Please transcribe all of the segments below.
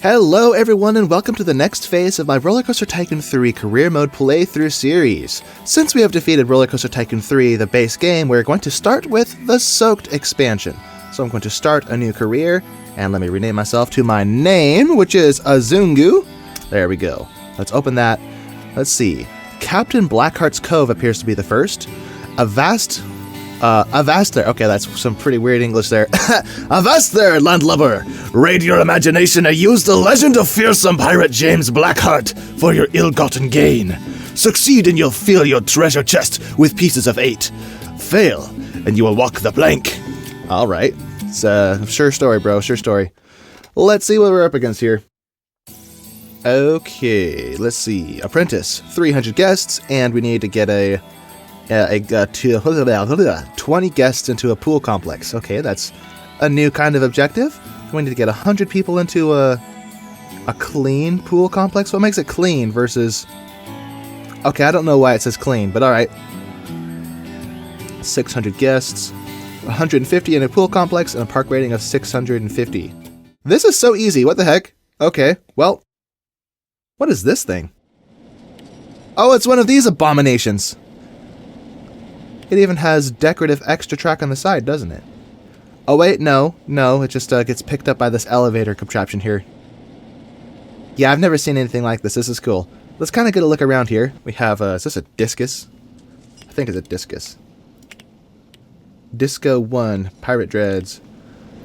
Hello everyone and welcome to the next phase of my RollerCoaster Tycoon 3 Career Mode playthrough series. Since we have defeated RollerCoaster Tycoon 3, the base game, we're going to start with the Soaked expansion. So I'm going to start a new career, and let me rename myself to my name, which is Azungu. There we go. Let's open that. Let's see. Captain Blackheart's Cove appears to be the first. Avast there. Okay, that's some pretty weird English there. Avast there, landlubber! Raid your imagination and use the legend of fearsome pirate James Blackheart for your ill-gotten gain. Succeed and you'll fill your treasure chest with pieces of 8. Fail, and you will walk the plank. Alright. It's a sure story, bro. Sure story. Let's see what we're up against here. Okay, let's see. Apprentice, 300 guests, and we need to get 20 guests into a pool complex. Okay, that's a new kind of objective. We need to get 100 people into a clean pool complex. What makes it clean versus... Okay, I don't know why it says clean, but alright. 600 guests, 150 in a pool complex, and a park rating of 650. This is so easy, what the heck? Okay, well, what is this thing? Oh, it's one of these abominations. It even has decorative extra track on the side, doesn't it? Oh wait, no, it just gets picked up by this elevator contraption here. Yeah, I've never seen anything like this. This is cool. Let's kind of get a look around here. We have, is this a discus? I think it's a discus. Disco 1, Pirate Dreads.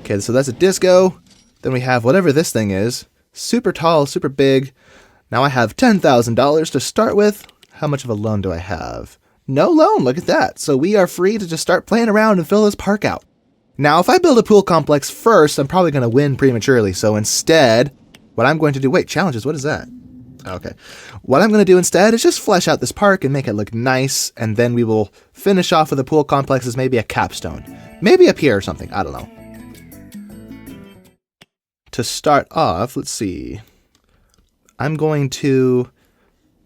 Okay, so that's a disco. Then we have whatever this thing is. Super tall, super big. Now I have $10,000 to start with. How much of a loan do I have? No loan, look at that. So we are free to just start playing around and fill this park out. Now, if I build a pool complex first, I'm probably going to win prematurely. So instead, what I'm going to do... Wait, challenges, what is that? Okay. What I'm going to do instead is just flesh out this park and make it look nice, and then we will finish off with the pool complex as maybe a capstone. Maybe a pier or something, I don't know. To start off, let's see. I'm going to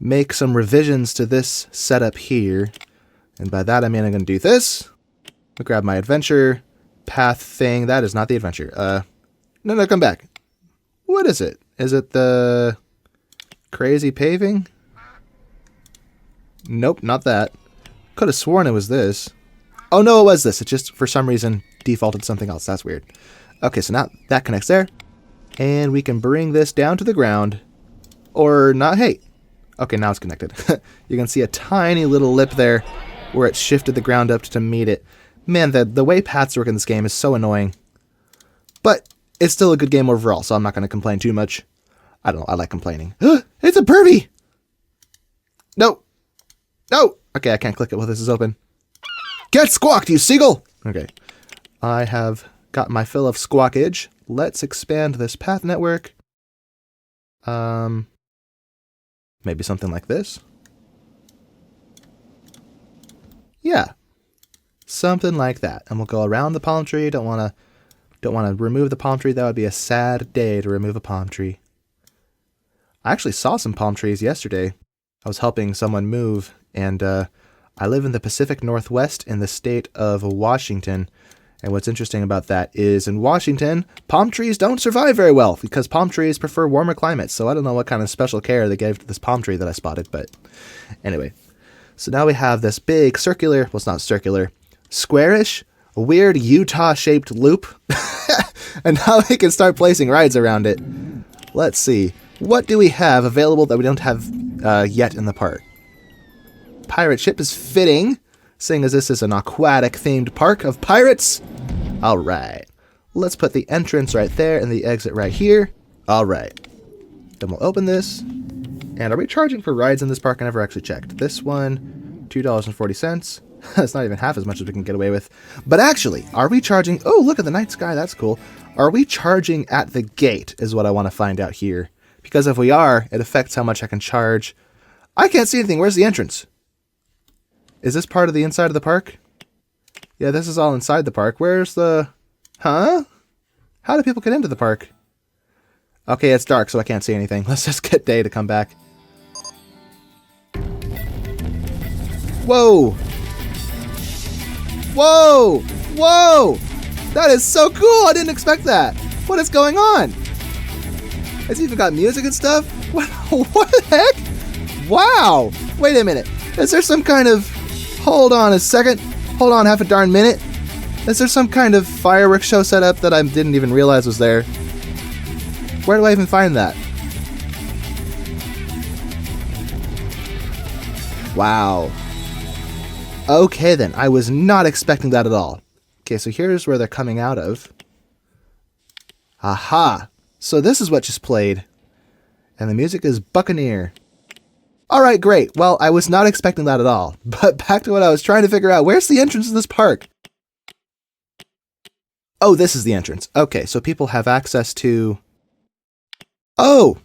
make some revisions to this setup here. And by that I mean I'm going to do this. I'll grab my adventure path thing. That is not the adventure. No, come back. What is it? Is it the crazy paving? Nope, not that. Could have sworn it was this. Oh no, it was this. It just, for some reason, defaulted something else. That's weird. Okay, so now that connects there. And we can bring this down to the ground. Or not. Hey. Okay, now it's connected. You can see a tiny little lip there where it shifted the ground up to meet it. Man, the way paths work in this game is so annoying. But it's still a good game overall, so I'm not going to complain too much. I don't know, I like complaining. It's a pervy! No! No! Okay, I can't click it while this is open. Get squawked, you seagull! Okay. I have got my fill of squawkage. Let's expand this path network. Maybe something like this. Yeah. Something like that. And we'll go around the palm tree. Don't want to remove the palm tree. That would be a sad day to remove a palm tree. I actually saw some palm trees yesterday. I was helping someone move, and I live in the Pacific Northwest in the state of Washington. And what's interesting about that is in Washington, palm trees don't survive very well because palm trees prefer warmer climates. So I don't know what kind of special care they gave to this palm tree that I spotted. But anyway, so now we have this big circular, well, it's not circular, squarish, weird Utah-shaped loop. And now we can start placing rides around it. Let's see. What do we have available that we don't have yet in the park? Pirate ship is fitting, seeing as this is an aquatic-themed park of pirates. All right. Let's put the entrance right there and the exit right here. All right. Then we'll open this. And are we charging for rides in this park? I never actually checked. This one, $2.40. That's not even half as much as we can get away with. But actually, are we charging... Oh, look at the night sky. That's cool. Are we charging at the gate is what I want to find out here. Because if we are, it affects how much I can charge. I can't see anything. Where's the entrance? Is this part of the inside of the park? Yeah, this is all inside the park. Where's the... Huh? How do people get into the park? Okay, it's dark, so I can't see anything. Let's just get day to come back. Whoa! Whoa! Whoa! That is so cool! I didn't expect that! What is going on? It's even got music and stuff? What the heck? Wow. Wait a minute. Is there some kind of... Hold on a second. Hold on half a darn minute. Is there some kind of fireworks show set up that I didn't even realize was there? Where do I even find that? Wow. Okay then, I was not expecting that at all. Okay, so here's where they're coming out of. Aha! So this is what just played. And the music is Buccaneer. Alright, great. Well, I was not expecting that at all. But back to what I was trying to figure out. Where's the entrance to this park? Oh, this is the entrance. Okay, so people have access to... Oh!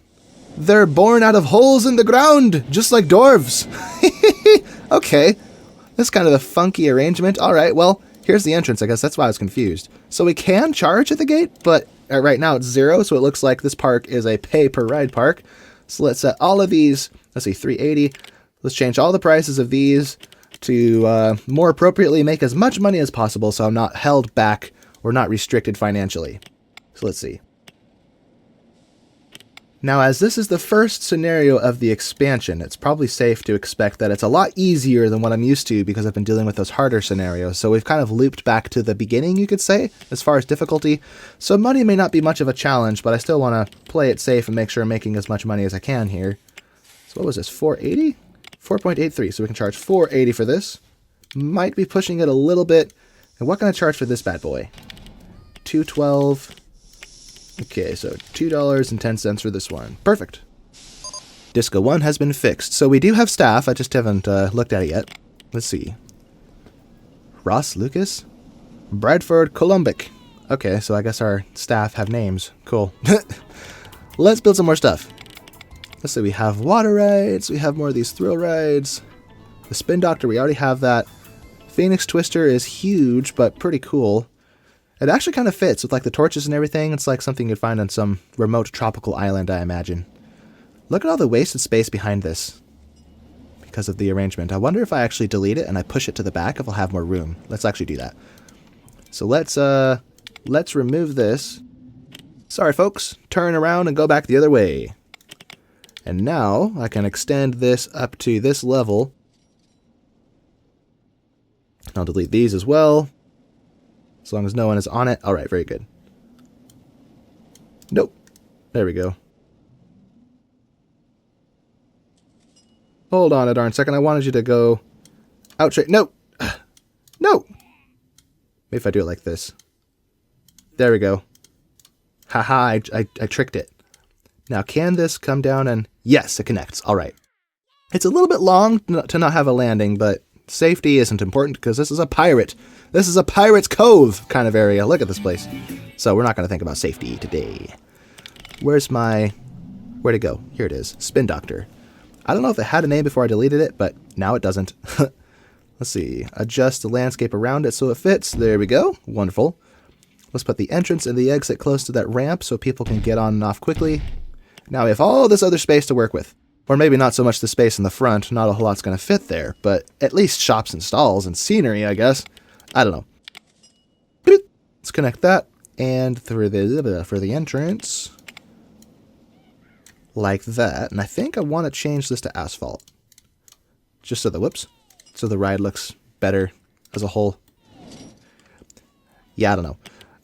They're born out of holes in the ground, just like dwarves. Okay. That's kind of a funky arrangement. Alright, well, here's the entrance, I guess. That's why I was confused. So we can charge at the gate, but right now it's 0, so it looks like this park is a pay-per-ride park. So let's set all of these... Let's see, 380. Let's change all the prices of these to more appropriately make as much money as possible so I'm not held back or not restricted financially. So let's see. Now, as this is the first scenario of the expansion, it's probably safe to expect that it's a lot easier than what I'm used to because I've been dealing with those harder scenarios. So we've kind of looped back to the beginning, you could say, as far as difficulty. So money may not be much of a challenge, but I still want to play it safe and make sure I'm making as much money as I can here. So what was this, 480? 4.83, so we can charge 480 for this. Might be pushing it a little bit. And what can I charge for this bad boy? 212. Okay, so $2.10 for this one. Perfect. Disco 1 has been fixed. So we do have staff, I just haven't looked at it yet. Let's see. Ross Lucas? Bradford Columbic. Okay, so I guess our staff have names. Cool. Let's build some more stuff. Let's see, we have water rides, we have more of these thrill rides. The Spin Doctor, we already have that. Phoenix Twister is huge, but pretty cool. It actually kind of fits with like the torches and everything. It's like something you'd find on some remote tropical island, I imagine. Look at all the wasted space behind this because of the arrangement. I wonder if I actually delete it and I push it to the back if I'll have more room. Let's actually do that. So let's remove this. Sorry, folks. Turn around and go back the other way. And now I can extend this up to this level. I'll delete these as well. As long as no one is on it. Alright, very good. Nope. There we go. Hold on a darn second. I wanted you to go out straight. No! No! Maybe if I do it like this. There we go. Haha, I tricked it. Now, can this come down and... Yes, it connects. All right. It's a little bit long to not have a landing, but safety isn't important because this is a pirate. This is a pirate's cove kind of area. Look at this place. So we're not going to think about safety today. Where's my... Where'd it go? Here it is. Spin Doctor. I don't know if it had a name before I deleted it, but now it doesn't. Let's see. Adjust the landscape around it so it fits. There we go. Wonderful. Let's put the entrance and the exit close to that ramp so people can get on and off quickly. Now we have all this other space to work with. Or maybe not so much the space in the front, not a whole lot's going to fit there, but at least shops and stalls and scenery, I guess. I don't know. Let's connect that, and through for the entrance, like that. And I think I want to change this to asphalt. Just so so the ride looks better as a whole. Yeah, I don't know.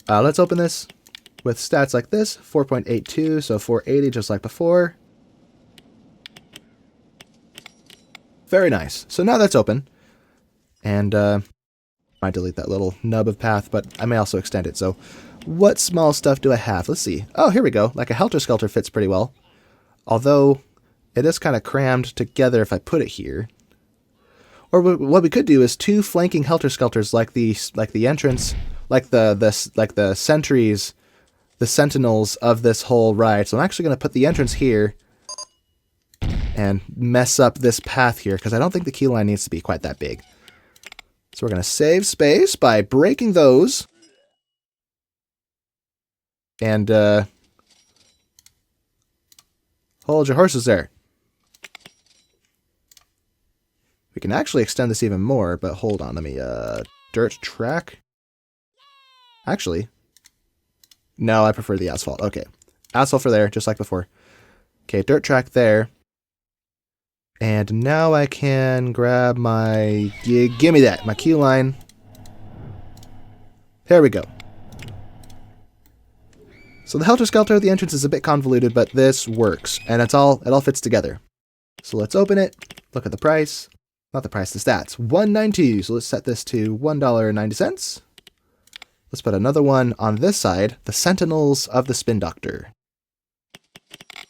Let's open this. With stats like this, 4.82, so 480 just like before. Very nice. So now that's open. And I might delete that little nub of path, but I may also extend it. So what small stuff do I have? Let's see. Oh, here we go. Like a helter-skelter fits pretty well. Although it is kind of crammed together if I put it here. Or what we could do is 2 flanking helter-skelters like the entrance, like the sentries, the sentinels of this whole ride. So I'm actually going to put the entrance here and mess up this path here because I don't think the key line needs to be quite that big. So we're going to save space by breaking those. And hold your horses there. We can actually extend this even more, but hold on, let me dirt track. Actually, no, I prefer the asphalt. Okay. Asphalt for there, just like before. Okay, dirt track there. And now I can grab my... give me that, my queue line. There we go. So the helter-skelter of the entrance is a bit convoluted, but this works. And it all fits together. So let's open it. Look at the price. Not the price, the stats. $1.92. So let's set this to $1.90. Let's put another one on this side. The Sentinels of the Spin Doctor.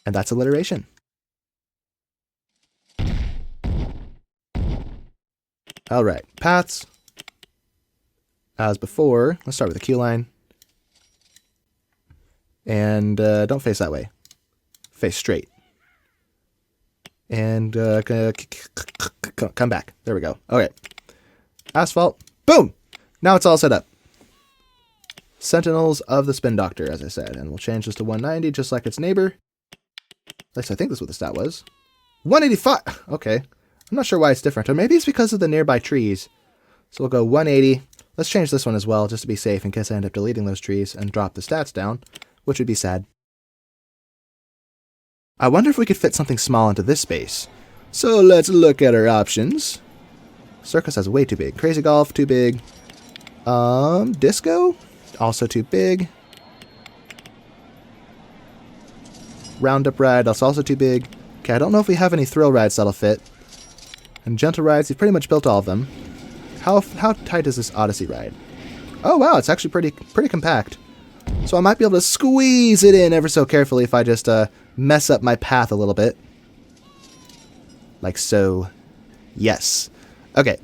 And that's alliteration. Alright, paths. As before, let's start with the queue line. And don't face that way. Face straight. And come back. There we go. Okay. Asphalt. Boom! Now it's all set up. Sentinels of the Spin Doctor, as I said. And we'll change this to 190, just like its neighbor. At least I think that's what the stat was. 185! Okay. I'm not sure why it's different. Or maybe it's because of the nearby trees. So we'll go 180. Let's change this one as well, just to be safe, in case I end up deleting those trees and drop the stats down, which would be sad. I wonder if we could fit something small into this space. So let's look at our options. Circus has way too big. Crazy Golf, too big. Disco? Also too big. Roundup Ride, that's also too big. Okay, I don't know if we have any thrill rides that'll fit. And gentle rides, we've pretty much built all of them. How tight is this Odyssey ride? Oh wow, it's actually pretty compact. So I might be able to squeeze it in ever so carefully if I just mess up my path a little bit. Like so. Yes. Okay.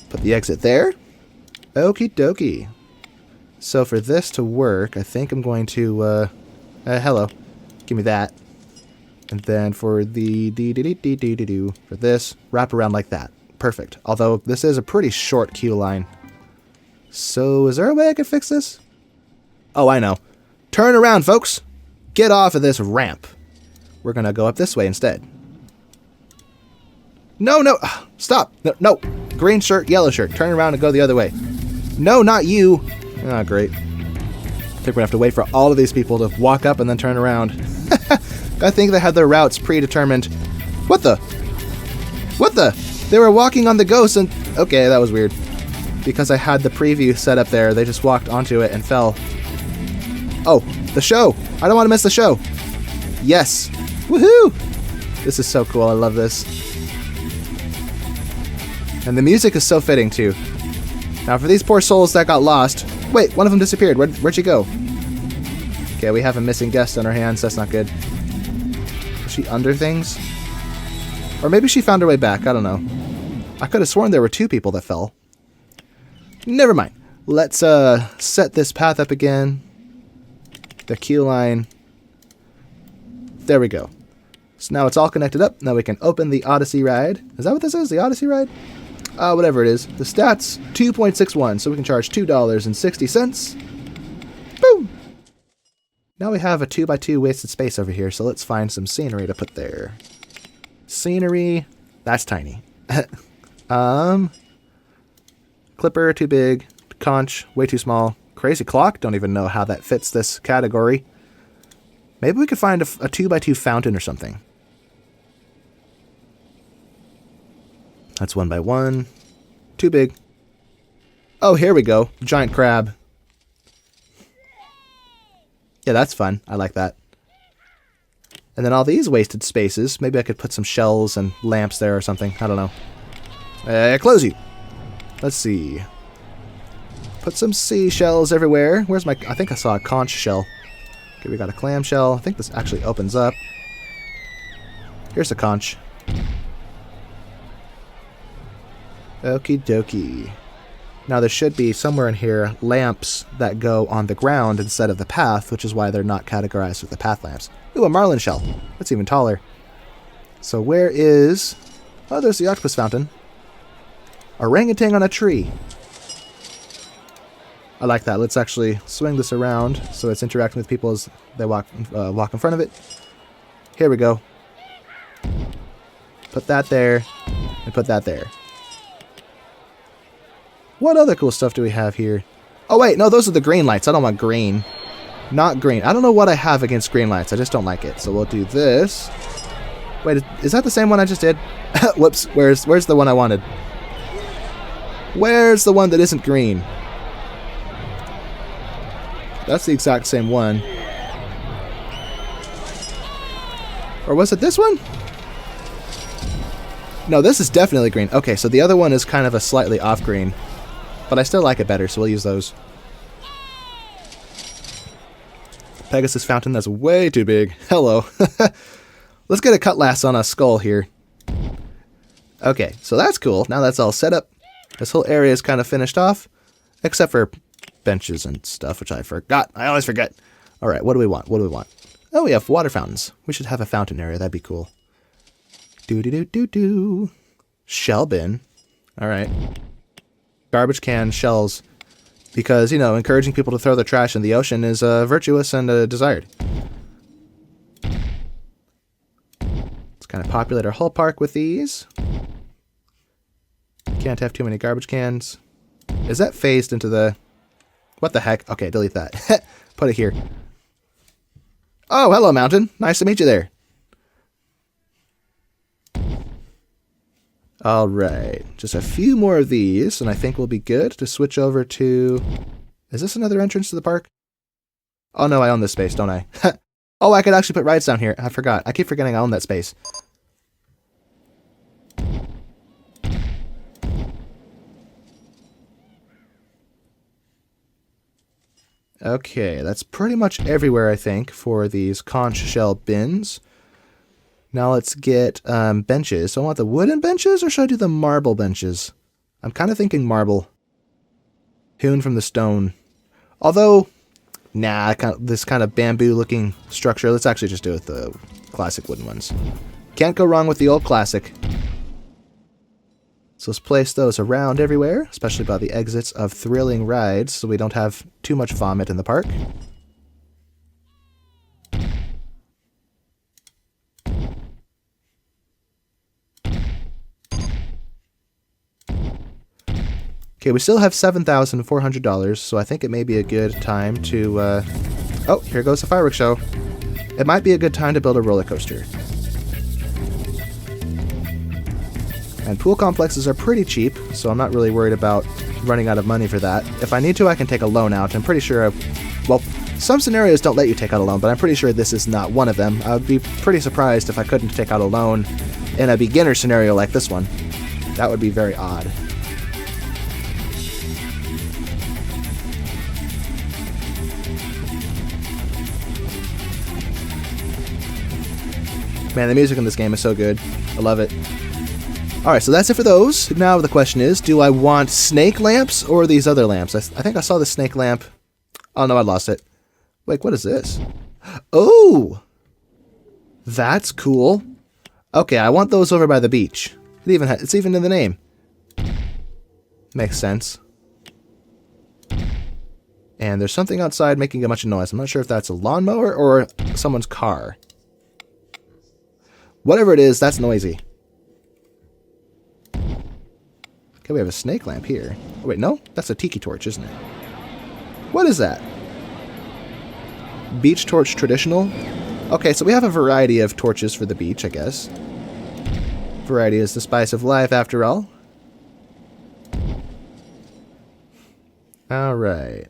Put the exit there. Okie dokie. So for this to work, I think I'm going to... hello. Give me that. And then for the for this, wrap around like that. Perfect. Although this is a pretty short queue line. So is there a way I could fix this? Oh, I know. Turn around, folks. Get off of this ramp. We're going to go up this way instead. No, no. Stop. No, no. Green shirt, yellow shirt. Turn around and go the other way. No, not you. Ah, great. I think we're going to have to wait for all of these people to walk up and then turn around. I think they had their routes predetermined. What the? What the? They were walking on the ghost and... Okay, that was weird. Because I had the preview set up there, they just walked onto it and fell. Oh, the show! I don't want to miss the show! Yes! Woohoo! This is so cool, I love this. And the music is so fitting, too. Now, for these poor souls that got lost... Wait, one of them disappeared. Where'd she go? Okay, we have a missing guest on our hands. That's not good. Is she under things? Or maybe she found her way back. I don't know. I could have sworn there were two people that fell. Never mind. Let's set this path up again. The queue line. There we go. So now it's all connected up. Now we can open the Odyssey ride. Is that what this is? The Odyssey ride? Whatever it is. The stats, 2.61. So we can charge $2.60. Boom! Now we have a 2x2 wasted space over here. So let's find some scenery to put there. Scenery. That's tiny. Clipper, too big. Conch, way too small. Crazy Clock, don't even know how that fits this category. Maybe we could find a 2x2 fountain or something. That's 1x1. Too big. Oh, here we go. Giant crab. Yeah, that's fun. I like that. And then all these wasted spaces. Maybe I could put some shells and lamps there or something. I don't know. Close you. Let's see. Put some seashells everywhere. Where's my... I think I saw a conch shell. Okay, we got a clam shell. I think this actually opens up. Here's a conch. Okie dokie. Now there should be somewhere in here lamps that go on the ground instead of the path, which is why they're not categorized with the path lamps. Ooh, a marlin shell. That's even taller. So where is... Oh, there's the octopus fountain. Orangutan on a tree. I like that. Let's actually swing this around so it's interacting with people as they walk in front of it. Here we go. Put that there, and put that there. What other cool stuff do we have here? Oh wait, no, those are the green lights. I don't want green. Not green. I don't know what I have against green lights. I just don't like it. So we'll do this. Wait, is that the same one I just did? Whoops. Where's the one I wanted? Where's the one that isn't green? That's the exact same one. Or was it this one? No, this is definitely green. Okay, so the other one is kind of a slightly off green. But I still like it better, so we'll use those. Pegasus fountain, that's way too big. Hello. Let's get a cutlass on a skull here. Okay, so that's cool. Now that's all set up. This whole area is kind of finished off. Except for benches and stuff, which I forgot. I always forget. Alright, what do we want? What do we want? Oh, we have water fountains. We should have a fountain area. That'd be cool. Do-do-do-do-do. Shell bin. Alright. Garbage can, shells. Because, you know, encouraging people to throw their trash in the ocean is virtuous and desired. Let's kind of populate our whole park with these. Can't have too many garbage cans. Is that phased into the... What the heck? Okay, delete that. Put it here. Oh, hello, mountain. Nice to meet you there. Alright, just a few more of these, and I think we'll be good to switch over to... Is this another entrance to the park? Oh no, I own this space, don't I? Oh, I could actually put rides down here. I forgot. I keep forgetting I own that space. Okay, that's pretty much everywhere, I think, for these conch shell bins. Now let's get benches. So I want the wooden benches, or should I do the marble benches? I'm kind of thinking marble. Hewn from the stone. Although, nah, this kind of bamboo-looking structure, let's actually just do it with the classic wooden ones. Can't go wrong with the old classic. So let's place those around everywhere, especially by the exits of thrilling rides, so we don't have too much vomit in the park. Okay, we still have $7,400, so I think it may be a good time to, Oh, here goes the fireworks show. It might be a good time to build a roller coaster. And pool complexes are pretty cheap, so I'm not really worried about running out of money for that. If I need to, I can take a loan out. I'm pretty sure, well, some scenarios don't let you take out a loan, but I'm pretty sure this is not one of them. I would be pretty surprised if I couldn't take out a loan in a beginner scenario like this one. That would be very odd. Man, the music in this game is so good. I love it. Alright, so that's it for those. Now the question is, do I want snake lamps or these other lamps? I think I saw the snake lamp. Oh no, I lost it. Wait, what is this? Oh! That's cool. Okay, I want those over by the beach. It's even in the name. Makes sense. And there's something outside making a bunch of noise. I'm not sure if that's a lawnmower or someone's car. Whatever it is, that's noisy. Okay, we have a snake lamp here. Oh, wait, no? That's a tiki torch, isn't it? What is that? Beach torch traditional? Okay, so we have a variety of torches for the beach, I guess. Variety is the spice of life, after all. Alright.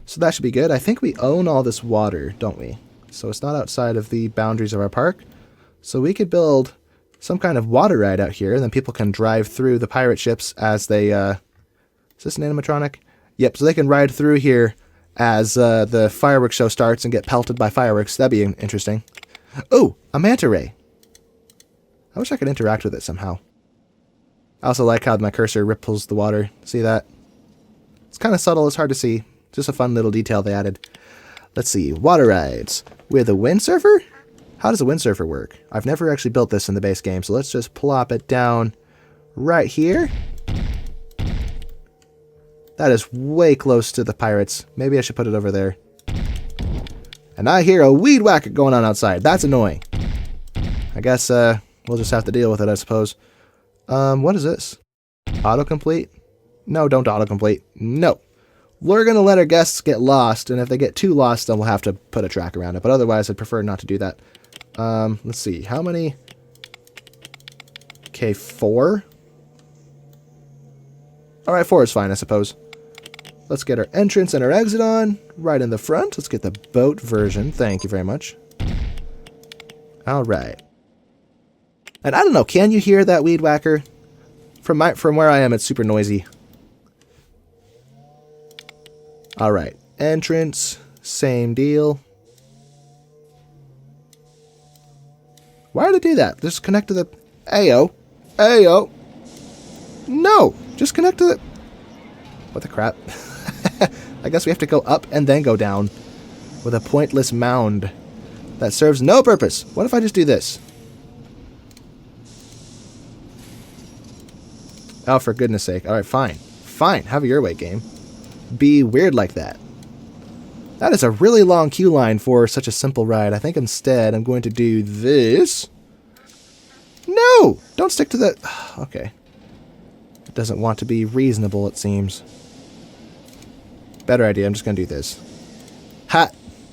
So that should be good. I think we own all this water, don't we? So it's not outside of the boundaries of our park. So we could build some kind of water ride out here, and then people can drive through the pirate ships as they, is this an animatronic? Yep, so they can ride through here as the fireworks show starts and get pelted by fireworks. That'd be interesting. Oh, a manta ray. I wish I could interact with it somehow. I also like how my cursor ripples the water. See that? It's kind of subtle, it's hard to see. Just a fun little detail they added. Let's see, water rides. With a windsurfer? How does a windsurfer work? I've never actually built this in the base game, so let's just plop it down right here. That is way close to the pirates. Maybe I should put it over there. And I hear a weed whacker going on outside. That's annoying. I guess we'll just have to deal with it, I suppose. What is this? Autocomplete? No, don't autocomplete. No. We're going to let our guests get lost, and if they get too lost, then we'll have to put a track around it. But otherwise, I'd prefer not to do that. Let's see. How many? Okay, 4. All right, 4 is fine, I suppose. Let's get our entrance and our exit on. Right in the front. Let's get the boat version. Thank you very much. All right. And I don't know, can you hear that weed whacker? From where I am, it's super noisy. All right, entrance, same deal. Why did it do that? Just connect to the... Ayo. Ayo. No, just connect to the... What the crap? I guess we have to go up and then go down with a pointless mound that serves no purpose. What if I just do this? Oh, for goodness sake. All right, fine. Fine, have it your way, game. Be weird like that. That is a really long queue line for such a simple ride. I think instead I'm going to do this. No! Don't stick to the... Okay. It doesn't want to be reasonable, it seems. Better idea, I'm just going to do this. Ha!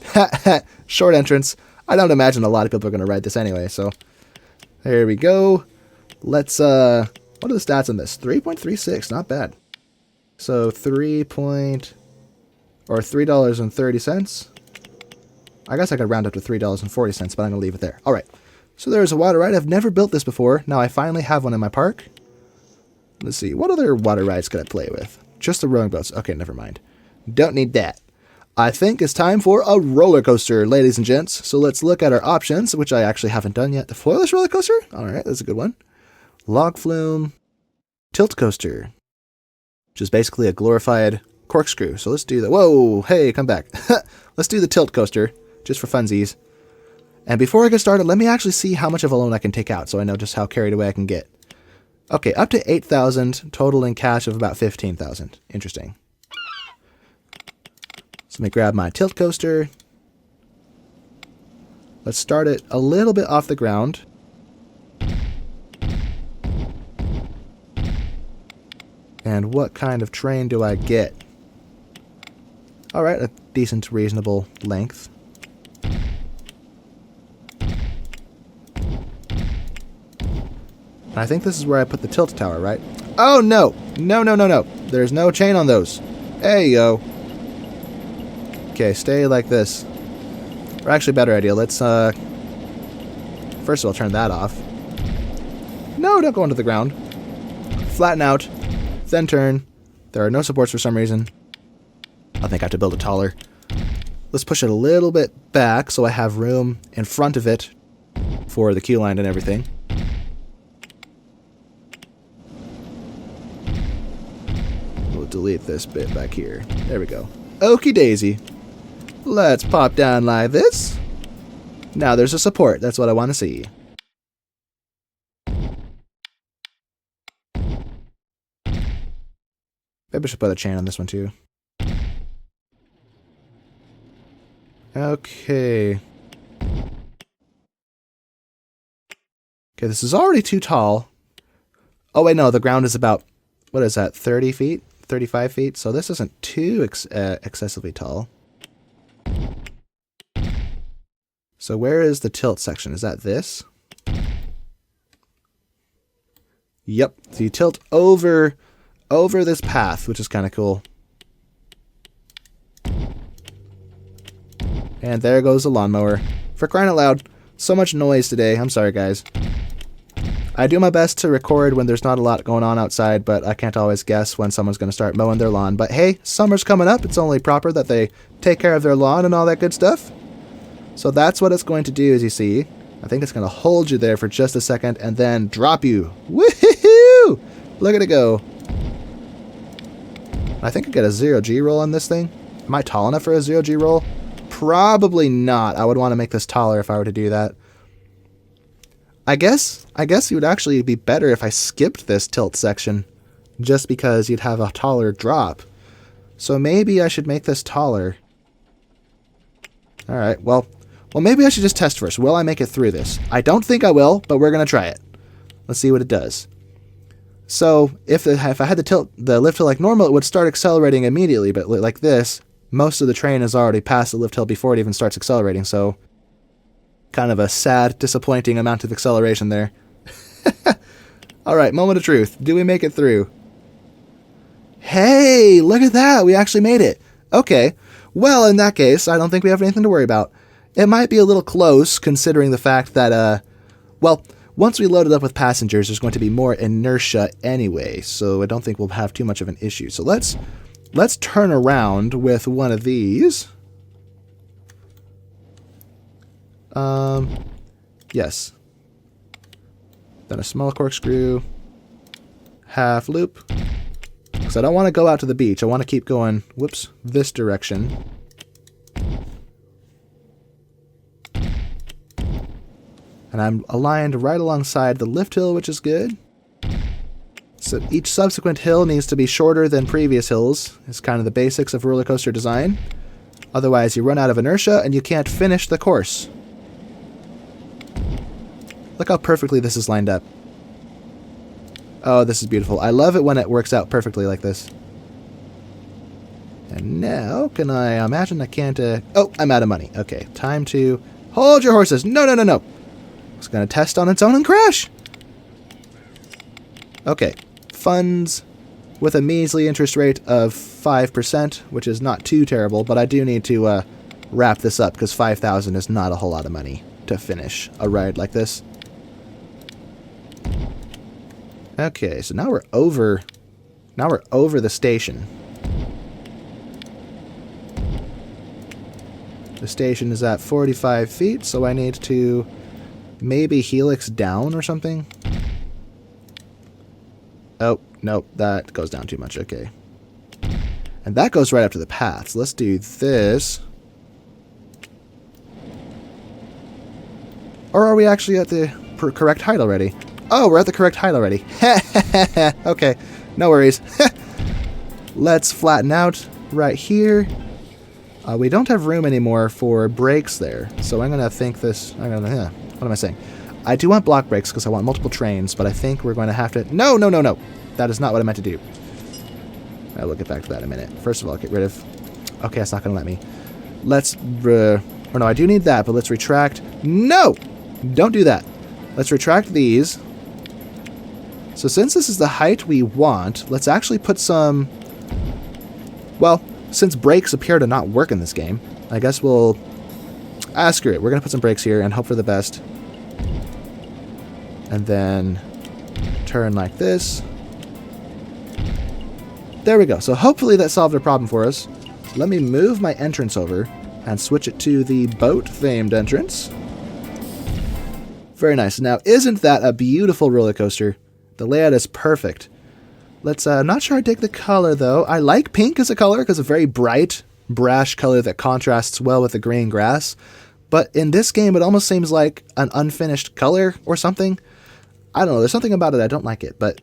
Ha! Ha! Short entrance. I don't imagine a lot of people are going to ride this anyway, so... There we go. Let's, What are the stats on this? 3.36, not bad. So $3.30. I guess I could round up to $3.40, but I'm going to leave it there. All right. So there's a water ride. I've never built this before. Now I finally have one in my park. Let's see. What other water rides could I play with? Just the rowing boats. Okay, never mind. Don't need that. I think it's time for a roller coaster, ladies and gents. So let's look at our options, which I actually haven't done yet. The floorless roller coaster? All right, that's a good one. Log flume. Tilt coaster, which is basically a glorified corkscrew. So let's do that. Whoa, hey, come back. Let's do the tilt coaster, just for funsies. And before I get started, let me actually see how much of a loan I can take out so I know just how carried away I can get. Okay, up to 8,000, total in cash of about 15,000. Interesting. So let me grab my tilt coaster. Let's start it a little bit off the ground. And what kind of train do I get? All right, a decent, reasonable length. I think this is where I put the tilt tower, right? Oh, no. No, no, no, no. There's no chain on those. There you go. Okay, stay like this. Or actually, better idea. Let's, first of all, turn that off. No, don't go into the ground. Flatten out. Then turn. There are no supports for some reason. I think I have to build it taller. Let's push it a little bit back so I have room in front of it for the queue line and everything. We'll delete this bit back here. There we go. Okie daisy. Let's pop down like this. Now there's a support. That's what I want to see. Maybe I should put a chain on this one too. Okay. Okay, this is already too tall. Oh wait, no, the ground is about, what is that, 30 feet? 35 feet? So this isn't too excessively tall. So where is the tilt section? Is that this? Yep, so you tilt over this path, which is kind of cool. And there goes the lawnmower. For crying out loud, so much noise today. I'm sorry, guys. I do my best to record when there's not a lot going on outside, but I can't always guess when someone's going to start mowing their lawn. But hey, summer's coming up. It's only proper that they take care of their lawn and all that good stuff. So that's what it's going to do, as you see. I think it's going to hold you there for just a second and then drop you. Woohoo! Look at it go. I think I get a 0G roll on this thing. Am I tall enough for a 0G roll? Probably not. I would want to make this taller if I were to do that. I guess it would actually be better if I skipped this tilt section, just because you'd have a taller drop. So maybe I should make this taller. Alright, well, maybe I should just test first. Will I make it through this? I don't think I will, but we're going to try it. Let's see what it does. So if I had to tilt the lift hill like normal, it would start accelerating immediately. But like this, most of the train has already passed the lift hill before it even starts accelerating. So kind of a sad, disappointing amount of acceleration there. All right, moment of truth. Do we make it through? Hey, look at that. We actually made it. Okay. Well, in that case, I don't think we have anything to worry about. It might be a little close, considering the fact that, well, once we load it up with passengers, there's going to be more inertia anyway, so I don't think we'll have too much of an issue. So let's turn around with one of these. Yes. Then a small corkscrew, half loop. Because I don't want to go out to the beach. I want to keep going, whoops, this direction. And I'm aligned right alongside the lift hill, which is good. So each subsequent hill needs to be shorter than previous hills. It's kind of the basics of roller coaster design. Otherwise, you run out of inertia and you can't finish the course. Look how perfectly this is lined up. Oh, this is beautiful. I love it when it works out perfectly like this. And now, can I imagine I can't... Oh, I'm out of money. Okay, time to... Hold your horses. No, no, no, no. It's going to test on its own and crash. Okay, funds with a measly interest rate of 5%, which is not too terrible, but I do need to wrap this up because 5,000 is not a whole lot of money to finish a ride like this. Okay, so now we're over the station. The station is at 45 feet, so I need to maybe helix down or something. Oh, nope, that goes down too much. Okay. And that goes right up to the path. So let's do this. Or are we actually at the correct height already? Oh, we're at the correct height already. Okay, no worries. Let's flatten out right here. We don't have room anymore for brakes there, so I'm going to think this... what am I saying? I do want block brakes because I want multiple trains, but I think we're going to have to... No, no, no, no. That is not what I meant to do. We'll get back to that in a minute. First of all, get rid of... Okay, it's not going to let me. Let's... or no, I do need that, but let's retract... No! Don't do that. Let's retract these. So since this is the height we want, let's actually put some... Well, since brakes appear to not work in this game, I guess we'll... screw it. We're going to put some brakes here and hope for the best. And then turn like this. There we go. So hopefully that solved a problem for us. Let me move my entrance over and switch it to the boat-themed entrance. Very nice. Now, isn't that a beautiful roller coaster? The layout is perfect. Let's, not sure I dig the color, though. I like pink as a color because it's a very bright, brash color that contrasts well with the green grass. But in this game, it almost seems like an unfinished color or something. I don't know. There's something about it I don't like it, but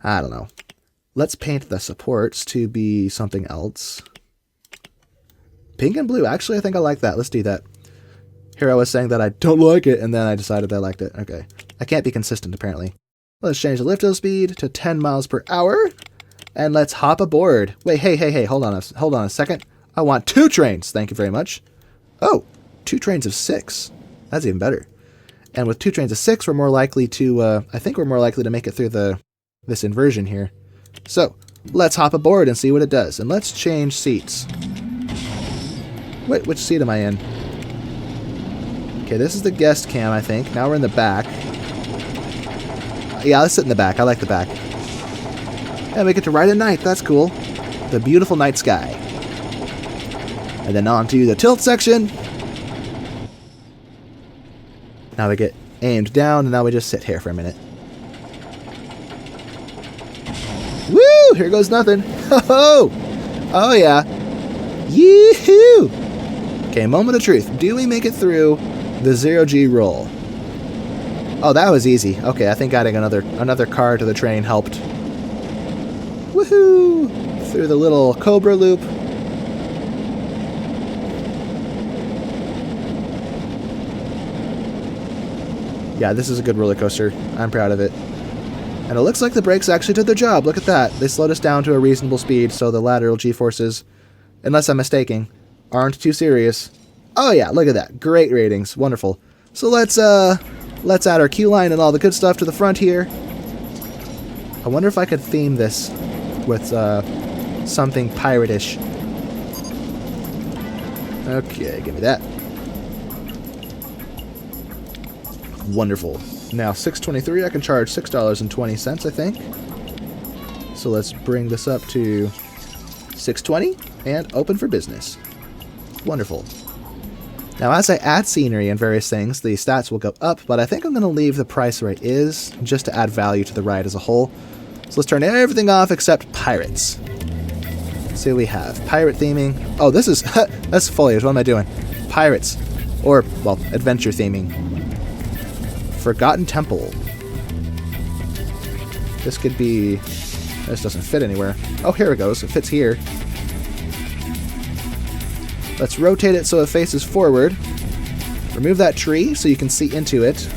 I don't know. Let's paint the supports to be something else. Pink and blue. Actually, I think I like that. Let's do that. Here I was saying that I don't like it, and then I decided I liked it. Okay. I can't be consistent, apparently. Let's change the lift hill speed to 10 miles per hour, and let's hop aboard. Wait, hey, hold on a second. I want 2 trains. Thank you very much. Oh, 2 trains of 6. That's even better. And with 2 trains of 6, we're more likely to, I think we're more likely to make it through this inversion here. So, let's hop aboard and see what it does. And let's change seats. Wait, which seat am I in? Okay, this is the guest cam, I think. Now we're in the back. Yeah, let's sit in the back. I like the back. And we get to ride at night. That's cool. The beautiful night sky. And then on to the tilt section. Now we get aimed down, and now we just sit here for a minute. Woo! Here goes nothing. Ho-ho! Oh, yeah. Yee-hoo! Okay, moment of truth. Do we make it through the 0G roll? Oh, that was easy. Okay, I think adding another car to the train helped. Woohoo! Through the little Cobra loop. Yeah, this is a good roller coaster. I'm proud of it. And it looks like the brakes actually did their job. Look at that. They slowed us down to a reasonable speed, so the lateral G-forces, unless I'm mistaken, aren't too serious. Oh yeah, look at that. Great ratings. Wonderful. So let's add our queue line and all the good stuff to the front here. I wonder if I could theme this with something pirate-ish. Okay, give me that. Wonderful. Now, $6.23, I can charge $6.20, I think. So let's bring this up to $6.20 and open for business. Wonderful. Now, as I add scenery and various things, the stats will go up, but I think I'm going to leave the price where it is, just to add value to the ride as a whole. So let's turn everything off except pirates. Let's see what we have. Pirate theming. Oh, this is... that's foliage. What am I doing? Pirates. Or, well, adventure theming. Forgotten Temple. This could be... this doesn't fit anywhere. Oh, here it goes. It fits here. Let's rotate it so it faces forward. Remove that tree so you can see into it.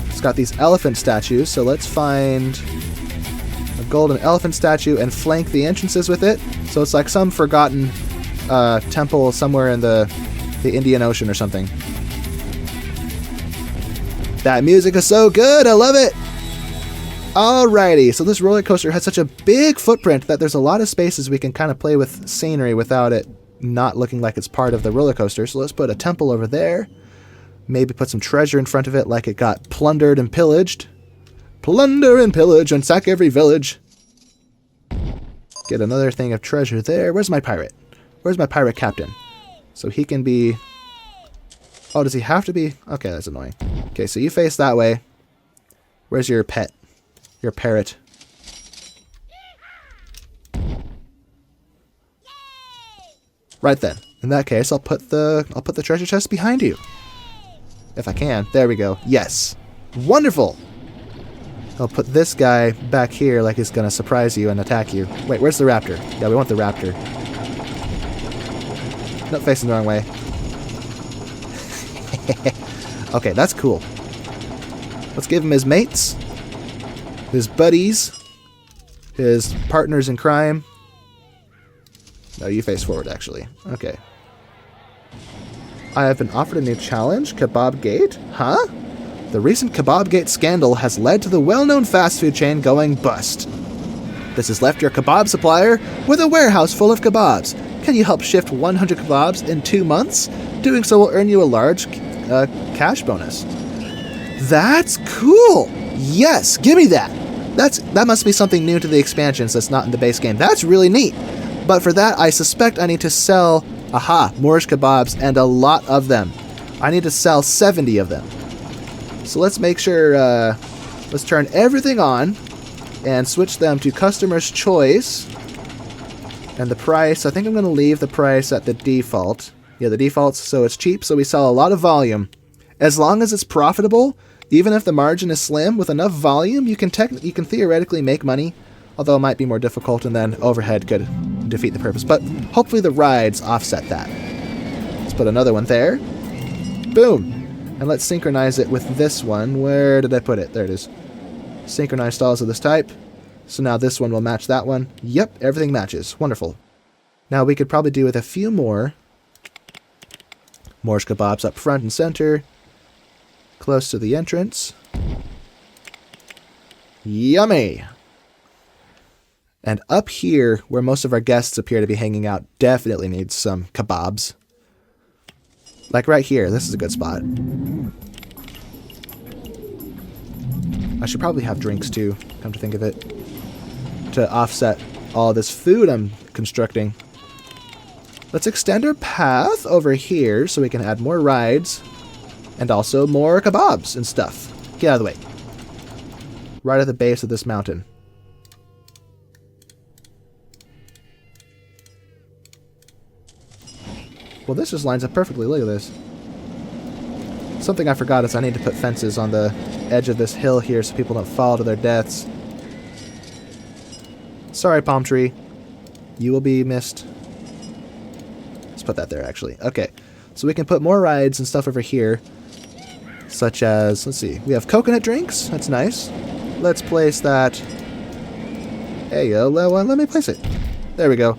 It's got these elephant statues, so let's find a golden elephant statue and flank the entrances with it. So it's like some forgotten temple somewhere in the Indian Ocean or something. That music is so good, I love it! Alrighty, so this roller coaster has such a big footprint that there's a lot of spaces we can kind of play with scenery without it not looking like it's part of the roller coaster. So let's put a temple over there. Maybe put some treasure in front of it like it got plundered and pillaged. Plunder and pillage and sack every village. Get another thing of treasure there. Where's my pirate? Where's my pirate captain? So he can be... oh, does he have to be? Okay, that's annoying. Okay, so you face that way. Where's your pet? Your parrot. Right then. In that case, I'll put the treasure chest behind you. If I can. There we go. Yes. Wonderful. I'll put this guy back here like he's gonna surprise you and attack you. Wait, where's the raptor? Yeah, we want the raptor. Not facing the wrong way. Okay, that's cool. Let's give him his mates, his buddies, his partners in crime. No, you face forward, actually. Okay. I have been offered a new challenge, Kebab Gate? Huh? The recent Kebab Gate scandal has led to the well-known fast food chain going bust. This has left your kebab supplier with a warehouse full of kebabs. Can you help shift 100 kebabs in 2 months? Doing so will earn you a large cash bonus. That's cool! Yes, give me that! That must be something new to the expansions that's not in the base game. That's really neat. But for that, I suspect I need to sell, Moorish kebabs, and a lot of them. I need to sell 70 of them. So let's make sure, let's turn everything on and switch them to customer's choice. And the price, I think I'm going to leave the price at the default. Yeah, the default's so it's cheap, so we sell a lot of volume. As long as it's profitable, even if the margin is slim, with enough volume, you can theoretically make money. Although it might be more difficult, and then overhead could defeat the purpose. But hopefully the rides offset that. Let's put another one there. Boom! And let's synchronize it with this one. Where did I put it? There it is. Synchronize stalls of this type. So now this one will match that one. Yep, everything matches. Wonderful. Now we could probably do with a few more Moorish kebabs up front and center. Close to the entrance. Yummy! And up here, where most of our guests appear to be hanging out, definitely needs some kebabs. Like right here, this is a good spot. I should probably have drinks too, come to think of it, to offset all this food I'm constructing. Let's extend our path over here so we can add more rides and also more kebabs and stuff. Get out of the way. Right at the base of this mountain. Well, this just lines up perfectly. Look at this. Something I forgot is I need to put fences on the edge of this hill here so people don't fall to their deaths. Sorry, palm tree. You will be missed. Let's put that there, actually. Okay. So we can put more rides and stuff over here. Such as, let's see, we have coconut drinks. That's nice. Let's place that. Hey, yo, let me place it. There we go.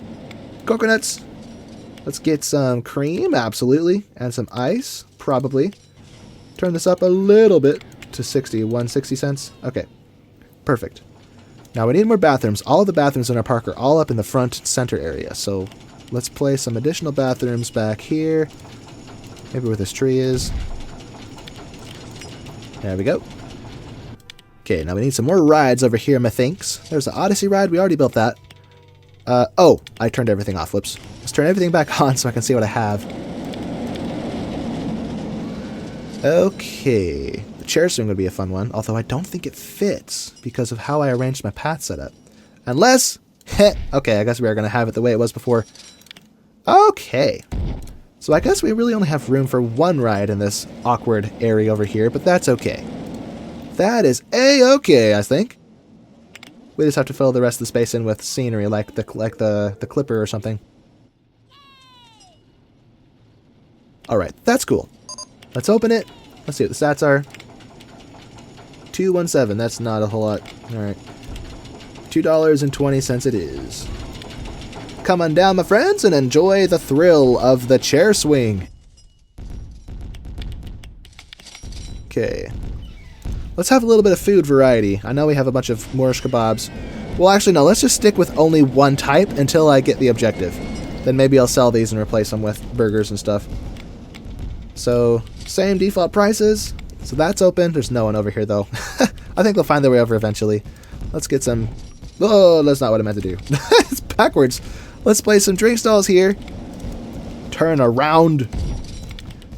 Coconuts. Let's get some cream, absolutely. And some ice, probably. Turn this up a little bit to 160 cents. Okay, perfect. Now we need more bathrooms. All of the bathrooms in our park are all up in the front center area. So let's place some additional bathrooms back here. Maybe where this tree is. There we go. Okay, now we need some more rides over here, methinks. There's the Odyssey ride. We already built that. Oh, I turned everything off. Whoops. Let's turn everything back on so I can see what I have. Okay. The chair swing would be a fun one, although I don't think it fits because of how I arranged my path setup. Unless... okay, I guess we are going to have it the way it was before. Okay. So I guess we really only have room for one ride in this awkward area over here, but that's okay. That is A-okay, I think. We just have to fill the rest of the space in with scenery, like the clipper or something. Alright, that's cool. Let's open it. Let's see what the stats are. 217, that's not a whole lot. Alright. $2.20 it is. Come on down, my friends, and enjoy the thrill of the chair swing. Okay. Let's have a little bit of food variety. I know we have a bunch of Moorish kebabs. Well, actually, no. Let's just stick with only one type until I get the objective. Then maybe I'll sell these and replace them with burgers and stuff. So, same default prices. So that's open. There's no one over here, though. I think they'll find their way over eventually. Let's get some... Oh, that's not what I meant to do. It's backwards. Let's place some drink stalls here. Turn around.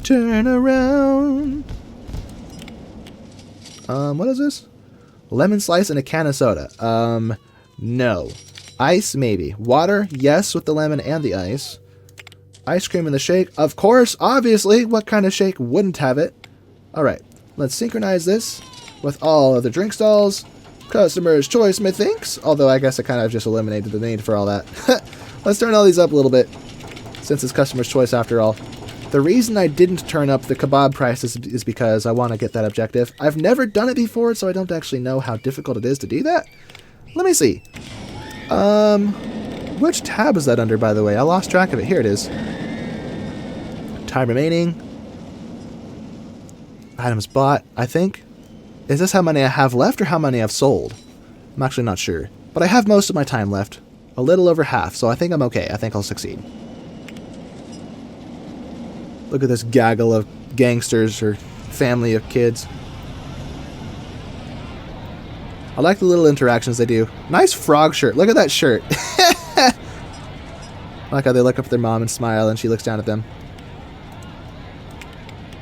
Turn around. What is this? Lemon slice and a can of soda. No. Ice, maybe. Water, yes, with the lemon and the ice. Ice cream in the shake, of course, obviously. What kind of shake wouldn't have it? Alright, let's synchronize this with all of the drink stalls. Customer's choice, methinks. Although I guess I kind of just eliminated the need for all that. Let's turn all these up a little bit, since it's customer's choice after all. The reason I didn't turn up the kebab prices is because I want to get that objective. I've never done it before, so I don't actually know how difficult it is to do that. Let me see. Which tab is that under, by the way? I lost track of it. Here it is. Time remaining. Items bought, I think. Is this how many I have left or how many I've sold? I'm actually not sure. But I have most of my time left. A little over half, so I think I'm okay. I think I'll succeed. Look at this gaggle of gangsters or family of kids. I like the little interactions they do. Nice frog shirt. Look at that shirt. I like how they look up at their mom and smile and she looks down at them.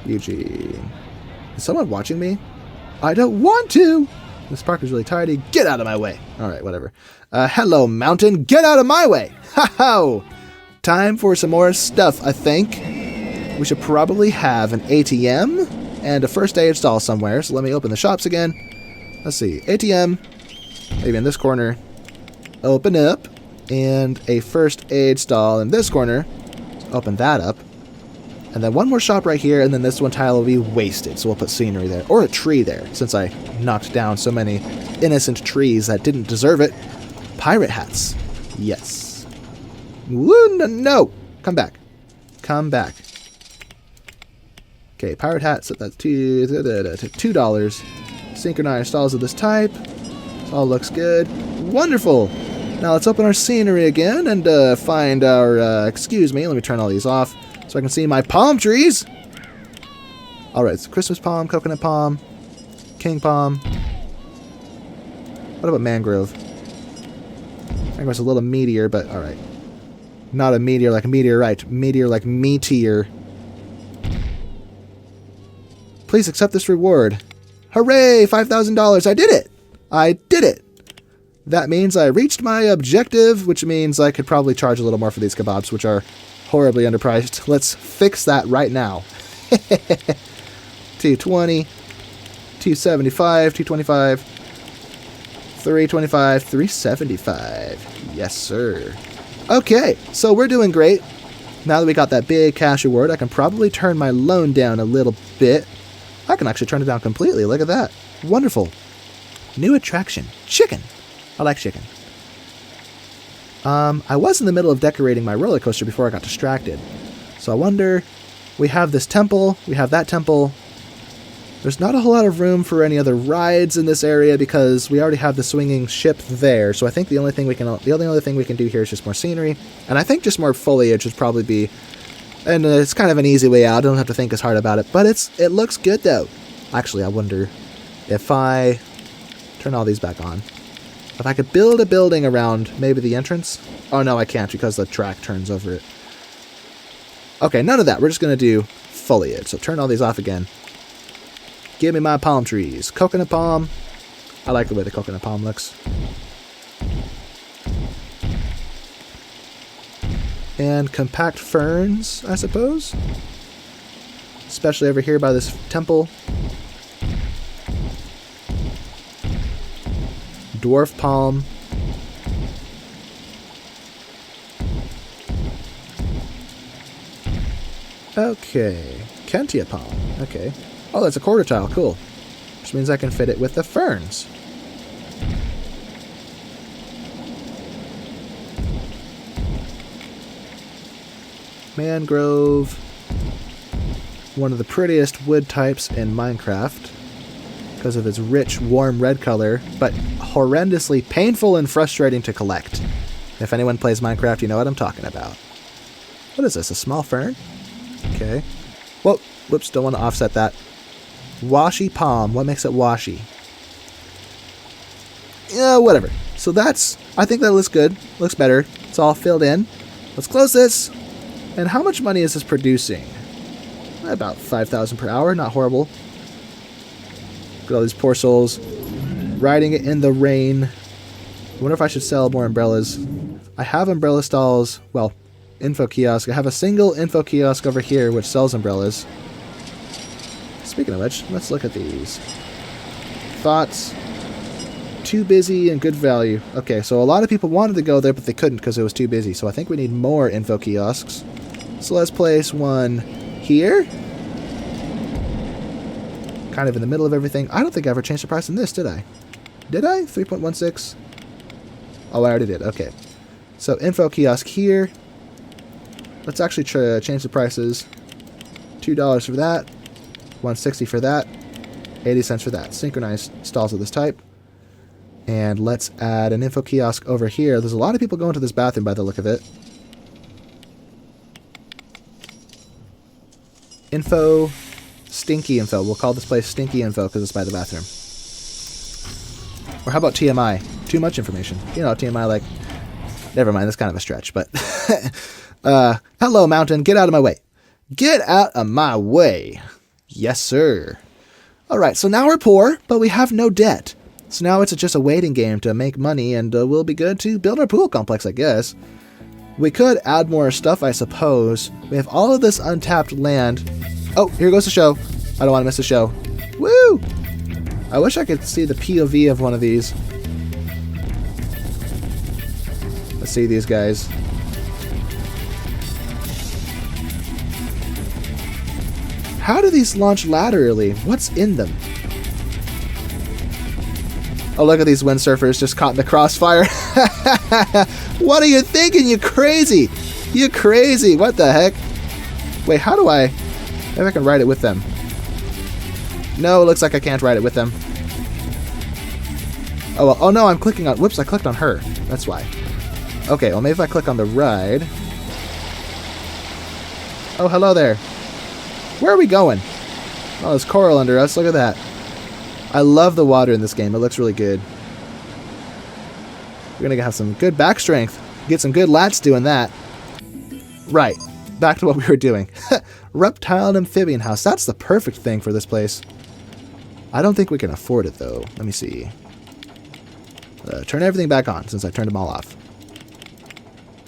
Eugene. Is someone watching me? I don't want to. This park is really tidy. Get out of my way. Alright, whatever. Hello, mountain. Get out of my way. Ha-ho. Time for some more stuff, I think. We should probably have an ATM and a first aid stall somewhere. So let me open the shops again. Let's see. ATM. Maybe in this corner. Open up. And a first aid stall in this corner. Open that up. And then one more shop right here. And then this one tile will be wasted. So we'll put scenery there. Or a tree there. Since I knocked down so many innocent trees that didn't deserve it. Pirate hats. Yes. Woo, no. Come back. Come back. Okay, pirate hat, so that's $2. Synchronized stalls of this type. This all looks good. Wonderful! Now let's open our scenery again and find our, excuse me, let me turn all these off so I can see my palm trees! Alright, it's Christmas palm, coconut palm, king palm. What about mangrove? Mangrove's a little meteor, but alright. Not a meteor like a meteorite. Meteor like meteor. Please accept this reward. Hooray! $5,000! I did it! I did it! That means I reached my objective, which means I could probably charge a little more for these kebabs, which are horribly underpriced. Let's fix that right now. 220, 275, 225, 325, 375. Yes, sir. Okay, so we're doing great. Now that we got that big cash reward, I can probably turn my loan down a little bit. I can actually turn it down completely. Look at that. Wonderful. New attraction. Chicken. I like chicken. I was in the middle of decorating my roller coaster before I got distracted. So I wonder, we have this temple, we have that temple. There's not a whole lot of room for any other rides in this area because we already have the swinging ship there. So I think the only other thing we can do here is just more scenery. And I think just more foliage would probably be, and it's kind of an easy way out. I don't have to think as hard about it, but it looks good though. Actually, I wonder if I turn all these back on, if I could build a building around maybe the entrance. Oh no, I can't because the track turns over it. Okay, none of that. We're just going to do foliage. So turn all these off again. Give me my palm trees. Coconut palm. I like the way the coconut palm looks. And compact ferns, I suppose. Especially over here by this temple. Dwarf palm. Okay. Kentia palm. Okay. Oh, that's a quarter tile. Cool. Which means I can fit it with the ferns. Mangrove. One of the prettiest wood types in Minecraft because of its rich, warm red color, but horrendously painful and frustrating to collect. If anyone plays Minecraft, you know what I'm talking about. What is this, a small fern? Okay. Whoa, whoops, don't want to offset that. Washy palm. What makes it washy? Yeah, whatever. So I think that looks good. Looks better. It's all filled in. Let's close this. And how much money is this producing? About 5,000 per hour. Not horrible. Look at all these poor souls riding it in the rain. I wonder if I should sell more umbrellas. I have umbrella stalls. Well, info kiosk. I have a single info kiosk over here which sells umbrellas. Speaking of which, let's look at these. Thoughts. Too busy and good value. Okay, so a lot of people wanted to go there, but they couldn't because it was too busy. So I think we need more info kiosks. So let's place one here. Kind of in the middle of everything. I don't think I ever changed the price on this, did I? Did I? 3.16? Oh, I already did. Okay. So info kiosk here. Let's actually change the prices. $2 for that. $1.60 for that, 80 cents for that. Synchronized stalls of this type. And let's add an info kiosk over here. There's a lot of people going to this bathroom by the look of it. Info, stinky info. We'll call this place Stinky Info because it's by the bathroom. Or how about TMI? Too much information. You know, TMI like... Never mind, that's kind of a stretch, but... hello, mountain. Get out of my way. Get out of my way. Yes, sir. Alright, so now we're poor, but we have no debt. So now it's just a waiting game to make money, and we'll be good to build our pool complex, I guess. We could add more stuff, I suppose. We have all of this untapped land. Oh, here goes the show. I don't want to miss the show. Woo! I wish I could see the POV of one of these. Let's see these guys. How do these launch laterally? What's in them? Oh, look at these windsurfers just caught in the crossfire. What are you thinking, you crazy? You crazy. What the heck? Wait, how do I... Maybe I can ride it with them. No, it looks like I can't ride it with them. Oh, well, oh no, I'm clicking on... Whoops, I clicked on her. That's why. Okay, well, maybe if I click on the ride... Oh, hello there. Where are we going? Oh, there's coral under us. Look at that. I love the water in this game. It looks really good. We're going to have some good back strength. Get some good lats doing that. Right. Back to what we were doing. Reptile and amphibian house. That's the perfect thing for this place. I don't think we can afford it, though. Let me see. Turn everything back on, since I turned them all off.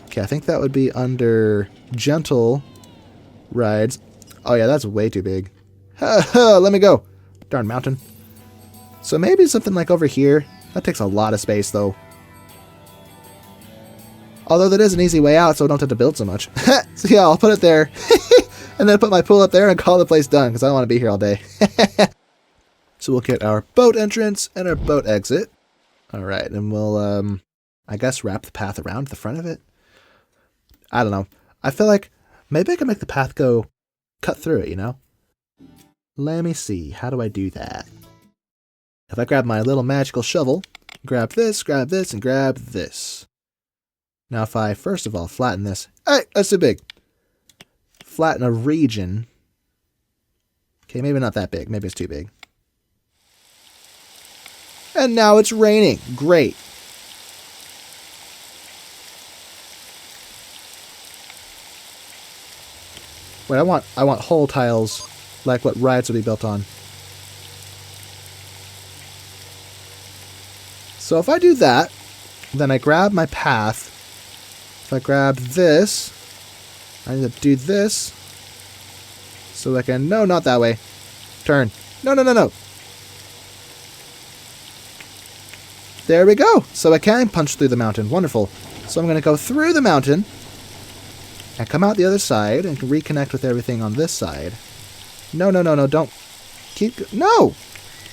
Okay, I think that would be under gentle rides. Oh, yeah, that's way too big. Let me go. Darn mountain. So maybe something like over here. That takes a lot of space, though. Although that is an easy way out, so I don't have to build so much. So yeah, I'll put it there. And then put my pool up there and call the place done, because I don't want to be here all day. So we'll get our boat entrance and our boat exit. All right, and we'll, I guess, wrap the path around the front of it. I don't know. I feel like maybe I can make the path go cut through it, you know? Let me see. How do I do that? If I grab my little magical shovel, grab this, and grab this. Now if I, first of all, flatten this. Hey, that's too big. Flatten a region. Okay, maybe not that big. Maybe it's too big. And now it's raining. Great. Wait, I want whole tiles like what rides will be built on. So if I do that, then I grab my path. If I grab this, I need to do this. So I can, no, not that way. Turn. No, no, no, no. There we go. So I can punch through the mountain. Wonderful. So I'm going to go through the mountain and come out the other side and reconnect with everything on this side. No, no, no, no, don't. No!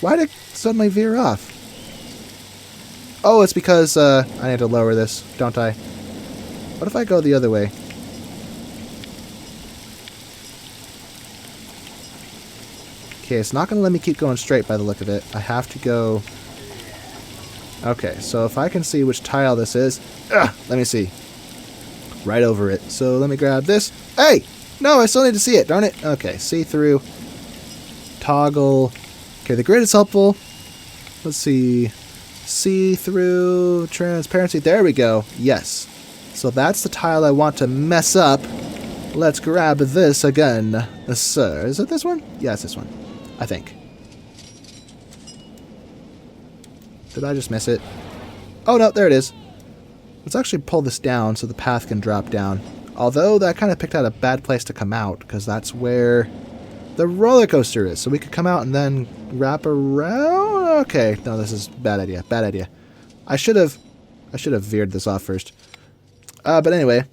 Why did it suddenly veer off? Oh, it's because I need to lower this, don't I? What if I go the other way? Okay, it's not going to let me keep going straight by the look of it. I have to go... Okay, so if I can see which tile this is... let me see. Right over it. So let me grab this. Hey! No, I still need to see it, darn it. Okay, see through. Toggle. Okay, the grid is helpful. Let's see. See through. Transparency. There we go. Yes. So that's the tile I want to mess up. Let's grab this again. Sir, is it this one? Yeah, it's this one. I think. Did I just miss it? Oh, no, there it is. Let's actually pull this down so the path can drop down. Although that kind of picked out a bad place to come out, because that's where the roller coaster is. So we could come out and then wrap around. Okay, no, this is bad idea. Bad idea. I should have veered this off first. But anyway,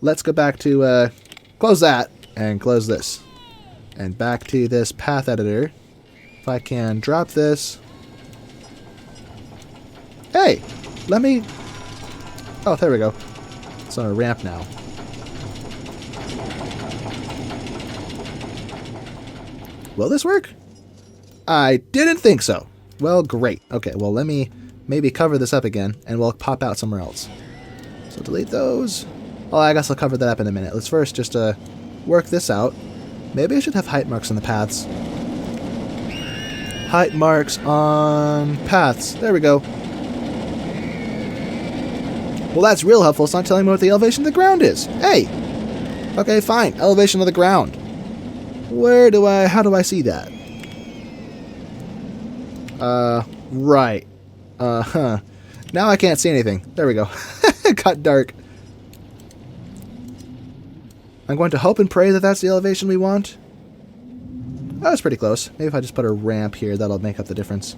let's go back to close that and close this, and back to this path editor. If I can drop this. Hey, let me. Oh, there we go. It's on a ramp now. Will this work? I didn't think so. Well, great. Okay, well, let me maybe cover this up again, and we'll pop out somewhere else. So delete those. Oh, I guess I'll cover that up in a minute. Let's first just work this out. Maybe I should have height marks on the paths. Height marks on paths. There we go. Well, that's real helpful. It's not telling me what the elevation of the ground is. Hey! Okay, fine. Elevation of the ground. How do I see that? Right. Now I can't see anything. There we go. It got dark. I'm going to hope and pray that that's the elevation we want. Oh, that's pretty close. Maybe if I just put a ramp here, that'll make up the difference.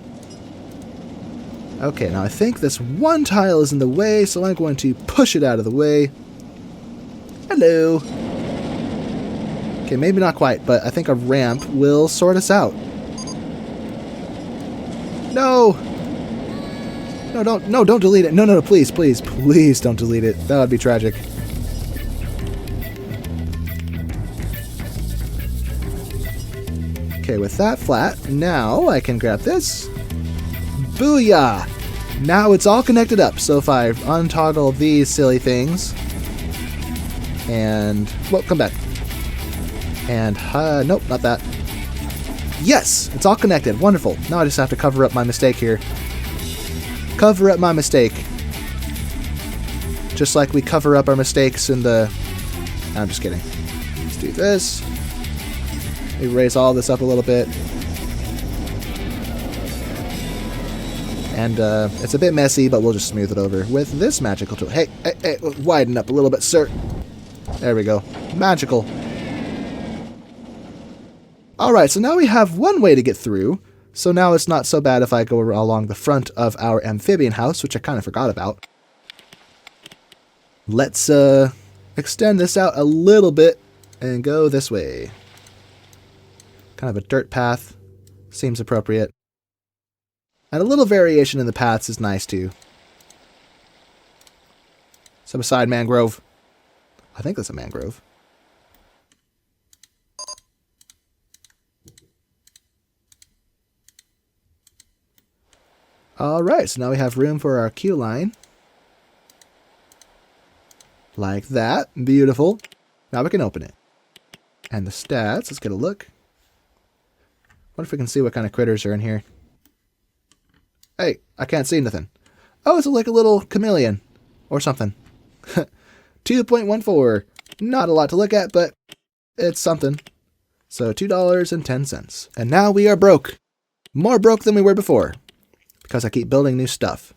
Okay, now I think this one tile is in the way, so I'm going to push it out of the way. Hello. Okay, maybe not quite, but I think a ramp will sort us out. No! No, don't delete it. No, please don't delete it. That would be tragic. Okay, with that flat, now I can grab this. Booyah! Now it's all connected up, so if I untoggle these silly things, and, well, come back. And, nope, not that. Yes! It's all connected. Wonderful. Now I just have to cover up my mistake here. Cover up my mistake. Just like we cover up our mistakes in the... I'm just kidding. Let's do this. Erase all this up a little bit. And it's a bit messy, but we'll just smooth it over with this magical tool. Hey, widen up a little bit, sir. There we go. Magical. Alright, so now we have one way to get through. So now it's not so bad if I go along the front of our amphibian house, which I kind of forgot about. Let's extend this out a little bit and go this way. Kind of a dirt path. Seems appropriate. And a little variation in the paths is nice too. Step aside, mangrove. I think that's a mangrove. Alright, so now we have room for our queue line. Like that. Beautiful. Now we can open it. And the stats, let's get a look. What if we can see what kind of critters are in here? Hey, I can't see nothing. Oh, it's like a little chameleon. Or something. 2.14. Not a lot to look at, but it's something. So $2.10. And now we are broke. More broke than we were before. Because I keep building new stuff.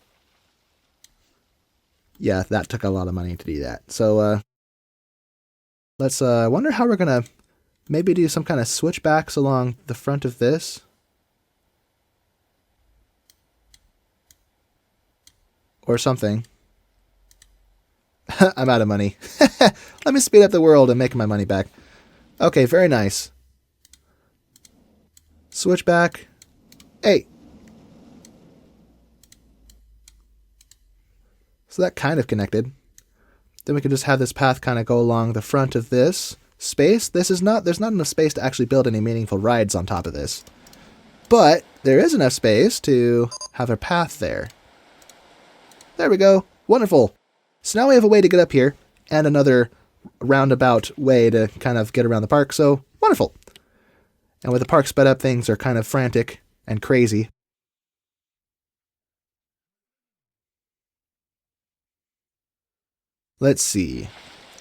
Yeah, that took a lot of money to do that. So, let's, wonder how we're gonna maybe do some kind of switchbacks along the front of this. Or something. I'm out of money. Let me speed up the world and make my money back. Okay, very nice. Switchback. Hey. So that kind of connected. Then we can just have this path kind of go along the front of this space. There's not enough space to actually build any meaningful rides on top of this. But there is enough space to have a path there. There we go. Wonderful. So now we have a way to get up here and another roundabout way to kind of get around the park. So wonderful. And with the park sped up, things are kind of frantic and crazy. Let's see.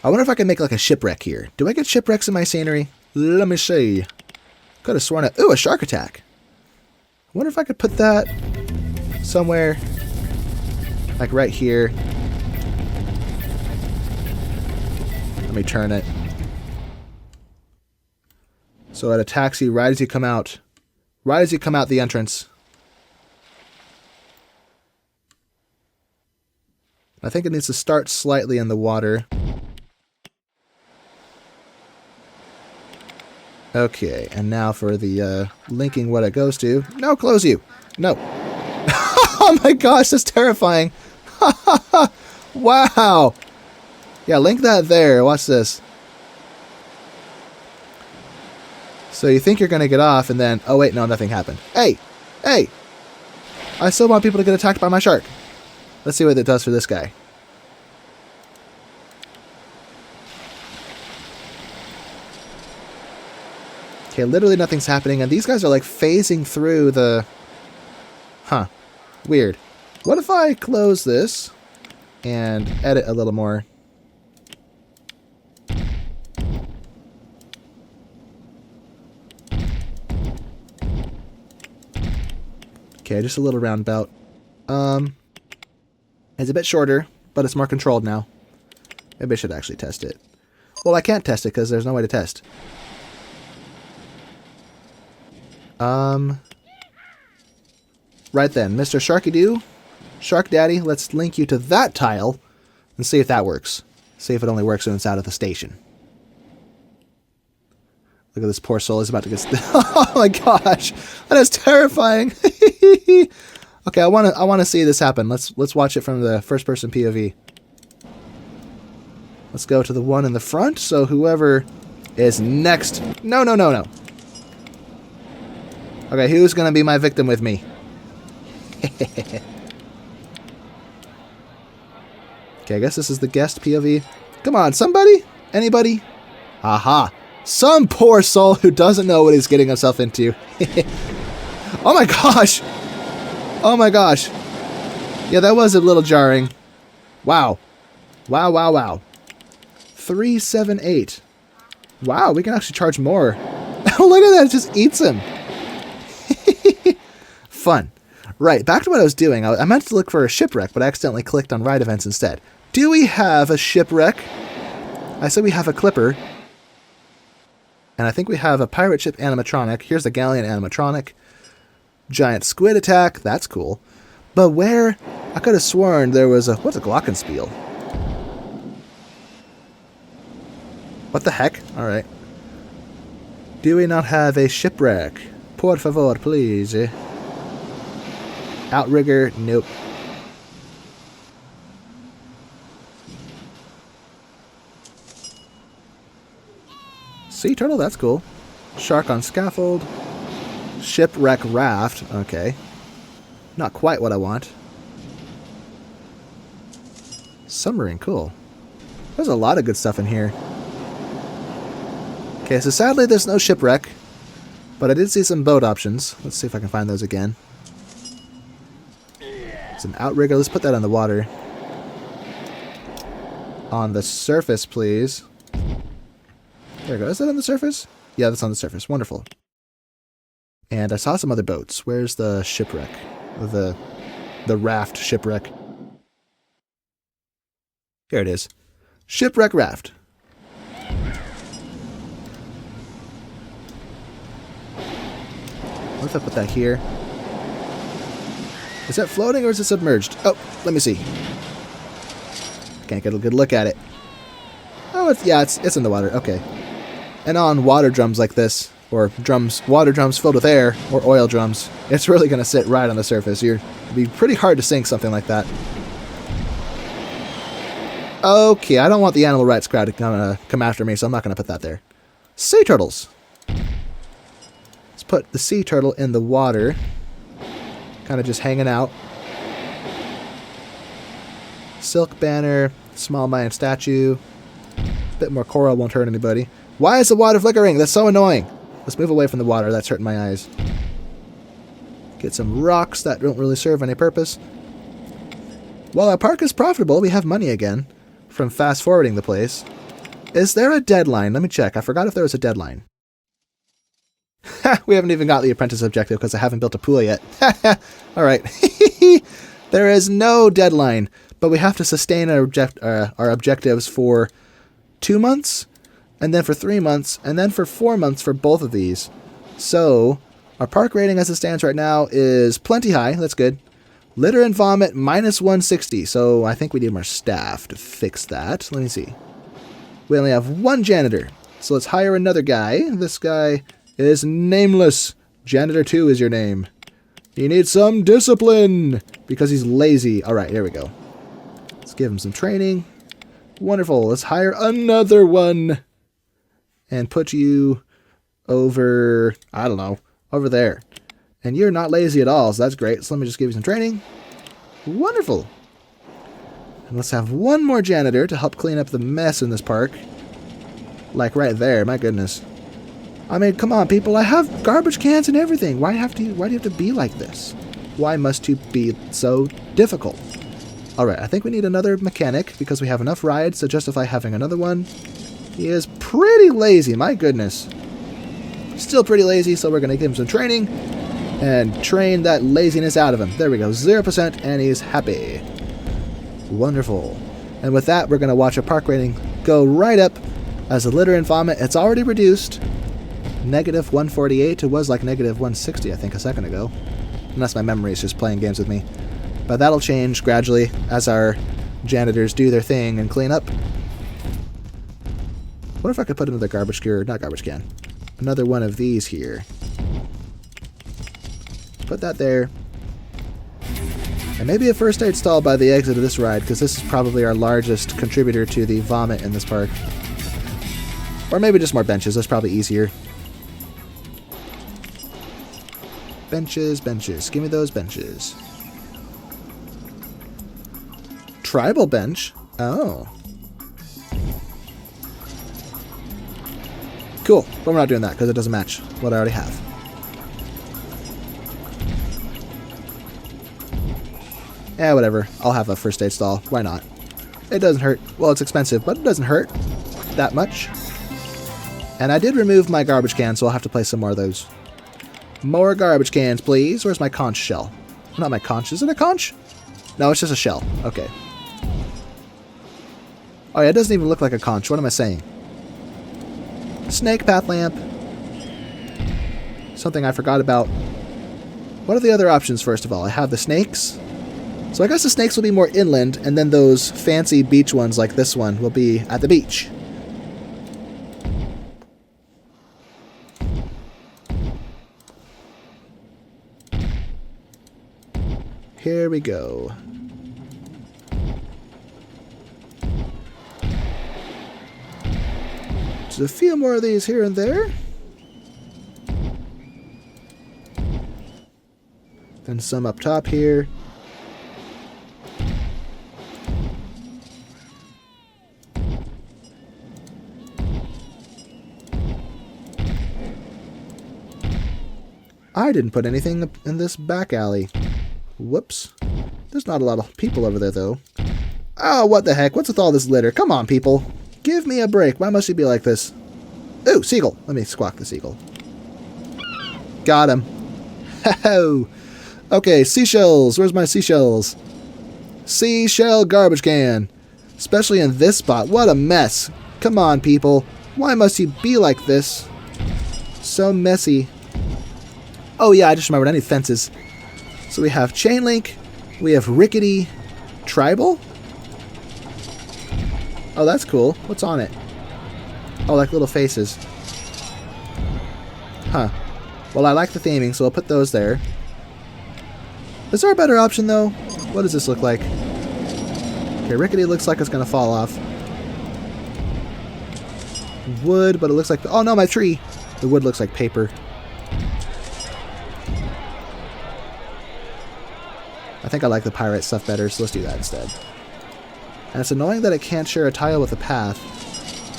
I wonder if I can make like a shipwreck here. Do I get shipwrecks in my scenery? Let me see. Could have sworn ooh, a shark attack. I wonder if I could put that somewhere. Like right here. Let me turn it. So at a taxi, right as you come out. Right as you come out the entrance. I think it needs to start slightly in the water. Okay, and now for the linking what it goes to. No, close you. No. Oh my gosh, that's terrifying. Wow. Yeah, link that there. Watch this. So you think you're going to get off and then... Oh wait, no, nothing happened. Hey! Hey! I still want people to get attacked by my shark. Let's see what it does for this guy. Okay, literally nothing's happening, and these guys are like phasing through the... Huh. Weird. What if I close this and edit a little more? Okay, just a little roundabout. It's a bit shorter, but it's more controlled now. Maybe I should actually test it. Well, I can't test it because there's no way to test. Right then, Mr. Sharky-Doo, Shark Daddy, let's link you to that tile and see if that works. See if it only works when it's out of the station. Look at this poor soul, he's about to get... Oh my gosh, that is terrifying. Okay, I want to see this happen. Let's watch it from the first person POV. Let's go to the one in the front. So whoever is next. No. Okay, who's gonna be my victim with me? Okay, I guess this is the guest POV. Come on, somebody? Anybody? Aha! Some poor soul who doesn't know what he's getting himself into. Oh my gosh! Oh my gosh. Yeah, that was a little jarring. Wow. Wow. 378. Wow, we can actually charge more. Oh, look at that. It just eats him. Fun. Right, back to what I was doing. I meant to look for a shipwreck, but I accidentally clicked on ride events instead. Do we have a shipwreck? I said we have a clipper. And I think we have a pirate ship animatronic. Here's the galleon animatronic. Giant squid attack. That's cool. But where? I could have sworn there was a... What's a glockenspiel? What the heck? Alright. Do we not have a shipwreck? Por favor, please. Outrigger, nope. Sea turtle, that's cool. Shark on scaffold. Shipwreck raft, okay. Not quite what I want. Submarine, cool. There's a lot of good stuff in here. Okay, so sadly there's no shipwreck, but I did see some boat options. Let's see if I can find those again. It's an outrigger. Let's put that on the water. On the surface, please. There we go. Is that on the surface? Yeah, that's on the surface. Wonderful. And I saw some other boats. Where's the shipwreck? The raft shipwreck. Here it is. Shipwreck raft. What if I put that here? Is that floating or is it submerged? Oh, let me see. Can't get a good look at it. Oh, it's in the water. Okay. And on water drums like this, or water drums filled with air, or oil drums, it's really going to sit right on the surface. It'd be pretty hard to sink something like that. Okay, I don't want the animal rights crowd to come after me, so I'm not going to put that there. Sea turtles. Let's put the sea turtle in the water. Kind of just hanging out. Silk banner, small Mayan statue. Bit more coral won't hurt anybody. Why is the water flickering? That's so annoying. Let's move away from the water. That's hurting my eyes. Get some rocks that don't really serve any purpose. While our park is profitable, we have money again from fast forwarding the place. Is there a deadline? Let me check. I forgot if there was a deadline. We haven't even got the apprentice objective because I haven't built a pool yet. Alright. There is no deadline, but we have to sustain our objectives for 2 months, and then for 3 months, and then for 4 months for both of these. So, our park rating as it stands right now is plenty high. That's good. Litter and vomit, minus 160. So, I think we need more staff to fix that. Let me see. We only have one janitor. So, let's hire another guy. This guy is nameless. Janitor 2 is your name. He needs some discipline because he's lazy. Alright, here we go. Let's give him some training. Wonderful. Let's hire another one. And put you over, I don't know, over there. And you're not lazy at all, so that's great. So let me just give you some training. Wonderful. And let's have one more janitor to help clean up the mess in this park. Like right there, my goodness. I mean, come on, people. I have garbage cans and everything. Why do you have to be like this? Why must you be so difficult? Alright, I think we need another mechanic because we have enough rides to justify having another one. He is pretty lazy, my goodness. Still pretty lazy, so we're going to give him some training and train that laziness out of him. There we go, 0%, and he's happy. Wonderful. And with that, we're going to watch our park rating go right up as the litter and vomit. It's already reduced. Negative 148. It was like negative 160, I think, a second ago. Unless my memory is just playing games with me. But that'll change gradually as our janitors do their thing and clean up. What if I could put another garbage can, not garbage can, another one of these here. Put that there. And maybe a first aid stall by the exit of this ride, because this is probably our largest contributor to the vomit in this park. Or maybe just more benches, that's probably easier. Benches, benches, give me those benches. Tribal bench? Oh. Cool, but we're not doing that because it doesn't match what I already have. Yeah, whatever. I'll have a first aid stall. Why not? It doesn't hurt. Well, it's expensive, but it doesn't hurt that much. And I did remove my garbage can, so I'll have to place some more of those. More garbage cans, please. Where's my conch shell? Not my conch. Is it a conch? No, it's just a shell. Okay. Oh yeah, it doesn't even look like a conch. What am I saying? Snake path lamp. Something I forgot about. What are the other options, first of all? I have the snakes. So I guess the snakes will be more inland, and then those fancy beach ones like this one will be at the beach. Here we go. Just a few more of these here and there. Then some up top here. I didn't put anything in this back alley. Whoops. There's not a lot of people over there, though. Oh, what the heck? What's with all this litter? Come on, people. Give me a break. Why must you be like this? Ooh, seagull. Let me squawk the seagull. Got him. Ho-ho. Okay, seashells. Where's my seashells? Seashell garbage can. Especially in this spot. What a mess. Come on, people. Why must you be like this? So messy. Oh yeah, I just remembered I need fences. So we have chain link, we have rickety tribal. Oh, that's cool. What's on it? Oh, like little faces. Huh. Well, I like the theming, so I'll put those there. Is there a better option, though? What does this look like? Okay, rickety looks like it's going to fall off. Wood, but it looks like... Oh, no, my tree! The wood looks like paper. I think I like the pirate stuff better, so let's do that instead. And it's annoying that it can't share a tile with a path,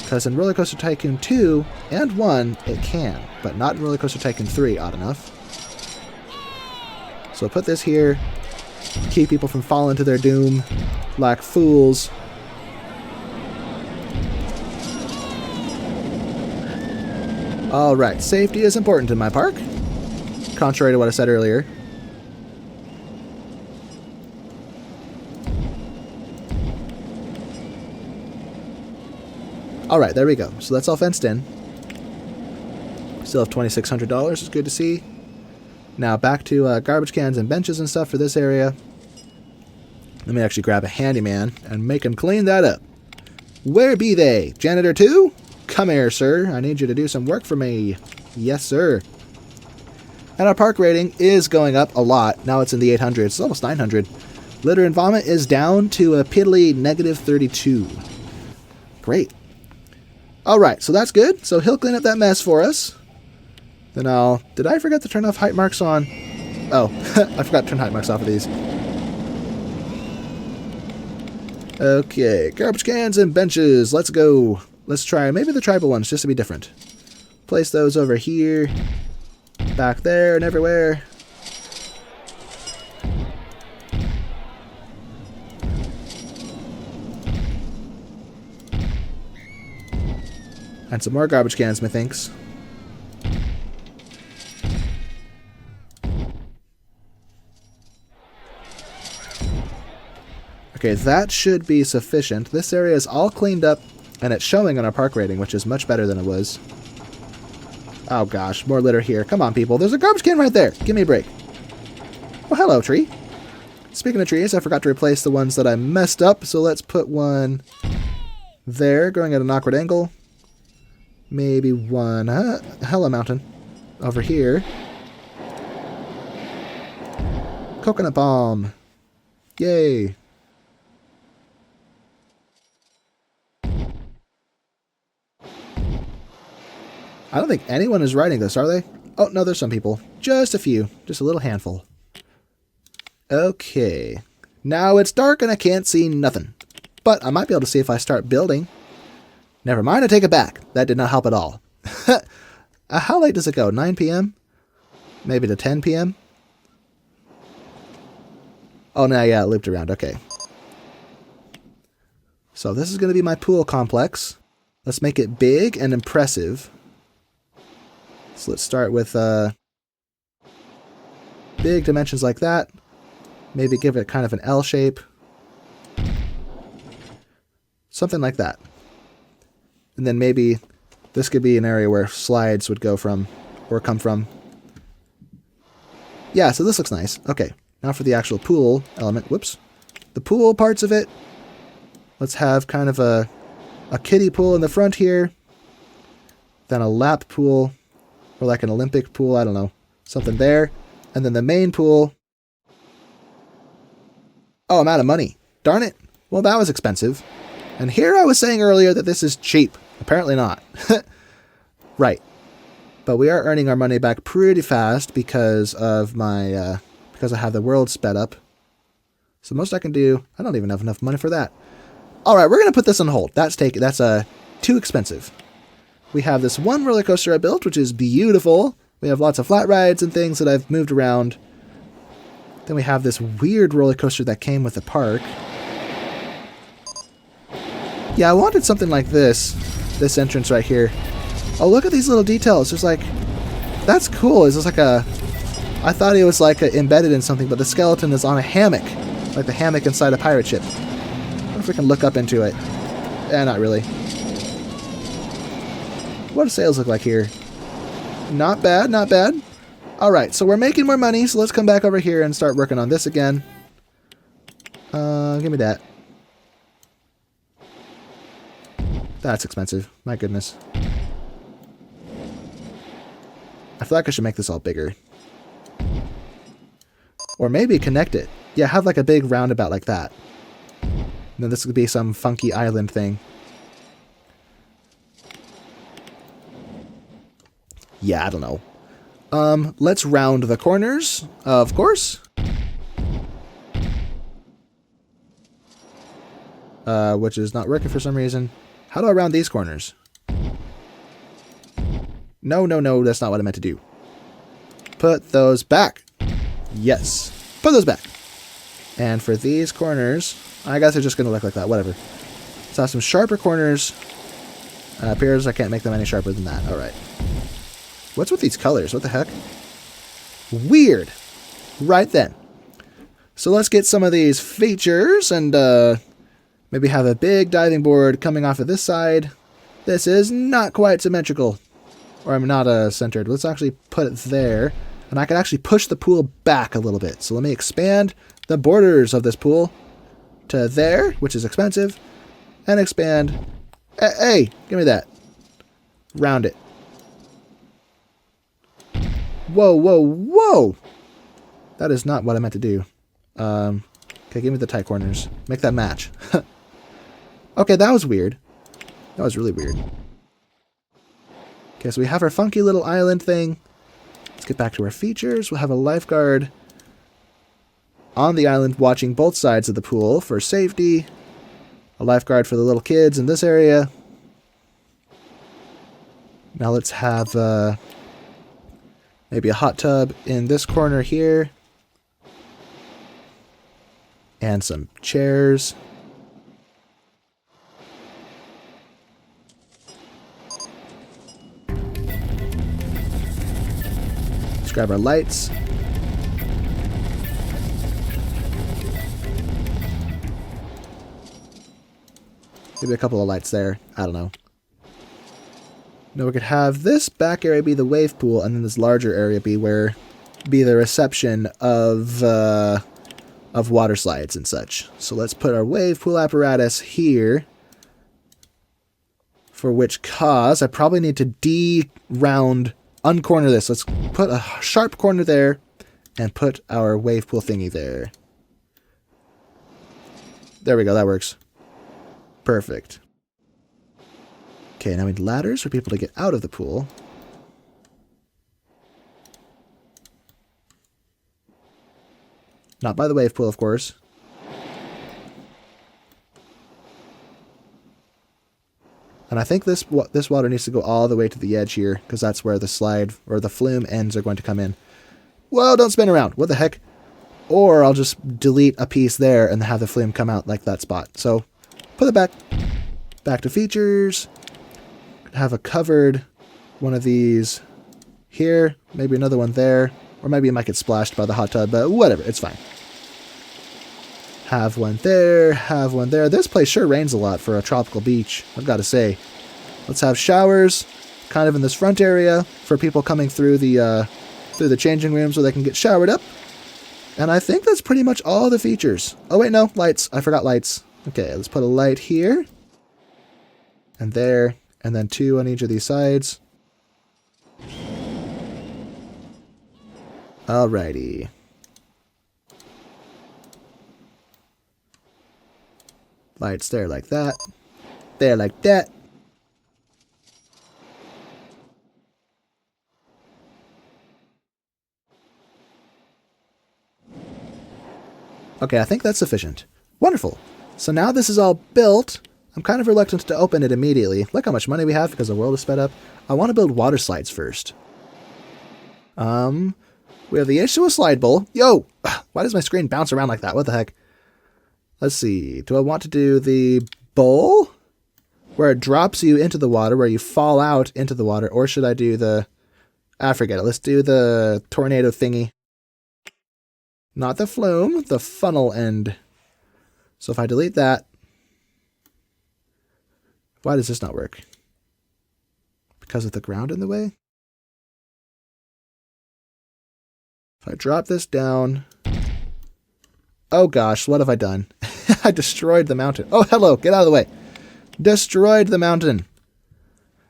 because in RollerCoaster Tycoon 2 and 1, it can, but not in RollerCoaster Tycoon 3, odd enough. So I'll put this here, keep people from falling to their doom like fools. Alright, safety is important in my park, contrary to what I said earlier. Alright, there we go. So that's all fenced in. Still have $2,600. It's good to see. Now back to garbage cans and benches and stuff for this area. Let me actually grab a handyman and make him clean that up. Where be they? Janitor 2? Come here, sir. I need you to do some work for me. Yes, sir. And our park rating is going up a lot. Now it's in the 800s. It's almost 900. Litter and vomit is down to a piddly -32. Great. Alright, so that's good. So he'll clean up that mess for us. Then I'll... Did I forget to turn off height marks on? Oh, I forgot to turn height marks off of these. Okay, garbage cans and benches. Let's go. Let's try maybe the tribal ones, just to be different. Place those over here, back there, and everywhere. And some more garbage cans, methinks. Okay, that should be sufficient. This area is all cleaned up, and it's showing on our park rating, which is much better than it was. Oh gosh, more litter here. Come on, people. There's a garbage can right there. Give me a break. Well, hello, tree. Speaking of trees, I forgot to replace the ones that I messed up, so let's put one there, going at an awkward angle. Maybe one... Hello, mountain. Over here. Coconut bomb. Yay. I don't think anyone is riding this, are they? Oh, no, there's some people. Just a few. Just a little handful. Okay. Now it's dark and I can't see nothing. But I might be able to see if I start building. Never mind, I take it back. That did not help at all. How late does it go? 9 p.m.? Maybe to 10 p.m.? Oh, no, yeah, it looped around. Okay. So this is going to be my pool complex. Let's make it big and impressive. So let's start with big dimensions like that. Maybe give it kind of an L shape. Something like that. And then maybe this could be an area where slides would go from, or come from. Yeah, so this looks nice. Okay, now for the actual pool element. Whoops. The pool parts of it. Let's have kind of a kiddie pool in the front here. Then a lap pool. Or like an Olympic pool, I don't know. Something there. And then the main pool. Oh, I'm out of money. Darn it. Well, that was expensive. And here I was saying earlier that this is cheap. Apparently not. Right. But we are earning our money back pretty fast because of my, because I have the world sped up. So most I can do, I don't even have enough money for that. All right, we're going to put this on hold. That's too expensive. We have this one roller coaster I built, which is beautiful. We have lots of flat rides and things that I've moved around. Then we have this weird roller coaster that came with the park. Yeah, I wanted something like this entrance right here. Oh, look at these little details. There's like, that's cool. It's just like I thought it was like embedded in something, but the skeleton is on a hammock. Like the hammock inside a pirate ship. I wonder if we can look up into it. Not really. What do sales look like here? Not bad, not bad. Alright, so we're making more money, so let's come back over here and start working on this again. Give me that. That's expensive. My goodness. I feel like I should make this all bigger. Or maybe connect it. Yeah, have like a big roundabout like that. And then this could be some funky island thing. Yeah, I don't know. Let's round the corners, of course. Which is not working for some reason. How do I round these corners? No, that's not what I meant to do. Put those back. Yes. Put those back. And for these corners, I guess they're just going to look like that. Whatever. Let's have some sharper corners. Appears I can't make them any sharper than that. Alright. What's with these colors? What the heck? Weird. Right then. So let's get some of these features and maybe have a big diving board coming off of this side. This is not quite symmetrical. Or I'm not centered. Let's actually put it there. And I can actually push the pool back a little bit. So let me expand the borders of this pool to there, which is expensive. And expand. Hey, give me that. Round it. Whoa. That is not what I meant to do. Okay, give me the tight corners. Make that match. Okay, that was weird. That was really weird. Okay, so we have our funky little island thing. Let's get back to our features. We'll have a lifeguard on the island watching both sides of the pool for safety. A lifeguard for the little kids in this area. Now let's have maybe a hot tub in this corner here. And some chairs. Let's grab our lights. Maybe a couple of lights there. I don't know. Now we could have this back area be the wave pool, and then this larger area be the reception of water slides and such. So let's put our wave pool apparatus here. For which cause I probably need to uncorner this. Let's put a sharp corner there and put our wave pool thingy there. There we go, that works. Perfect. Okay, now we need ladders for people to get out of the pool. Not by the wave pool, of course. And I think this water needs to go all the way to the edge here, because that's where the slide, or the flume ends are going to come in. Whoa, don't spin around. What the heck? Or I'll just delete a piece there and have the flume come out like that spot. So, put it back. Back to features. Have a covered one of these here. Maybe another one there. Or maybe it might get splashed by the hot tub, but whatever, it's fine. Have one there, have one there. This place sure rains a lot for a tropical beach, I've got to say. Let's have showers kind of in this front area for people coming through the changing rooms where they can get showered up. And I think that's pretty much all the features. Oh wait, no, lights. I forgot lights. Okay, let's put a light here. And there. And then 2 on each of these sides. Alrighty. Lights there like that. There like that. Okay, I think that's sufficient. Wonderful. So now this is all built. I'm kind of reluctant to open it immediately. Look how much money we have because the world is sped up. I want to build water slides first. We have the issue with slide bowl. Yo! Why does my screen bounce around like that? What the heck? Let's see. Do I want to do the bowl? Where it drops you into the water, where you fall out into the water, or should I do the... I forget it. Let's do the tornado thingy. Not the flume, the funnel end. So if I delete that... Why does this not work? Because of the ground in the way? If I drop this down... Oh gosh, what have I done? I destroyed the mountain. Oh, hello, get out of the way. Destroyed the mountain.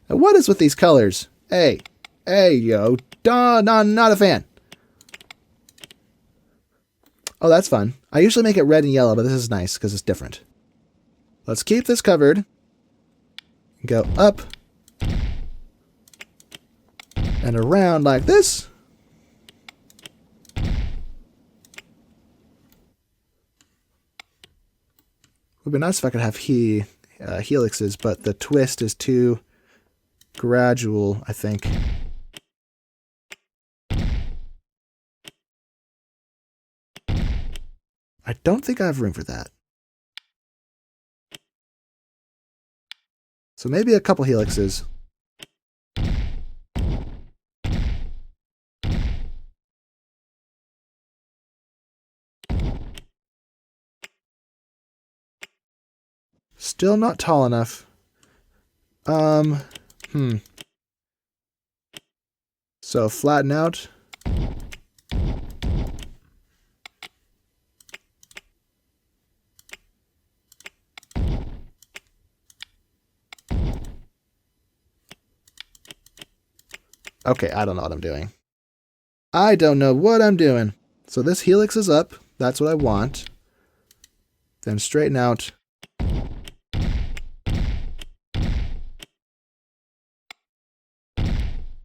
Now, what is with these colors? Hey, yo, not a fan. Oh, that's fun. I usually make it red and yellow, but this is nice because it's different. Let's keep this covered. Go up and around like this. Would be nice if I could have helixes, but the twist is too gradual, I think. I don't think I have room for that. So maybe a couple helixes. Still not tall enough. So flatten out. Okay, I don't know what I'm doing. I don't know what I'm doing. So this helix is up. That's what I want. Then straighten out.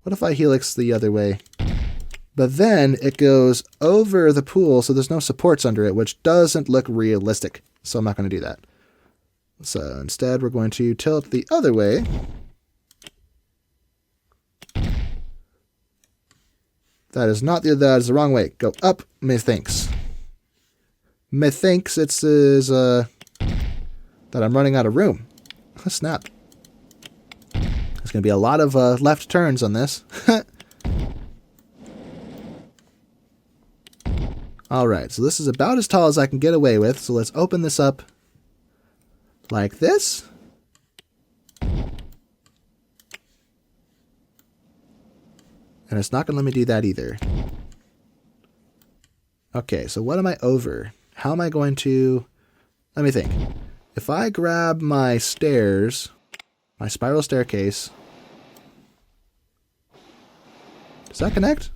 What if I helix the other way? But then it goes over the pool, so there's no supports under it, which doesn't look realistic. So I'm not going to do that. So instead, we're going to tilt the other way. That is the wrong way. Go up, methinks. Methinks it says that I'm running out of room. Oh, snap. There's going to be a lot of left turns on this. Alright, so this is about as tall as I can get away with. So let's open this up like this. And it's not going to let me do that either. Okay, so what am I over? How am I going to... Let me think. If I grab my stairs, my spiral staircase... Does that connect?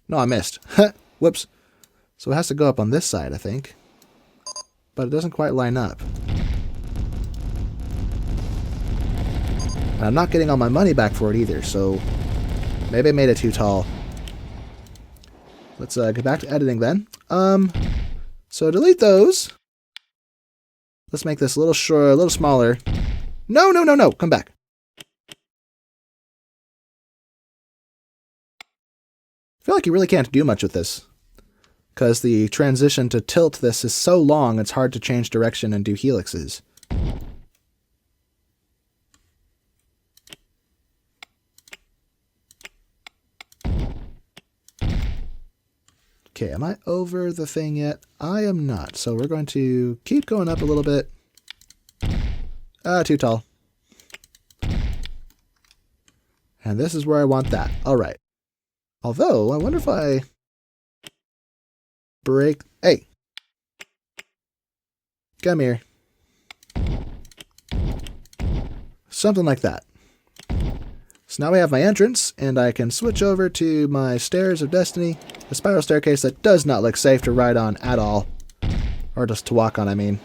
No, I missed. Whoops. So it has to go up on this side, I think. But it doesn't quite line up. And I'm not getting all my money back for it either, so... Maybe I made it too tall. Let's get back to editing then. So delete those. Let's make this a little short, a little smaller. No, come back. I feel like you really can't do much with this. Because the transition to tilt this is so long, it's hard to change direction and do helixes. Okay, am I over the thing yet? I am not. So we're going to keep going up a little bit. Too tall. And this is where I want that. All right. Although, I wonder if I break... Hey! Come here. Something like that. So now we have my entrance, and I can switch over to my Stairs of Destiny, a spiral staircase that does not look safe to ride on at all. Or just to walk on, I mean.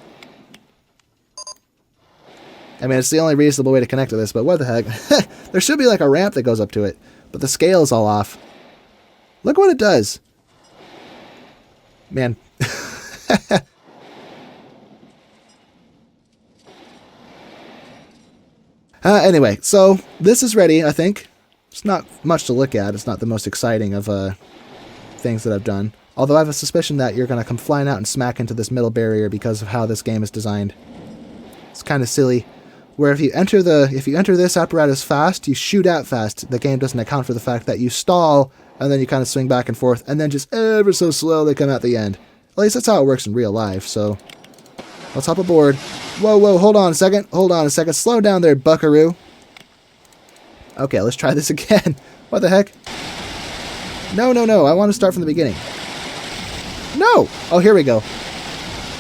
I mean, it's the only reasonable way to connect to this, but what the heck? There should be like a ramp that goes up to it, but the scale is all off. Look what it does. Man. Anyway, so this is ready, I think. It's not much to look at. It's not the most exciting of things that I've done. Although I have a suspicion that you're going to come flying out and smack into this middle barrier because of how this game is designed. It's kind of silly. Where if you enter this apparatus fast, you shoot out fast. The game doesn't account for the fact that you stall, and then you kind of swing back and forth, and then just ever so slowly come out the end. At least that's how it works in real life, so... Let's hop aboard. Whoa, whoa, hold on a second. Hold on a second. Slow down there, buckaroo. Okay, let's try this again. What the heck? No, no, no. I want to start from the beginning. No! Oh, here we go.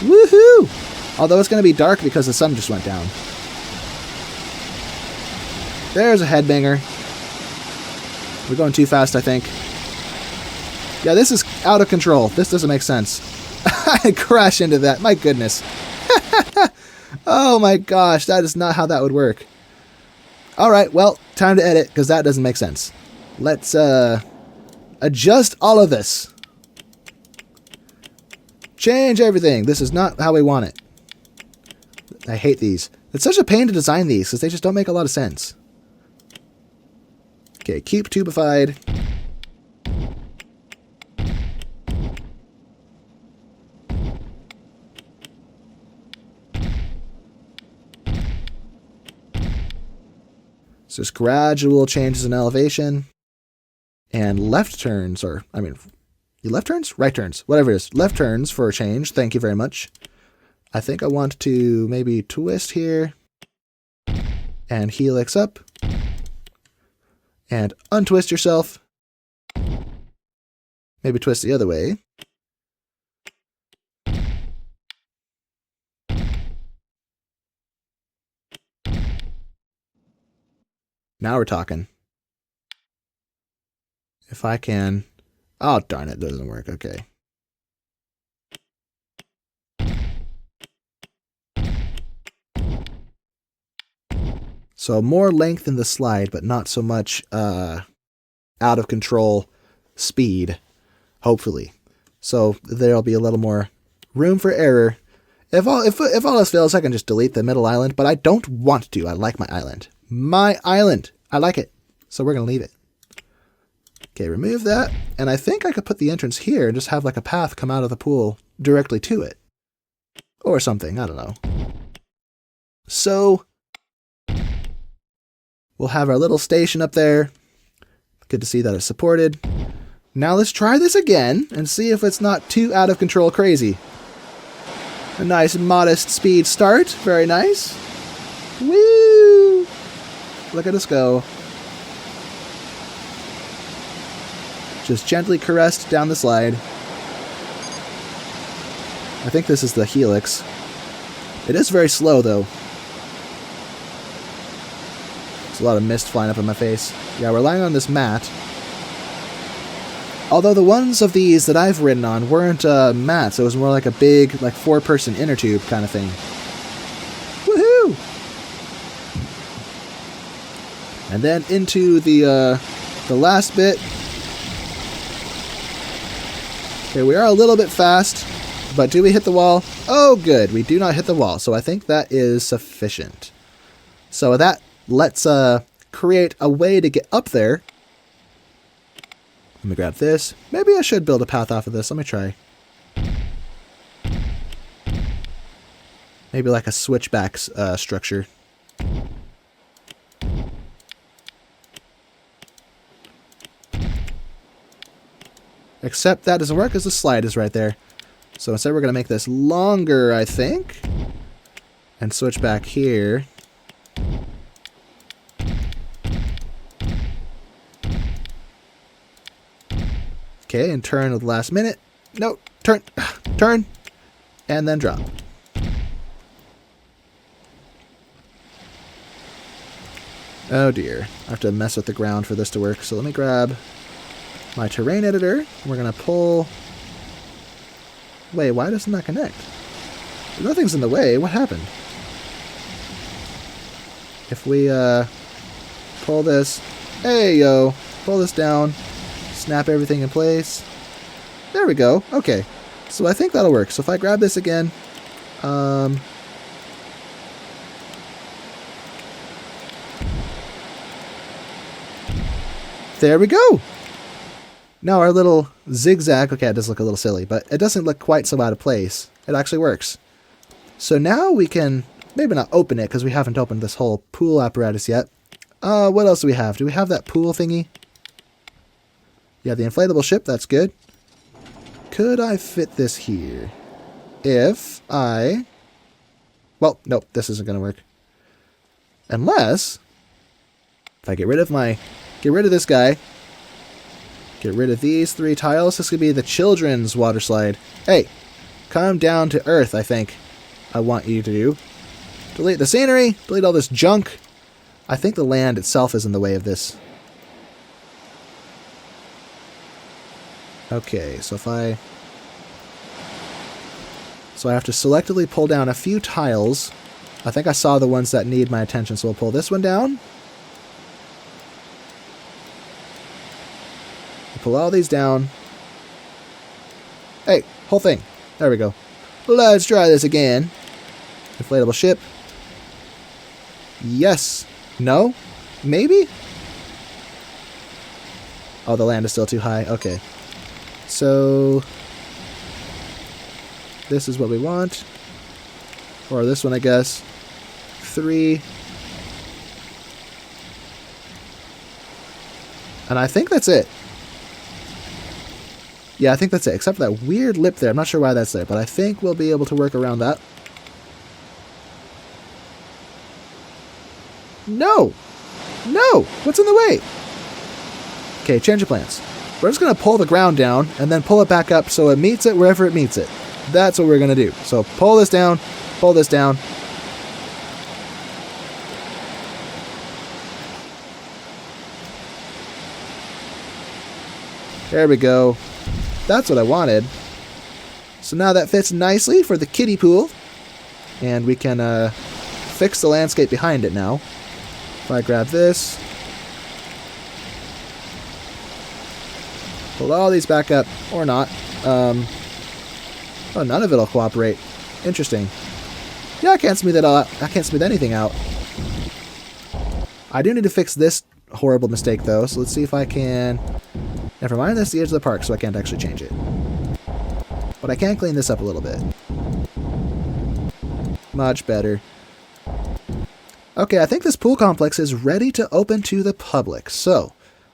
Woohoo! Although it's going to be dark because the sun just went down. There's a headbanger. We're going too fast, I think. Yeah, this is out of control. This doesn't make sense. I crash into that. My goodness. Oh my gosh, that is not how that would work. Alright, well, time to edit, because that doesn't make sense. Let's adjust all of this. Change everything. This is not how we want it. I hate these. It's such a pain to design these, because they just don't make a lot of sense. Okay, keep tubified. So just gradual changes in elevation. And left turns, or, I mean, left turns? Right turns. Whatever it is. Left turns for a change. Thank you very much. I think I want to maybe twist here. And helix up. And untwist yourself. Maybe twist the other way. Now we're talking. If I can... Oh, darn it, doesn't work. Okay. So more length in the slide, but not so much out of control speed, hopefully. So there'll be a little more room for error. If all else fails, I can just delete the middle island, but I don't want to. I like my island. My island! I like it. So we're going to leave it. Okay, remove that. And I think I could put the entrance here and just have like a path come out of the pool directly to it. Or something, I don't know. So... we'll have our little station up there. Good to see that it's supported. Now let's try this again and see if it's not too out of control crazy. A nice modest speed start. Very nice. Woo! Look at us go. Just gently caressed down the slide. I think this is the helix. It is very slow though. There's a lot of mist flying up in my face. Yeah, we're lying on this mat. Although the ones of these that I've ridden on weren't mats. It was more like a big, like 4-person inner tube kind of thing. Woohoo! And then into the last bit. Okay, we are a little bit fast, but do we hit the wall? Oh, good. We do not hit the wall, so I think that is sufficient. So with that, let's create a way to get up there. Let me grab this. Maybe I should build a path off of this. Let me try. Maybe like a switchback structure. Except that doesn't work because the slide is right there. So instead we're going to make this longer, I think. And switch back here. Okay, and turn at the last minute. No, turn, turn, and then drop. Oh dear, I have to mess with the ground for this to work. So let me grab my terrain editor. We're gonna pull. Wait, why doesn't that connect? Nothing's in the way. What happened? If we pull this, hey yo, pull this down, snap everything in place. There we go. Okay, so I think that'll work. So if I grab this again, there we go. Now our little zigzag, okay, it does look a little silly, but it doesn't look quite so out of place. It actually works. So now we can, maybe not open it because we haven't opened this whole pool apparatus yet. What else do we have? Do we have that pool thingy? Yeah, the inflatable ship, that's good. Could I fit this here? If I... Well, nope, this isn't going to work. Unless... If I get rid of this guy, get rid of these 3 tiles, this could be the children's water slide. Hey, come down to Earth, I think I want you to do. Delete the scenery, delete all this junk. I think the land itself is in the way of this. Okay, so if I have to selectively pull down a few tiles. I think I saw the ones that need my attention, so we'll pull this one down. We'll pull all these down. Hey, whole thing. There we go. Let's try this again. Inflatable ship. Yes. No? Maybe? Oh, the land is still too high. Okay. So... this is what we want. Or this one, I guess. 3. And I think that's it. Yeah, I think that's it. Except for that weird lip there. I'm not sure why that's there, but I think we'll be able to work around that. No! No! What's in the way? Okay, change of plans. We're just going to pull the ground down and then pull it back up so it meets it wherever it meets it. That's what we're going to do. So pull this down, pull this down. There we go. That's what I wanted. So now that fits nicely for the kiddie pool. And we can fix the landscape behind it now. If I grab this. Pull all these back up, or not. Oh, none of it'll cooperate. Interesting. Yeah, I can't smooth it all out. I can't smooth anything out. I do need to fix this horrible mistake, though. So let's see if I can... Never mind, that's the edge of the park, so I can't actually change it. But I can clean this up a little bit. Much better. Okay, I think this pool complex is ready to open to the public. So,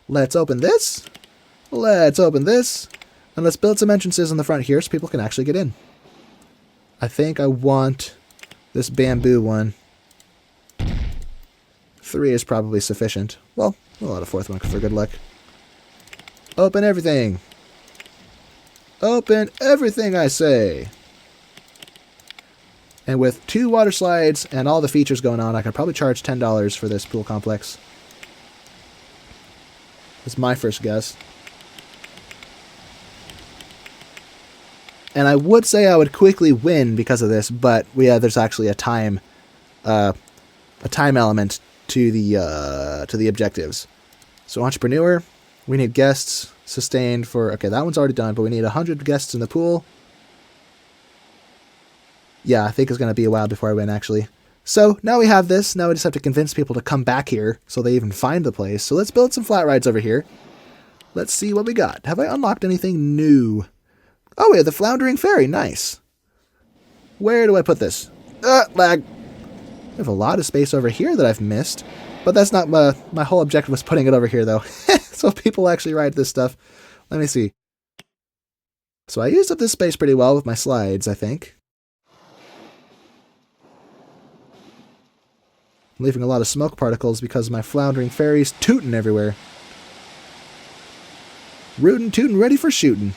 let's open this. Let's open this. And let's build some entrances in the front here so people can actually get in. I think I want this bamboo one. 3 is probably sufficient. Well, we'll add a 4th one for good luck. Open everything. Open everything, I say. And with 2 water slides and all the features going on, I could probably charge $10 for this pool complex. That's my first guess. And I would say I would quickly win because of this, but there's actually a time element to the objectives. So entrepreneur, we need guests sustained for, okay, that one's already done, but we need 100 guests in the pool. Yeah, I think it's going to be a while before I win, actually. So now we have this. Now we just have to convince people to come back here so they even find the place. So let's build some flat rides over here. Let's see what we got. Have I unlocked anything new? Oh, we have the floundering ferry. Nice. Where do I put this? Lag. We have a lot of space over here that I've missed. But that's not my whole objective was putting it over here, though. So people actually ride this stuff. Let me see. So I used up this space pretty well with my slides, I think. I'm leaving a lot of smoke particles because my floundering ferry's tooting everywhere. Rootin', tootin', ready for shooting.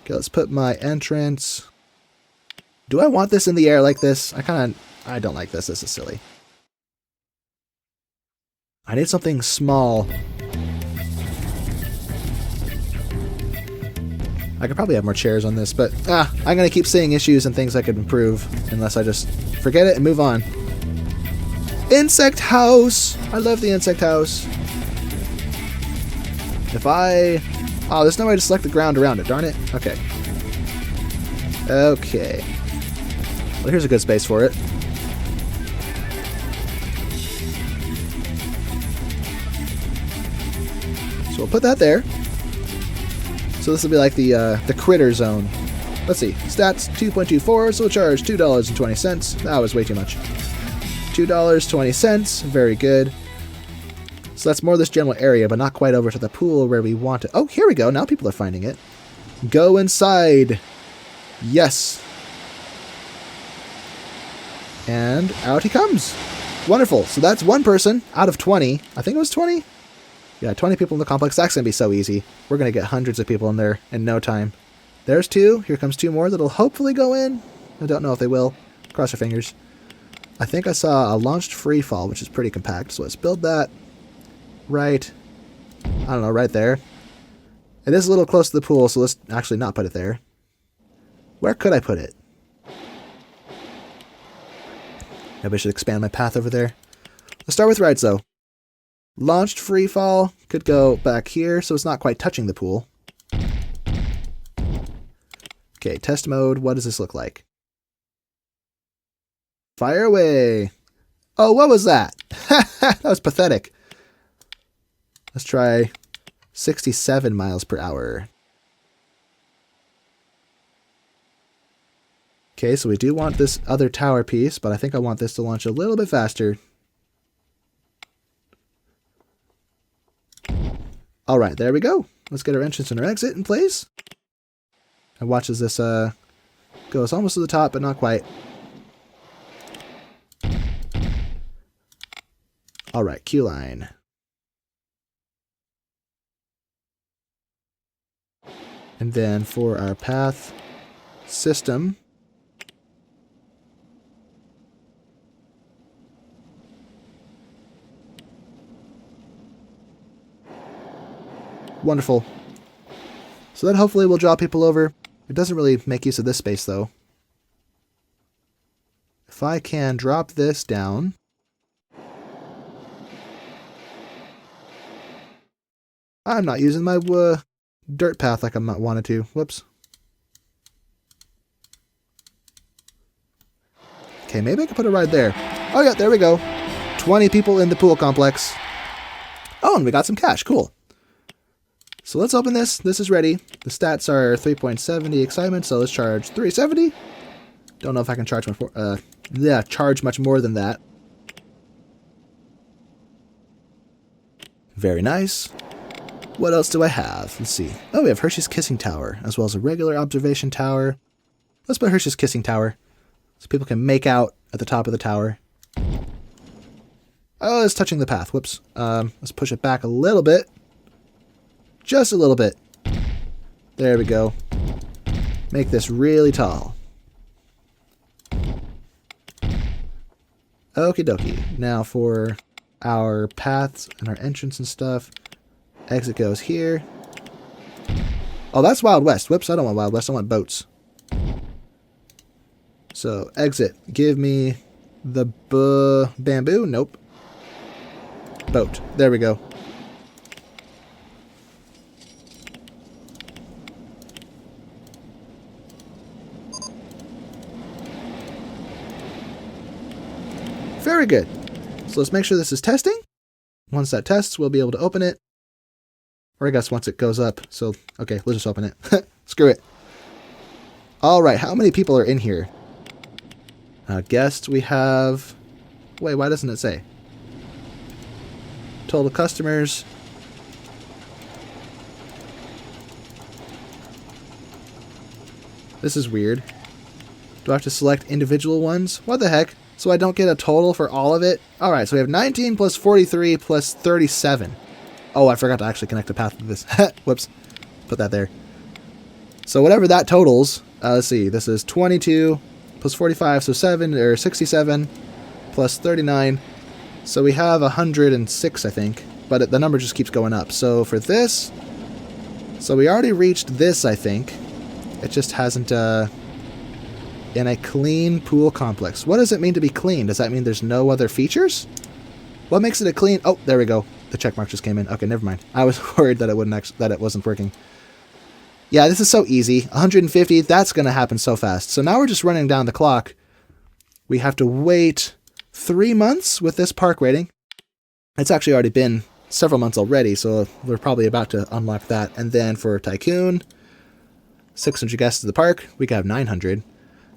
Okay, let's put my entrance. Do I want this in the air like this? I don't like this. This is silly. I need something small. I could probably have more chairs on this, but I'm going to keep seeing issues and things I could improve unless I just forget it and move on. Insect house! I love the insect house. If I... Oh, there's no way to select the ground around it, darn it. Okay. Okay. Well, here's a good space for it. So we'll put that there. So this will be like the critter zone. Let's see. Stats 2.24, so we'll charge $2.20. That was way too much. $2.20. Very good. So that's more this general area, but not quite over to the pool where we want it. Oh, here we go. Now people are finding it. Go inside. Yes. And out he comes. Wonderful. So that's one person out of 20. I think it was 20. Yeah, 20 people in the complex. That's going to be so easy. We're going to get hundreds of people in there in no time. There's 2. Here comes 2 more that'll hopefully go in. I don't know if they will. Cross your fingers. I think I saw a launched free fall, which is pretty compact. So let's build that right, I don't know, right there. It is a little close to the pool, so let's actually not put it there. Where could I put it? Maybe I should expand my path over there. Let's start with rides, though. Launched free fall could go back here, so it's not quite touching the pool. Okay, test mode. What does this look like? Fire away. Oh, what was that? That was pathetic. Let's try 67 miles per hour. Okay, so we do want this other tower piece, but I think I want this to launch a little bit faster. All right, there we go. Let's get our entrance and our exit in place. And watch as this goes almost to the top, but not quite. All right, queue line. And then for our path system, wonderful. So that hopefully will draw people over. It doesn't really make use of this space though. If I can drop this down. I'm not using my dirt path like I might wanted to. Whoops. Okay, maybe I can put a ride there. Oh yeah, there we go. 20 people in the pool complex. Oh, and we got some cash. Cool. So let's open this. This is ready. The stats are 3.70 excitement, so let's charge 370. Don't know if I can charge much more. Charge much more than that. Very nice. What else do I have? Let's see. Oh, we have Hershey's Kissing Tower, as well as a regular observation tower. Let's put Hershey's Kissing Tower, so people can make out at the top of the tower. Oh, it's touching the path. Whoops. Let's push it back a little bit. Just a little bit. There we go. Make this really tall. Okie dokie. Now for our paths and our entrance and stuff. Exit goes here. Oh, that's Wild West. Whoops, I don't want Wild West. I want boats. So, exit. Give me the bamboo. Nope. Boat. There we go. Very good. So let's make sure this is testing. Once that tests, we'll be able to open it. Or I guess once it goes up. So, okay, let's just open it. Screw it. All right, how many people are in here? Guests, we have... Wait, why doesn't it say? Total customers. This is weird. Do I have to select individual ones? What the heck? So I don't get a total for all of it? Alright, so we have 19 plus 43 plus 37. Oh, I forgot to actually connect the path to this. Whoops. Put that there. So whatever that totals, let's see, this is 22 plus 45, so 67 plus 39. So we have 106, I think, but the number just keeps going up. So for this, so we already reached this, I think. It just hasn't, in a clean pool complex. What does it mean to be clean? Does that mean there's no other features? What makes it a clean... Oh, there we go. The check mark just came in. Okay, never mind. I was worried that it wasn't working. Yeah, this is so easy. 150, that's going to happen so fast. So now we're just running down the clock. We have to wait 3 months with this park rating. It's actually already been several months already, so we're probably about to unlock that. And then for Tycoon, 600 guests at the park. We can have 900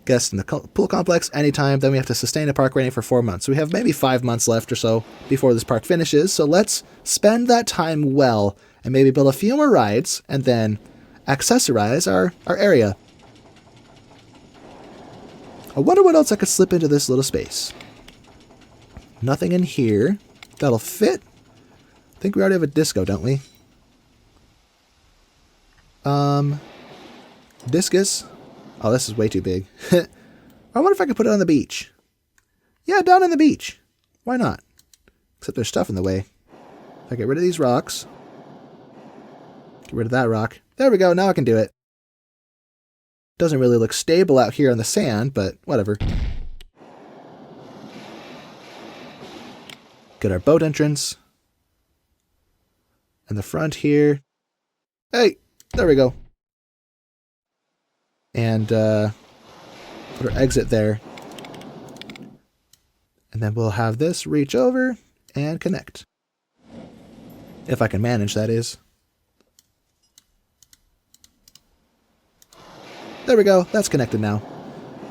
guests in the pool complex anytime. Then we have to sustain a park rating for 4 months. So we have maybe 5 months left or so before this park finishes. So let's spend that time well and maybe build a few more rides and then accessorize our area. I wonder what else I could slip into this little space. Nothing in here that'll fit. I think we already have a disco, don't we? Discus. Oh, this is way too big. I wonder if I could put it on the beach. Yeah, down on the beach. Why not? Except there's stuff in the way. If I get rid of these rocks. Get rid of that rock. There we go, now I can do it. Doesn't really look stable out here on the sand, but whatever. Get our boat entrance. And the front here. Hey, there we go. And put our exit there. And then we'll have this reach over and connect. If I can manage, that is. There we go, that's connected now.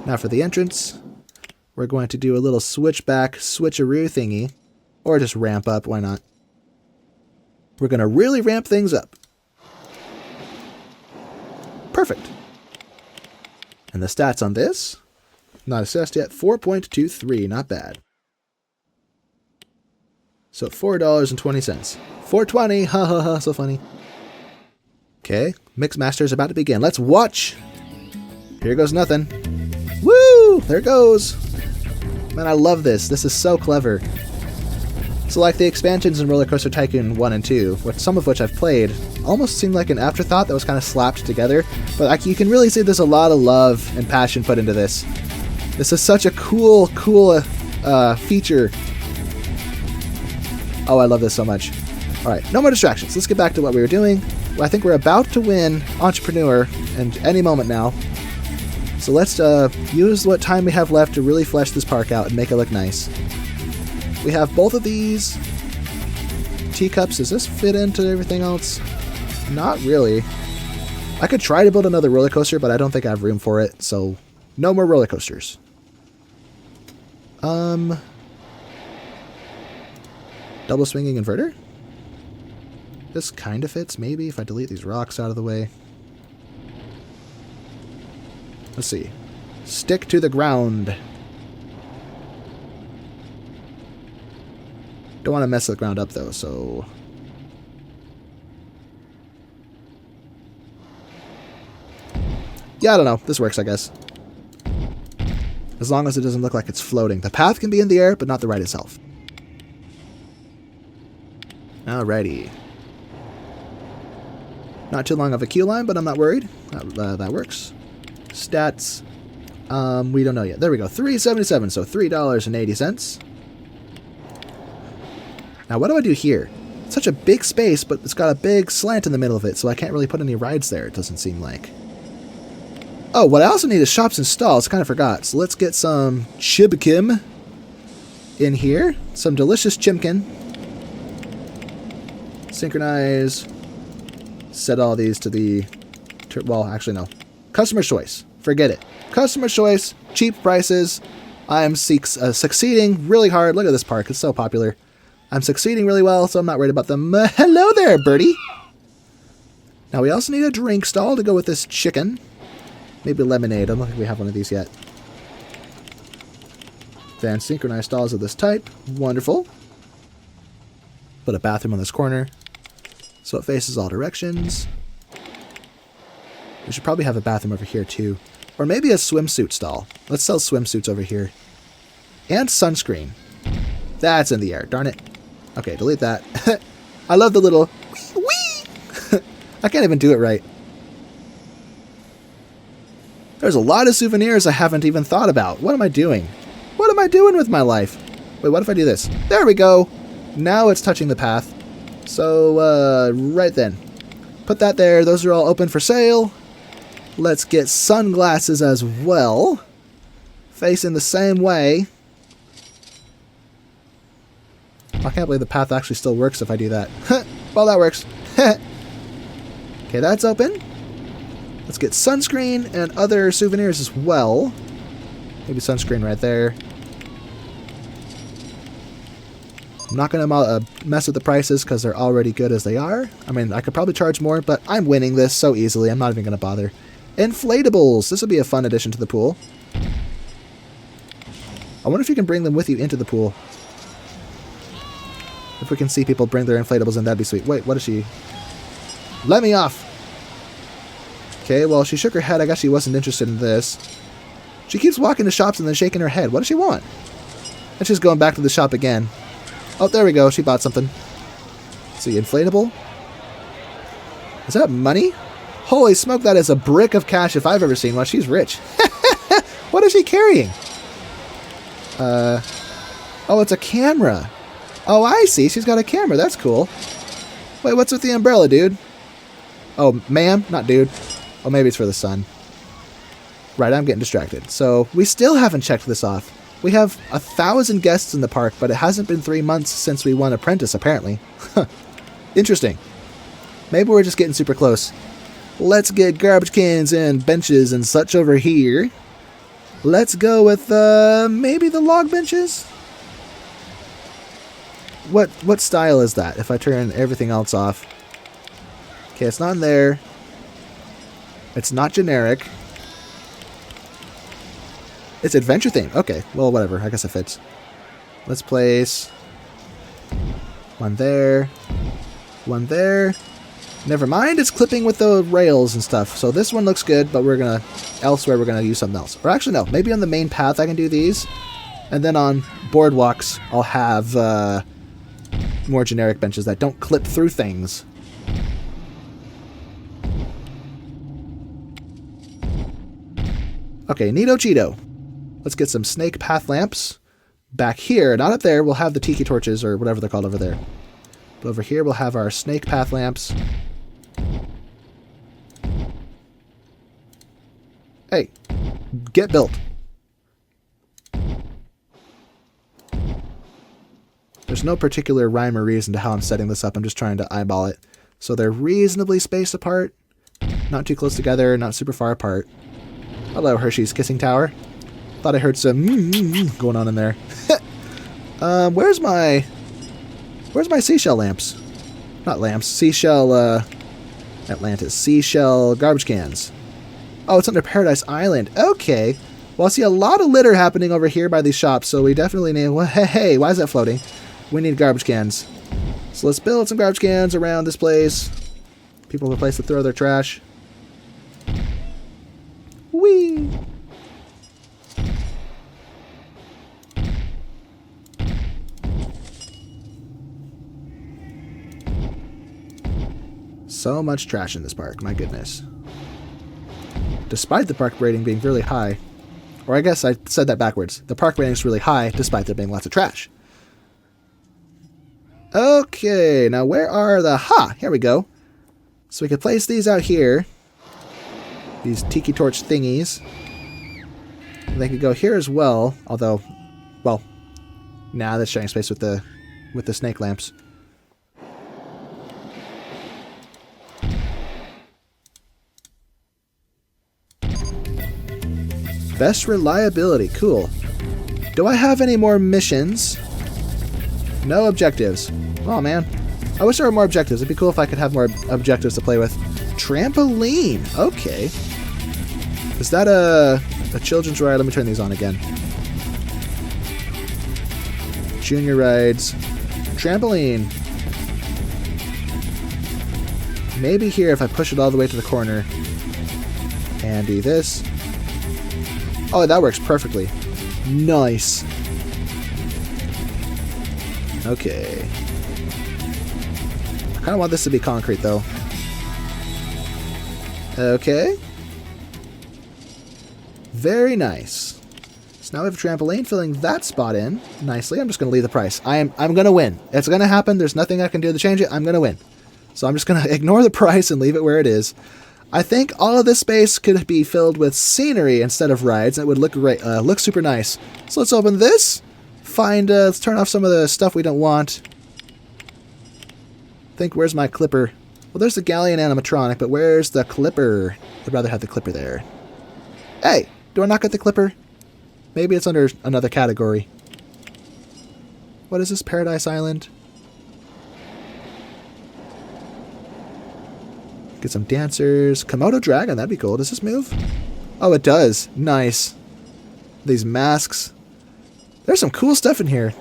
Now for the entrance, we're going to do a little switchback, switcheroo thingy. Or just ramp up, why not? We're going to really ramp things up. Perfect. And the stats on this, not assessed yet, 4.23, not bad. So $4.20. $4.20, ha ha ha, so funny. Okay, Mixmaster is about to begin. Let's watch. Here goes nothing. Woo! There it goes. Man, I love this. This is so clever. So like the expansions in RollerCoaster Tycoon 1 and 2, some of which I've played, almost seemed like an afterthought that was kind of slapped together. But you can really see there's a lot of love and passion put into this. This is such a cool feature. Oh, I love this so much. Alright, no more distractions. Let's get back to what we were doing. I think we're about to win Entrepreneur, and any moment now. So let's use what time we have left to really flesh this park out and make it look nice. We have both of these teacups. Does this fit into everything else? Not really. I could try to build another roller coaster, but I don't think I have room for it, so no more roller coasters. Double swinging inverter? This kind of fits, maybe, if I delete these rocks out of the way. Let's see. Stick to the ground. Don't want to mess the ground up, though, so... Yeah, I don't know. This works, I guess. As long as it doesn't look like it's floating. The path can be in the air, but not the ride itself. Alrighty. Not too long of a queue line, but I'm not worried. That works. Stats. We don't know yet. There we go. $3.77, so $3.80. Now, what do I do here? It's such a big space, but it's got a big slant in the middle of it, so I can't really put any rides there, it doesn't seem like. Oh, what I also need is shops and stalls. Kind of forgot. So let's get some chibkim in here. Some delicious chimkin. Synchronize. Set all these to the... Well, actually, no. Customer choice. Forget it. Customer choice. Cheap prices. I am succeeding really hard. Look at this park. It's so popular. I'm succeeding really well, so I'm not worried about them. Hello there, birdie. Now, we also need a drink stall to go with this chicken. Maybe lemonade. I don't think we have one of these yet. Then synchronized stalls of this type. Wonderful. Put a bathroom on this corner, so it faces all directions. We should probably have a bathroom over here, too. Or maybe a swimsuit stall. Let's sell swimsuits over here. And sunscreen. That's in the air. Darn it. Okay, delete that. I love the little... Wee! I can't even do it right. There's a lot of souvenirs I haven't even thought about. What am I doing? What am I doing with my life? Wait, what if I do this? There we go. Now it's touching the path. So, right then. Put that there. Those are all open for sale. Let's get sunglasses as well. Facing the same way. I can't believe the path actually still works if I do that. Well, that works. Okay, that's open. Let's get sunscreen and other souvenirs as well. Maybe sunscreen right there. I'm not going to mess with the prices because they're already good as they are. I mean, I could probably charge more, but I'm winning this so easily. I'm not even going to bother. Inflatables. This would be a fun addition to the pool. I wonder if you can bring them with you into the pool. If we can see people bring their inflatables in, that'd be sweet. Wait, what is she? Let me off! Okay, well, she shook her head. I guess she wasn't interested in this. She keeps walking to shops and then shaking her head. What does she want? And she's going back to the shop again. Oh, there we go. She bought something. Let's see, inflatable? Is that money? Holy smoke, that is a brick of cash if I've ever seen one. She's rich. What is she carrying? Oh, it's a camera. Oh, I see. She's got a camera. That's cool. Wait, what's with the umbrella, dude? Oh, ma'am? Not dude. Oh, maybe it's for the sun. Right, I'm getting distracted. So, we still haven't checked this off. We have 1,000 guests in the park, but it hasn't been 3 months since we won Apprentice, apparently. Interesting. Maybe we're just getting super close. Let's get garbage cans and benches and such over here. Let's go with, maybe the log benches? What style is that, if I turn everything else off? Okay, it's not in there. It's not generic. It's adventure themed. Okay, well, whatever. I guess it fits. Let's place one there. One there. Never mind, it's clipping with the rails and stuff. So this one looks good, but elsewhere we're gonna use something else. Or actually, no. Maybe on the main path I can do these. And then on boardwalks, I'll have more generic benches that don't clip through things. Okay, Neato Cheeto. Let's get some snake path lamps. Back here, not up there, we'll have the tiki torches or whatever they're called over there. But over here we'll have our snake path lamps. Hey, get built. There's no particular rhyme or reason to how I'm setting this up. I'm just trying to eyeball it. So they're reasonably spaced apart. Not too close together, not super far apart. Hello, Hershey's Kissing Tower. Thought I heard some going on in there. Where's my seashell lamps? Not lamps. Seashell, Atlantis. Seashell garbage cans. Oh, it's under Paradise Island. Okay. Well, I see a lot of litter happening over here by these shops, so we definitely need... Well, hey, why is that floating? We need garbage cans. So let's build some garbage cans around this place. People have a place to throw their trash. Whee! So much trash in this park, my goodness. Despite the park rating being really high, or I guess I said that backwards. The park rating is really high despite there being lots of trash. Okay, now where are the... Here we go. So we could place these out here. These tiki torch thingies. And they could go here as well, although, well, nah, that's sharing space with the snake lamps. Best reliability, cool. Do I have any more missions? No objectives. Oh man, I wish there were more objectives. It'd be cool if I could have more objectives to play with. Trampoline, okay. Is that a children's ride? Let me turn these on again. Junior rides. Trampoline. Maybe here if I push it all the way to the corner and do this. Oh, that works perfectly. Nice. Okay. I kind of want this to be concrete, though. Okay. Very nice. So now we have a trampoline filling that spot in nicely. I'm just going to leave the price. I'm going to win. It's going to happen. There's nothing I can do to change it. I'm going to win. So I'm just going to ignore the price and leave it where it is. I think all of this space could be filled with scenery instead of rides. It would look great, look super nice. So let's open this. Let's turn off some of the stuff we don't want. Where's my clipper? Well, there's the galleon animatronic, but where's the clipper? I'd rather have the clipper there. Hey, do I not get the clipper? Maybe it's under another category. What is this, Paradise Island? Get some dancers. Komodo dragon, that'd be cool. Does this move? Oh, it does. Nice. These masks. There's some cool stuff in here.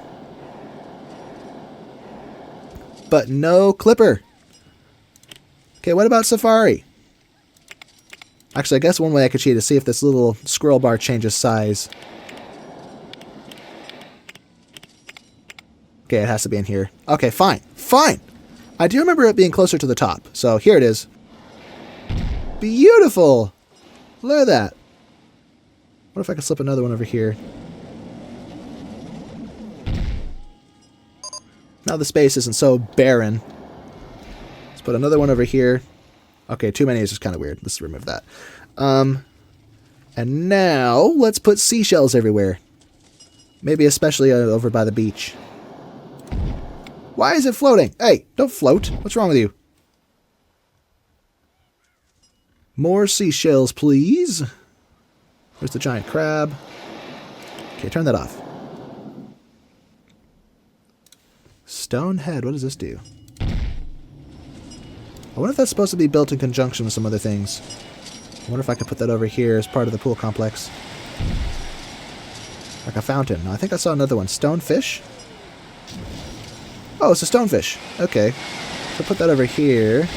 But no clipper. Okay, what about Safari? Actually, I guess one way I could cheat is see if this little scroll bar changes size. Okay, it has to be in here. Okay, fine. Fine! I do remember it being closer to the top. So here it is. Beautiful! Look at that. What if I could slip another one over here? Now the space isn't so barren. Let's put another one over here. Okay, too many is just kind of weird. Let's remove that. And now let's put seashells everywhere. Maybe especially over by the beach. Why is it floating? Hey, don't float. What's wrong with you? More seashells, please. Where's the giant crab? Okay, turn that off. Stone head, what does this do? I wonder if that's supposed to be built in conjunction with some other things. I wonder if I could put that over here as part of the pool complex. Like a fountain. No, I think I saw another one. Stonefish? Oh, it's a stonefish. Okay. So put that over here.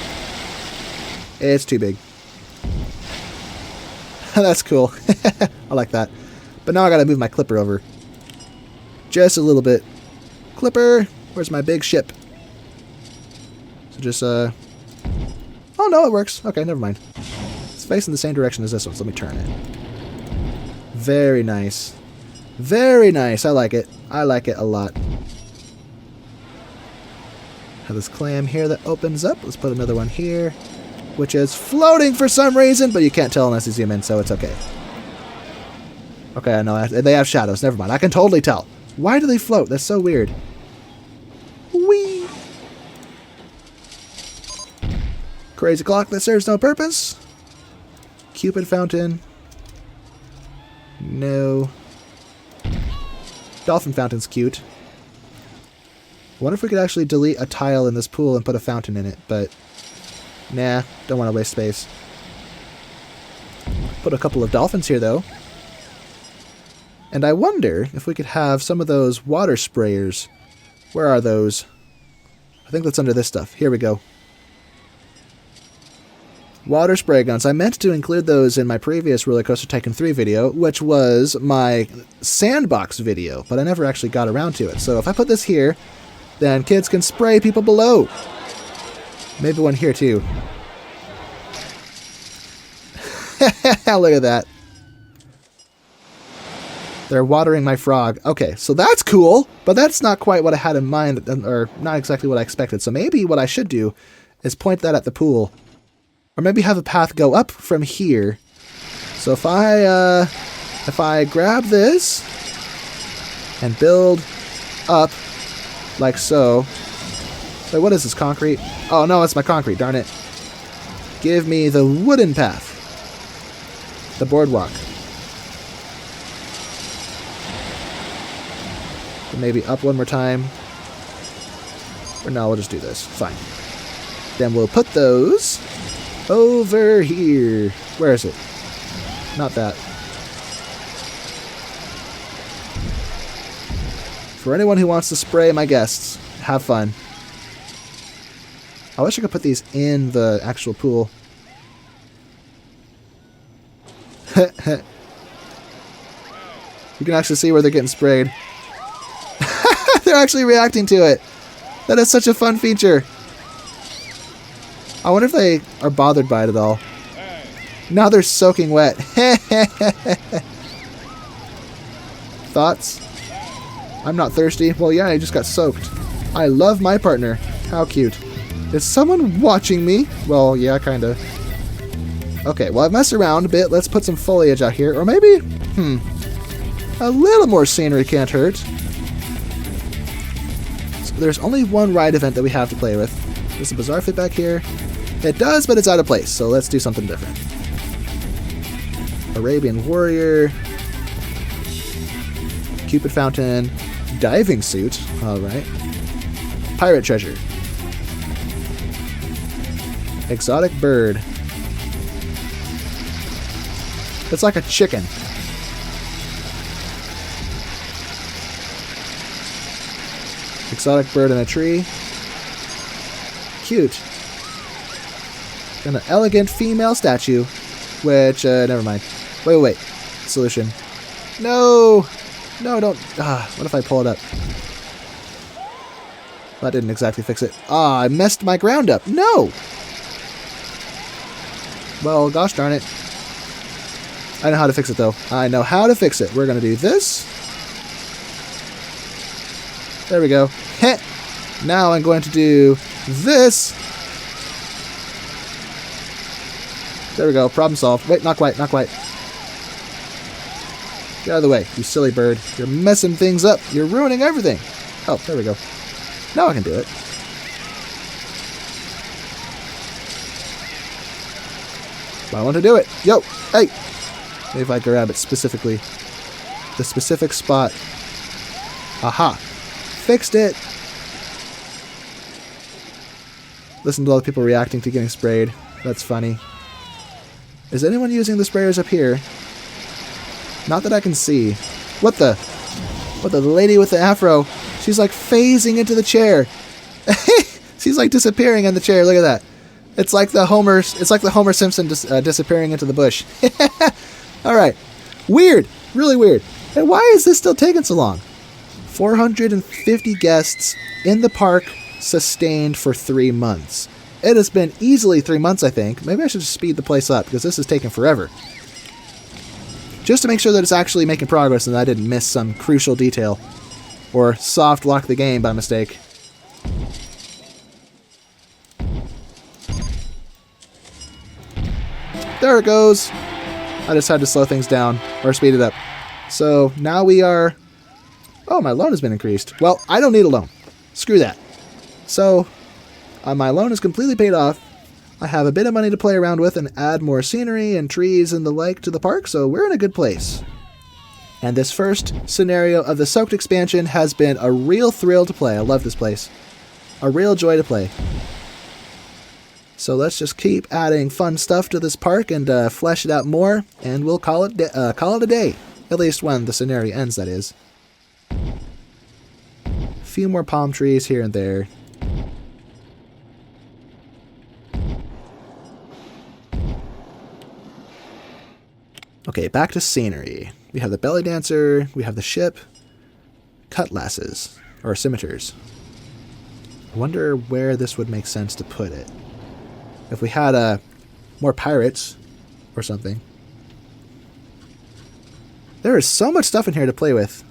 It's too big. That's cool. I like that. But now I gotta move my clipper over. Just a little bit. Clipper! Where's my big ship? So just, Oh no, it works. Okay, never mind. It's facing the same direction as this one, so let me turn it. Very nice. Very nice. I like it. I like it a lot. Have this clam here that opens up. Let's put another one here, which is floating for some reason, but you can't tell unless you zoom in, so it's okay. Okay, I know. They have shadows. Never mind. I can totally tell. Why do they float? That's so weird. Whee! Crazy clock that serves no purpose. Cupid fountain. No. Dolphin fountain's cute. I wonder if we could actually delete a tile in this pool and put a fountain in it, but nah, don't want to waste space. Put a couple of dolphins here, though. And I wonder if we could have some of those water sprayers. Where are those? I think that's under this stuff. Here we go. Water spray guns. I meant to include those in my previous RollerCoaster Tycoon 3 video, which was my sandbox video, but I never actually got around to it. So if I put this here, then kids can spray people below. Maybe one here too. Look at that. They're watering my frog. Okay, so that's cool, but that's not quite what I had in mind, or not exactly what I expected. So maybe what I should do is point that at the pool. Or maybe have a path go up from here. So if I grab this and build up like so. Wait, what is this, concrete? Oh no, it's my concrete, darn it. Give me the wooden path. The boardwalk. And maybe up one more time. Or no, we'll just do this. Fine. Then we'll put those over here. Where is it? Not that. For anyone who wants to spray my guests, have fun. I wish I could put these in the actual pool. You can actually see where they're getting sprayed. They're actually reacting to it. That is such a fun feature. I wonder if they are bothered by it at all. Now they're soaking wet. Thoughts? I'm not thirsty. Well, yeah, I just got soaked. I love my partner. How cute. Is someone watching me? Well, yeah, kinda. Okay, well, I've messed around a bit. Let's put some foliage out here. Or maybe, a little more scenery can't hurt. So there's only one ride event that we have to play with. Does the bazaar fit back here? It does, but it's out of place, so let's do something different. Arabian Warrior. Cupid Fountain. Diving Suit. Alright. Pirate Treasure. Exotic Bird. It's like a chicken. Exotic bird in a tree. Cute. And an elegant female statue. Which, never mind. Wait. Solution. No! No, don't. What if I pull it up? That didn't exactly fix it. I messed my ground up. No! Well, gosh darn it. I know how to fix it, though. I know how to fix it. We're going to do this. There we go. Heh. Now I'm going to do this. There we go. Problem solved. Wait, not quite. Not quite. Get out of the way, you silly bird. You're messing things up. You're ruining everything. Oh, there we go. Now I can do it. I want to do it. Yo, hey. Maybe if I grab it specifically. The specific spot. Aha. Fixed it. Listen to all the people reacting to getting sprayed. That's funny. Is anyone using the sprayers up here? Not that I can see. What the? The lady with the afro. She's like phasing into the chair. She's like disappearing in the chair. Look at that. It's like the Homer Simpson disappearing into the bush. All right. Weird. Really weird. And why is this still taking so long? 450 guests in the park sustained for 3 months. It has been easily 3 months, I think. Maybe I should just speed the place up because this is taking forever. Just to make sure that it's actually making progress and that I didn't miss some crucial detail. Or soft lock the game by mistake. There it goes. I just had to slow things down or speed it up. So now we are... Oh, my loan has been increased. Well, I don't need a loan. Screw that. So my loan is completely paid off. I have a bit of money to play around with and add more scenery and trees and the like to the park, so we're in a good place. And this first scenario of the Soaked expansion has been a real thrill to play. I love this place. A real joy to play. So let's just keep adding fun stuff to this park and flesh it out more, and we'll call it a day. At least when the scenario ends, that is. A few more palm trees here and there. Okay, back to scenery. We have the belly dancer, we have the ship, cutlasses, or scimitars. I wonder where this would make sense to put it. If we had more pirates or something. There is so much stuff in here to play with.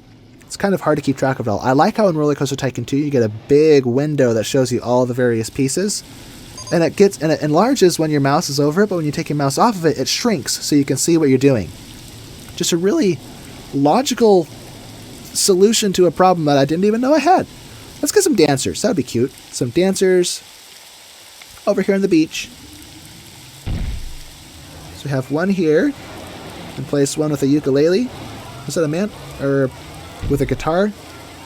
It's kind of hard to keep track of it all. I like how in RollerCoaster Tycoon 2 you get a big window that shows you all the various pieces. And it enlarges when your mouse is over it, but when you take your mouse off of it, it shrinks so you can see what you're doing. Just a really logical solution to a problem that I didn't even know I had. Let's get some dancers. That would be cute. Some dancers over here on the beach. So we have one here. And place one with a ukulele. Is that a man? Or with a guitar?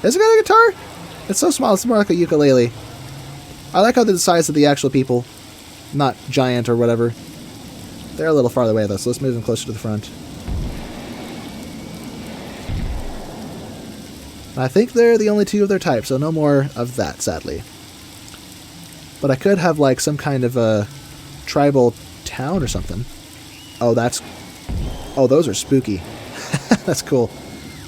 Is it got a guitar? It's so small, it's more like a ukulele. I like how they're the size of the actual people. Not giant or whatever. They're a little farther away though, so let's move them closer to the front. I think they're the only two of their type, so no more of that, sadly. But I could have like some kind of a tribal town or something. Oh, those are spooky. That's cool.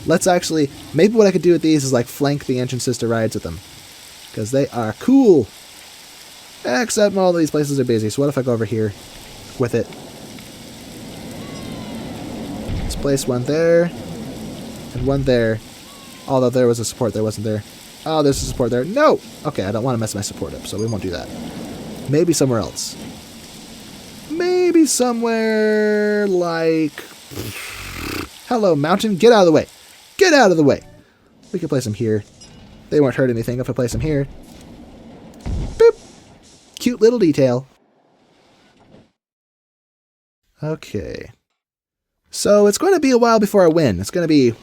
Let's actually... Maybe what I could do with these is like flank the entrances to rides with them. Because they are cool. Except all these places are busy. So what if I go over here with it? Place one there. And one there. Although there was a support there, wasn't there? Oh, there's a support there. No! Okay, I don't want to mess my support up, so we won't do that. Maybe somewhere else. Maybe somewhere like... Hello, mountain. Get out of the way. Get out of the way. We could place them here. They won't hurt anything if I place them here. Boop. Cute little detail. Okay. So it's going to be a while before I win. It's going to be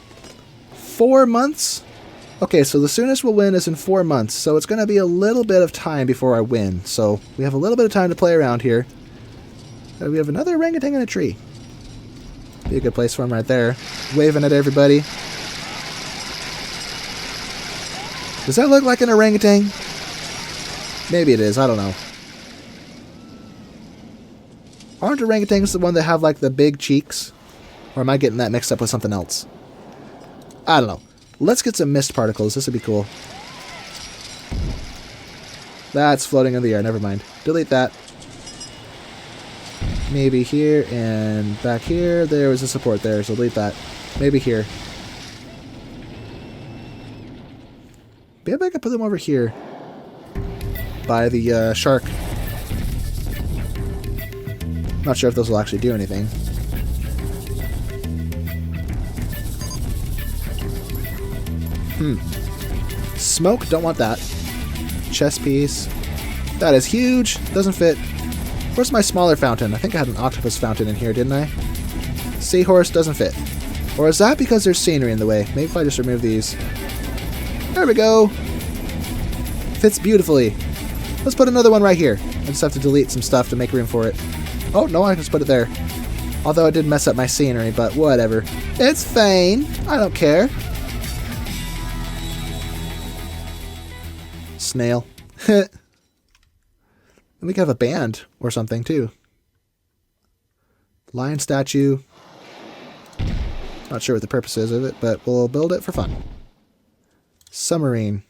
4 months. Okay, so the soonest we'll win is in 4 months. So it's going to be a little bit of time before I win. So we have a little bit of time to play around here. We have another orangutan in a tree. Be a good place for him right there. Waving at everybody. Does that look like an orangutan? Maybe it is. I don't know. Aren't orangutans the one that have like the big cheeks? Or am I getting that mixed up with something else? I don't know. Let's get some mist particles. This would be cool. That's floating in the air. Never mind. Delete that. Maybe here and back here. There was a support there, so delete that. Maybe here. Maybe I could put them over here. By the shark. Not sure if those will actually do anything. Smoke, don't want that. Chest piece. That is huge. Doesn't fit. Where's my smaller fountain? I think I had an octopus fountain in here, didn't I? Seahorse doesn't fit. Or is that because there's scenery in the way? Maybe if I just remove these. There we go. Fits beautifully. Let's put another one right here. I just have to delete some stuff to make room for it. Oh, no, I can just put it there. Although it did mess up my scenery, but whatever. It's fine. I don't care. Snail. And we could have a band or something, too. Lion statue. Not sure what the purpose is of it, but we'll build it for fun. Submarine.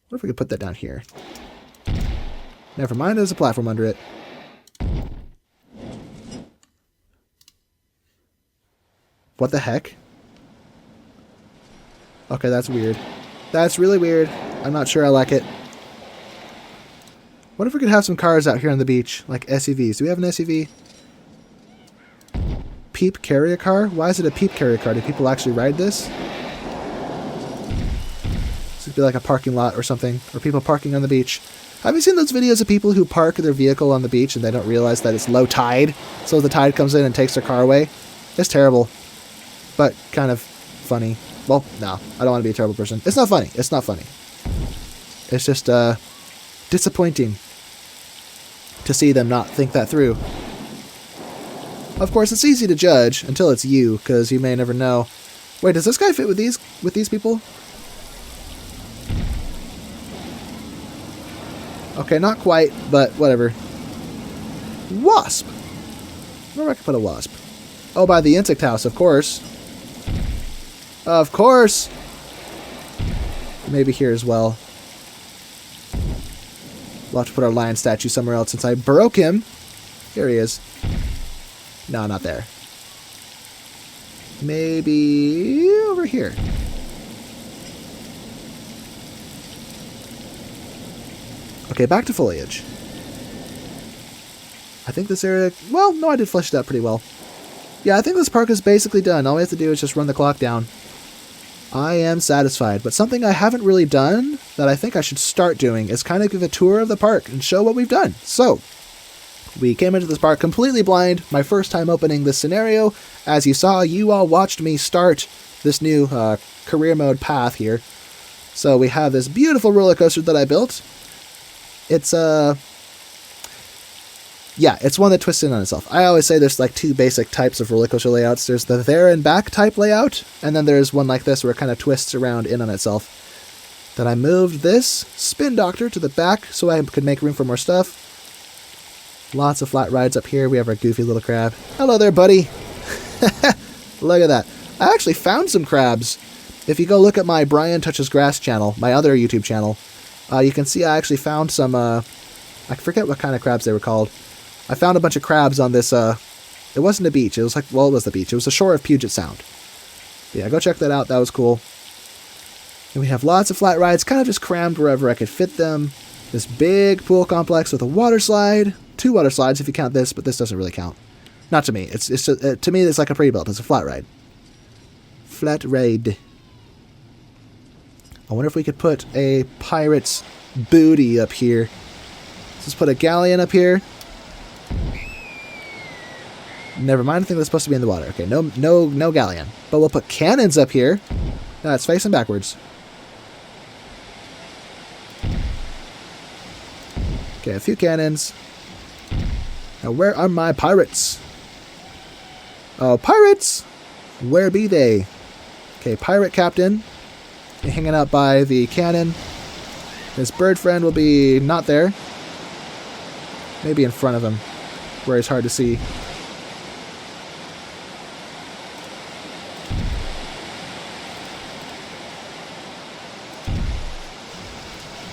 What if we could put that down here? Never mind, there's a platform under it. What the heck? Okay, that's weird. That's really weird. I'm not sure I like it. What if we could have some cars out here on the beach? Like SUVs. Do we have an SUV? Peep carry a car? Why is it a peep carry car? Do people actually ride this? This would be like a parking lot or something. Or people parking on the beach. Have you seen those videos of people who park their vehicle on the beach and they don't realize that it's low tide? So the tide comes in and takes their car away? It's terrible. But kind of funny. Well, no. I don't want to be a terrible person. It's not funny. It's not funny. It's just disappointing to see them not think that through. Of course, it's easy to judge until it's you, because you may never know. Wait, does this guy fit with these people? Okay, not quite, but whatever. Wasp! Where I can put a wasp? Oh, by the insect house, of course. Of course! Maybe here as well. We'll have to put our lion statue somewhere else since I broke him. Here he is. No, not there. Maybe over here. Okay, back to foliage. I think this area... Well, no, I did flesh it out pretty well. Yeah, I think this park is basically done. All we have to do is just run the clock down. I am satisfied. But something I haven't really done that I think I should start doing is kind of give a tour of the park and show what we've done. So, we came into this park completely blind. My first time opening this scenario. As you saw, you all watched me start this new career mode path here. So we have this beautiful roller coaster that I built. It's yeah, it's one that twists in on itself. I always say there's like two basic types of roller coaster layouts. There's the there and back type layout, and then there's one like this where it kind of twists around in on itself. Then I moved this spin doctor to the back so I could make room for more stuff. Lots of flat rides up here. We have our goofy little crab. Hello there, buddy. Look at that. I actually found some crabs. If you go look at my Brian Touches Grass channel, my other YouTube channel, you can see I actually found some, I forget what kind of crabs they were called. I found a bunch of crabs on this It wasn't a beach. It was like, well, it was the beach. It was the shore of Puget Sound. Yeah, go check that out. That was cool. And we have lots of flat rides, kind of just crammed wherever I could fit them. This big pool complex with a water slide. 2 water slides if you count this, but this doesn't really count. Not to me. It's to me, it's like a pre-built. It's a flat ride. Flat ride. I wonder if we could put a pirate's booty up here. Let's put a galleon up here. Never mind. I think that's supposed to be in the water. Okay, no galleon. But we'll put cannons up here. No, it's facing backwards. Okay, a few cannons. Now, where are my pirates? Oh, pirates! Where be they? Okay, pirate captain. Hanging out by the cannon. His bird friend will be not there. Maybe in front of him, where it's hard to see.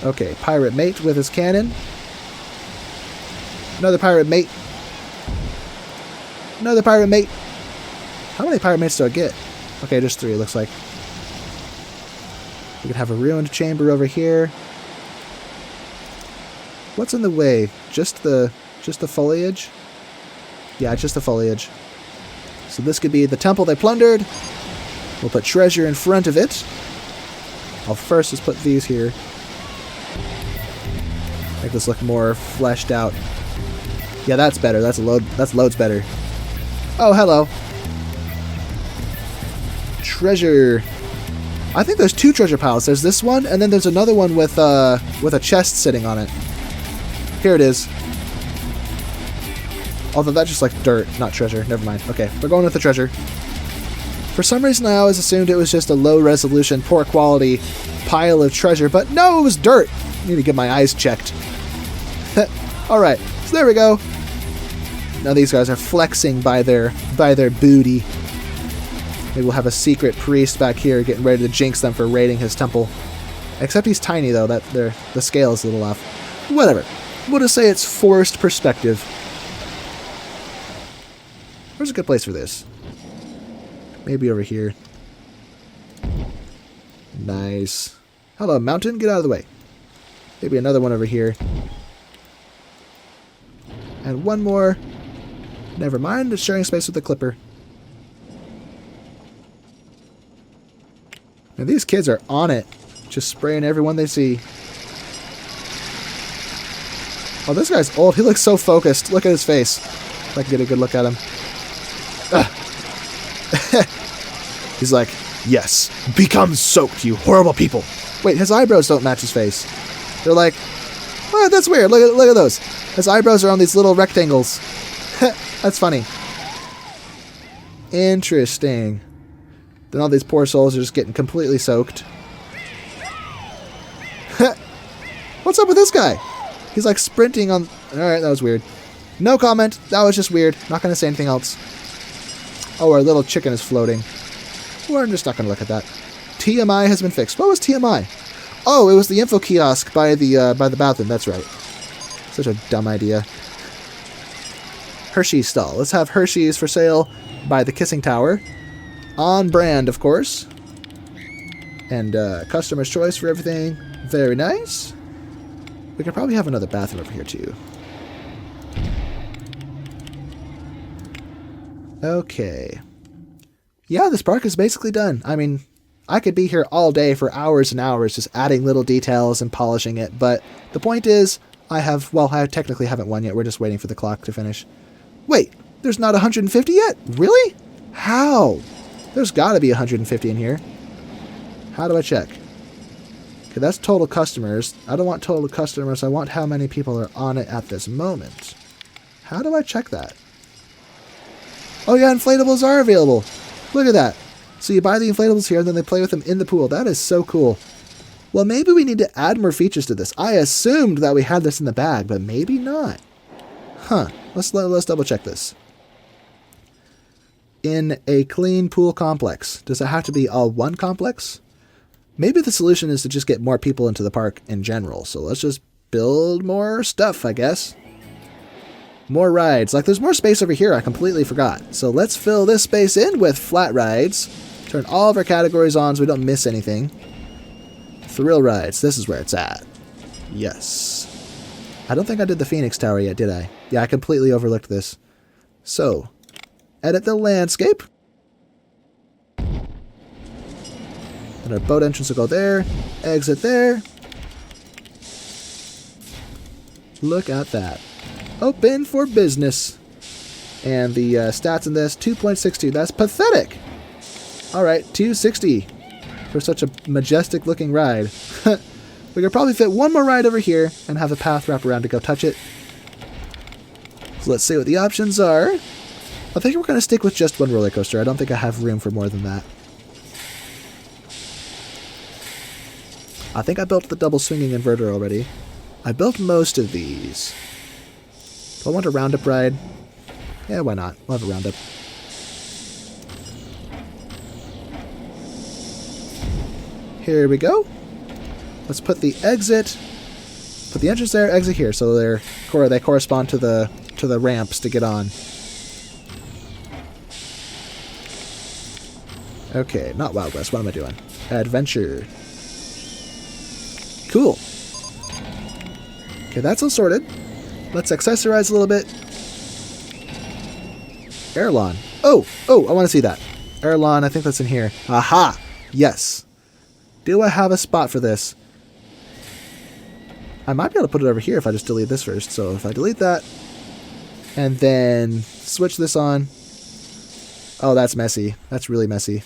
Okay, pirate mate with his cannon. Another pirate mate. Another pirate mate. How many pirate mates do I get? Okay, just 3 it looks like. We can have a ruined chamber over here. What's in the way? Just the foliage? Yeah, just the foliage. So this could be the temple they plundered. We'll put treasure in front of it. I'll first just put these here. Make this look more fleshed out. Yeah, that's better. That's loads better. Oh, hello. Treasure. I think there's 2 treasure piles. There's this one, and then there's another one with a chest sitting on it. Here it is. Although that's just like dirt, not treasure. Never mind. Okay, we're going with the treasure. For some reason, I always assumed it was just a low-resolution, poor-quality pile of treasure, but no, it was dirt. I need to get my eyes checked. Alright, so there we go. Now these guys are flexing by their booty. Maybe we'll have a secret priest back here getting ready to jinx them for raiding his temple. Except he's tiny, though. The scale is a little off. Whatever. We'll just say it's forced perspective. Where's a good place for this? Maybe over here. Nice. Hello, mountain. Get out of the way. Maybe another one over here. And one more. Never mind. It's sharing space with the clipper. Now these kids are on it. Just spraying everyone they see. Oh, this guy's old. He looks so focused. Look at his face. If I can get a good look at him. He's like, yes, become soaked, you horrible people. Wait, his eyebrows don't match his face. They're like, oh, that's weird. Look at those. His eyebrows are on these little rectangles. That's funny. Interesting. Then all these poor souls are just getting completely soaked. What's up with this guy? He's like sprinting on... Alright, that was weird. No comment. That was just weird. Not going to say anything else. Oh, our little chicken is floating. We're just not going to look at that. TMI has been fixed. What was TMI? Oh, it was the info kiosk by the bathroom. That's right. Such a dumb idea. Hershey's stall. Let's have Hershey's for sale by the Kissing Tower. On brand, of course. And customer's choice for everything. Very nice. We could probably have another bathroom over here, too. Okay. Yeah, this park is basically done. I mean, I could be here all day for hours and hours just adding little details and polishing it, but the point is, I technically haven't won yet. We're just waiting for the clock to finish. Wait, there's not 150 yet? Really? How? There's got to be 150 in here. How do I check? Okay, that's total customers. I don't want total customers. I want how many people are on it at this moment. How do I check that? Oh yeah, inflatables are available. Look at that. So you buy the inflatables here, and then they play with them in the pool. That is so cool. Well, maybe we need to add more features to this. I assumed that we had this in the bag, but maybe not. Huh. Let's double check this. In a clean pool complex. Does it have to be all one complex? Maybe the solution is to just get more people into the park in general. So let's just build more stuff, I guess. More rides. Like, there's more space over here. I completely forgot. So let's fill this space in with flat rides. Turn all of our categories on so we don't miss anything. Thrill rides. This is where it's at. Yes. I don't think I did the Phoenix Tower yet, did I? Yeah, I completely overlooked this. So, edit the landscape. And our boat entrance will go there. Exit there. Look at that. Open for business. And the stats in this, 2.62. That's pathetic. Alright, 260 for such a majestic looking ride. We could probably fit one more ride over here and have a path wrap around to go touch it. So let's see what the options are. I think we're going to stick with just one roller coaster. I don't think I have room for more than that. I think I built the double swinging inverter already. I built most of these. Do I want a roundup ride? Yeah, why not? We'll have a roundup. Here we go. Let's put the exit. Put the entrance there, exit here, so they correspond to the ramps to get on. Okay, not Wild West. What am I doing? Adventure. Cool. Okay, that's all sorted. Let's accessorize a little bit. Airlawn. Oh, I want to see that. Airlawn, I think that's in here. Aha! Yes. Do I have a spot for this? I might be able to put it over here if I just delete this first. So if I delete that, and then switch this on. Oh, that's messy. That's really messy.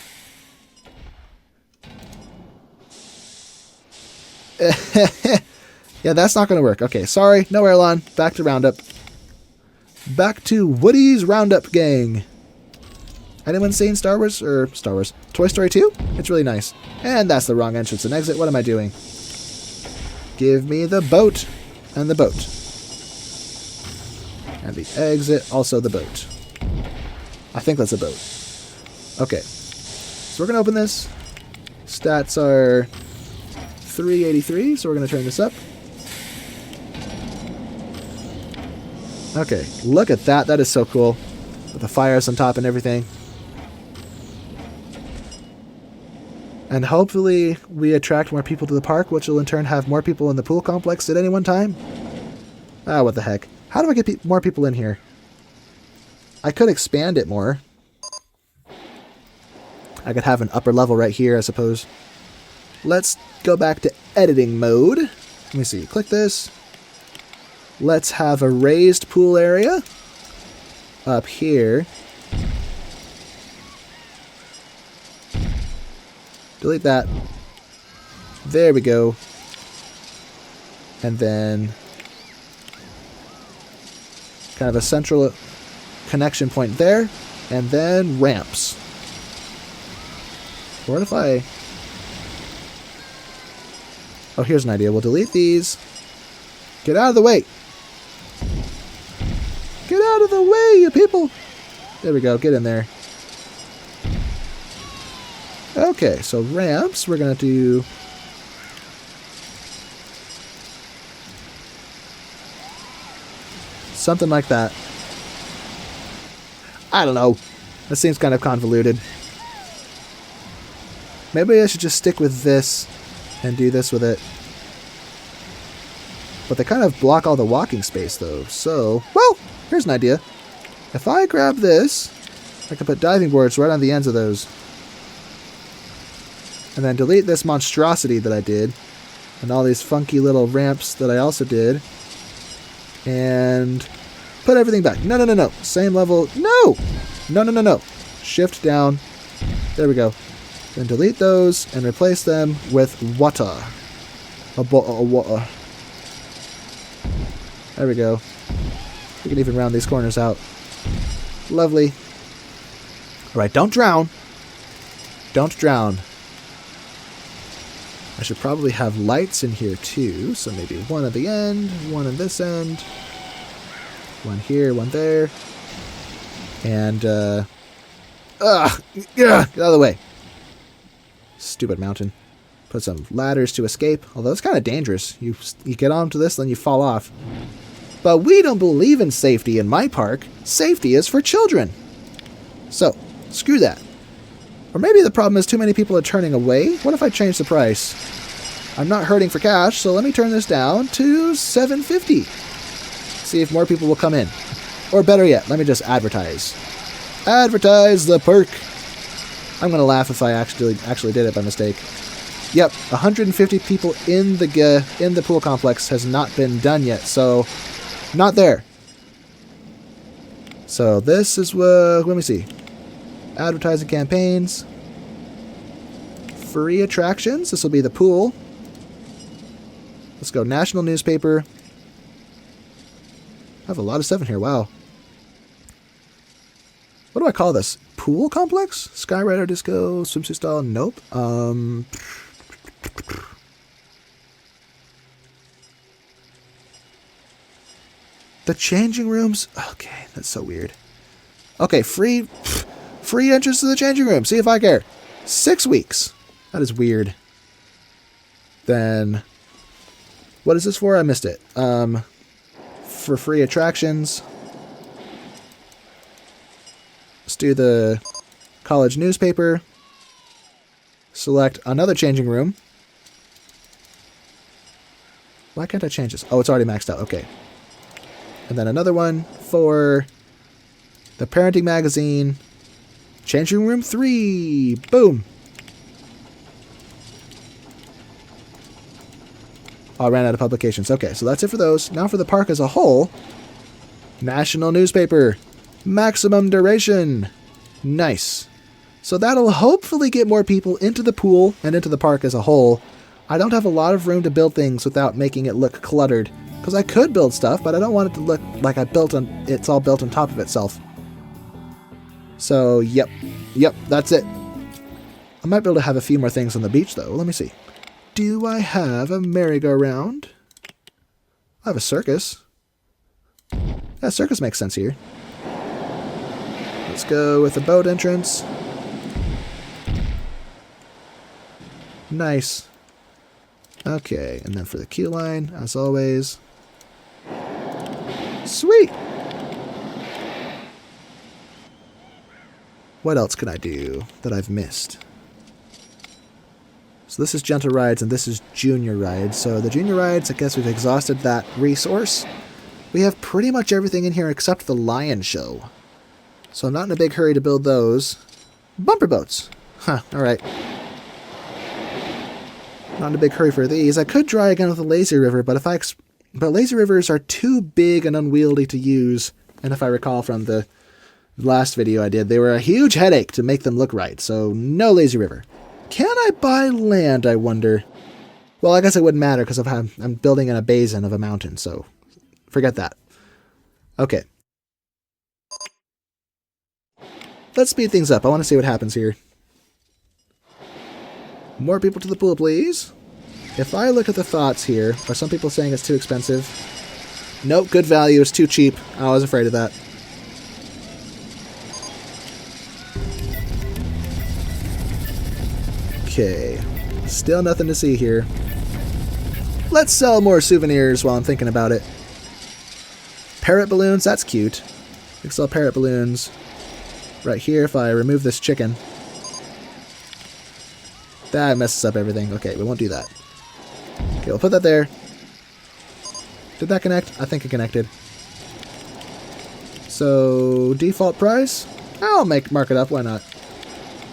Yeah, that's not going to work. Okay, sorry. No airline. Back to Roundup. Back to Woody's Roundup Gang. Anyone seen Star Wars? Toy Story 2? It's really nice. And that's the wrong entrance and exit. What am I doing? Give me the boat. And the boat. And the exit. Also the boat. I think that's a boat. Okay. So we're going to open this. Stats are 383, so we're going to turn this up. Okay, look at that. That is so cool. With the fires on top and everything. And hopefully we attract more people to the park, which will in turn have more people in the pool complex at any one time. Ah, what the heck. How do I get more people in here? I could expand it more. I could have an upper level right here, I suppose. Let's go back to editing mode. Let me see. Click this. Let's have a raised pool area up here. Delete that. There we go. And then kind of a central connection point there. And then ramps. What if I... Oh, here's an idea. We'll delete these. Get out of the way. Get out of the way, you people. There we go. Get in there. Okay, so ramps. We're going to do... something like that. I don't know. That seems kind of convoluted. Maybe I should just stick with this and do this with it. But they kind of block all the walking space, though. So, well, here's an idea. If I grab this, I can put diving boards right on the ends of those. And then delete this monstrosity that I did. And all these funky little ramps that I also did. And put everything back. No. Same level. No! No. Shift down. There we go. Then delete those and replace them with water. Water. There we go. We can even round these corners out. Lovely. Alright, don't drown. Don't drown. I should probably have lights in here too. So maybe one at the end, one at this end. One here, one there. And, get out of the way. Stupid mountain. Put some ladders to escape. Although it's kind of dangerous. You get onto this, then you fall off. But we don't believe in safety in my park. Safety is for children. So, screw that. Or maybe the problem is too many people are turning away. What if I change the price? I'm not hurting for cash, so let me turn this down to $7.50. See if more people will come in. Or better yet, let me just advertise. Advertise the perk. I'm going to laugh if I actually did it by mistake. Yep, 150 people in the pool complex has not been done yet, so not there. So this is what, let me see. Advertising campaigns. Free attractions. This will be the pool. Let's go national newspaper. I have a lot of stuff in here. Wow. What do I call this? Pool complex? Skyrider disco, swimsuit style? Nope. The changing rooms? Okay, that's so weird. Okay, free entrance to the changing room. See if I care. 6 weeks. That is weird. Then, what is this for? I missed it. For free attractions. Let's do the college newspaper. Select another changing room. Why can't I change this? Oh, it's already maxed out. Okay. And then another one for the parenting magazine. Changing room 3. Boom. Oh, I ran out of publications. Okay, so that's it for those. Now for the park as a whole. National newspaper. Maximum duration. Nice. So that'll hopefully get more people into the pool and into the park as a whole. I don't have a lot of room to build things without making it look cluttered. Because I could build stuff, but I don't want it to look like it's all built on top of itself. So, yep, that's it. I might be able to have a few more things on the beach, though. Let me see. Do I have a merry-go-round? I have a circus. Yeah, circus makes sense here. Let's go with the boat entrance. Nice. Okay, and then for the queue line, as always. Sweet! What else can I do that I've missed? So this is Gentle Rides and this is Junior Rides. So the Junior Rides, I guess we've exhausted that resource. We have pretty much everything in here except the Lion Show. So I'm not in a big hurry to build those. Bumper boats! Huh, alright. Not in a big hurry for these. I could try again with the Lazy River, but Lazy Rivers are too big and unwieldy to use. And if I recall from the last video I did, they were a huge headache to make them look right. So no Lazy River. Can I buy land, I wonder? Well, I guess it wouldn't matter because I'm building in a basin of a mountain, so forget that. Okay. Let's speed things up. I want to see what happens here. More people to the pool, please. If I look at the thoughts here, are some people saying it's too expensive? Nope, good value. It's too cheap. I was afraid of that. Okay. Still nothing to see here. Let's sell more souvenirs while I'm thinking about it. Parrot balloons, that's cute. We can sell parrot balloons right here if I remove this chicken. That messes up everything. Okay, we won't do that. Okay, we'll put that there. Did that connect? I think it connected. So, default price? I'll mark it up, why not?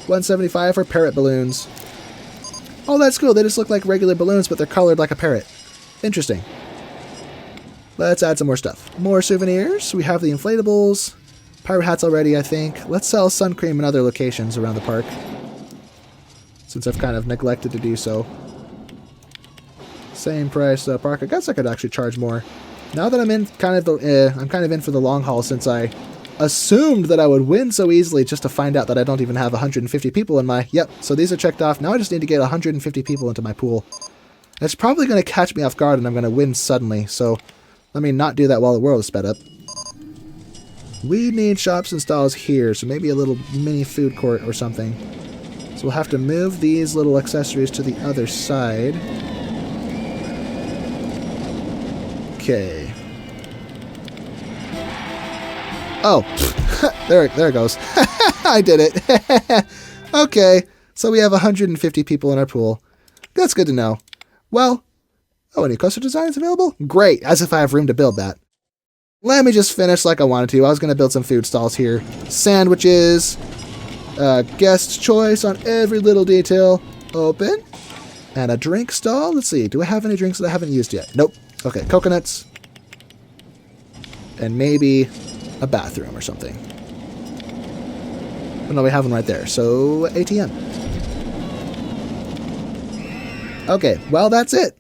$175 for parrot balloons. Oh, that's cool. They just look like regular balloons, but they're colored like a parrot. Interesting. Let's add some more stuff. More souvenirs. We have the inflatables. Pirate hats already, I think. Let's sell sun cream in other locations around the park, since I've kind of neglected to do so. Same price park. I guess I could actually charge more. Now that I'm in kind of in for the long haul, since I assumed that I would win so easily just to find out that I don't even have 150 people in my... Yep, so these are checked off. Now I just need to get 150 people into my pool. It's probably going to catch me off guard and I'm going to win suddenly, so let me not do that while the world is sped up. We need shops and stalls here, so maybe a little mini food court or something. So we'll have to move these little accessories to the other side. Okay. Oh, there it goes. I did it. Okay, so we have 150 people in our pool. That's good to know. Well, oh, any coaster designs available? Great, as if I have room to build that. Let me just finish like I wanted to. I was going to build some food stalls here. Sandwiches, guest choice on every little detail. Open. And a drink stall. Let's see, do I have any drinks that I haven't used yet? Nope. Okay, coconuts. And maybe a bathroom or something. Oh, no, we have one right there. So, ATM. Okay, well, that's it.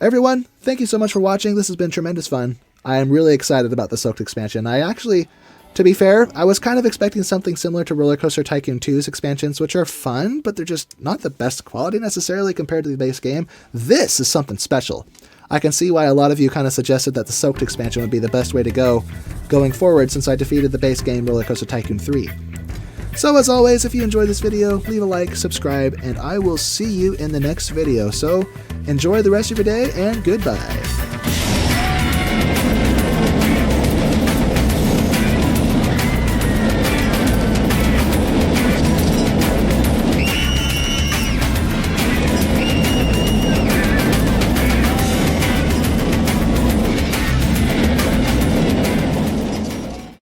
Everyone, thank you so much for watching. This has been tremendous fun. I am really excited about the Soaked expansion. I actually, to be fair, I was kind of expecting something similar to RollerCoaster Tycoon 2's expansions, which are fun, but they're just not the best quality necessarily compared to the base game. This is something special. I can see why a lot of you kind of suggested that the Soaked expansion would be the best way to go going forward since I defeated the base game RollerCoaster Tycoon 3. So as always, if you enjoyed this video, leave a like, subscribe, and I will see you in the next video. So enjoy the rest of your day, and goodbye.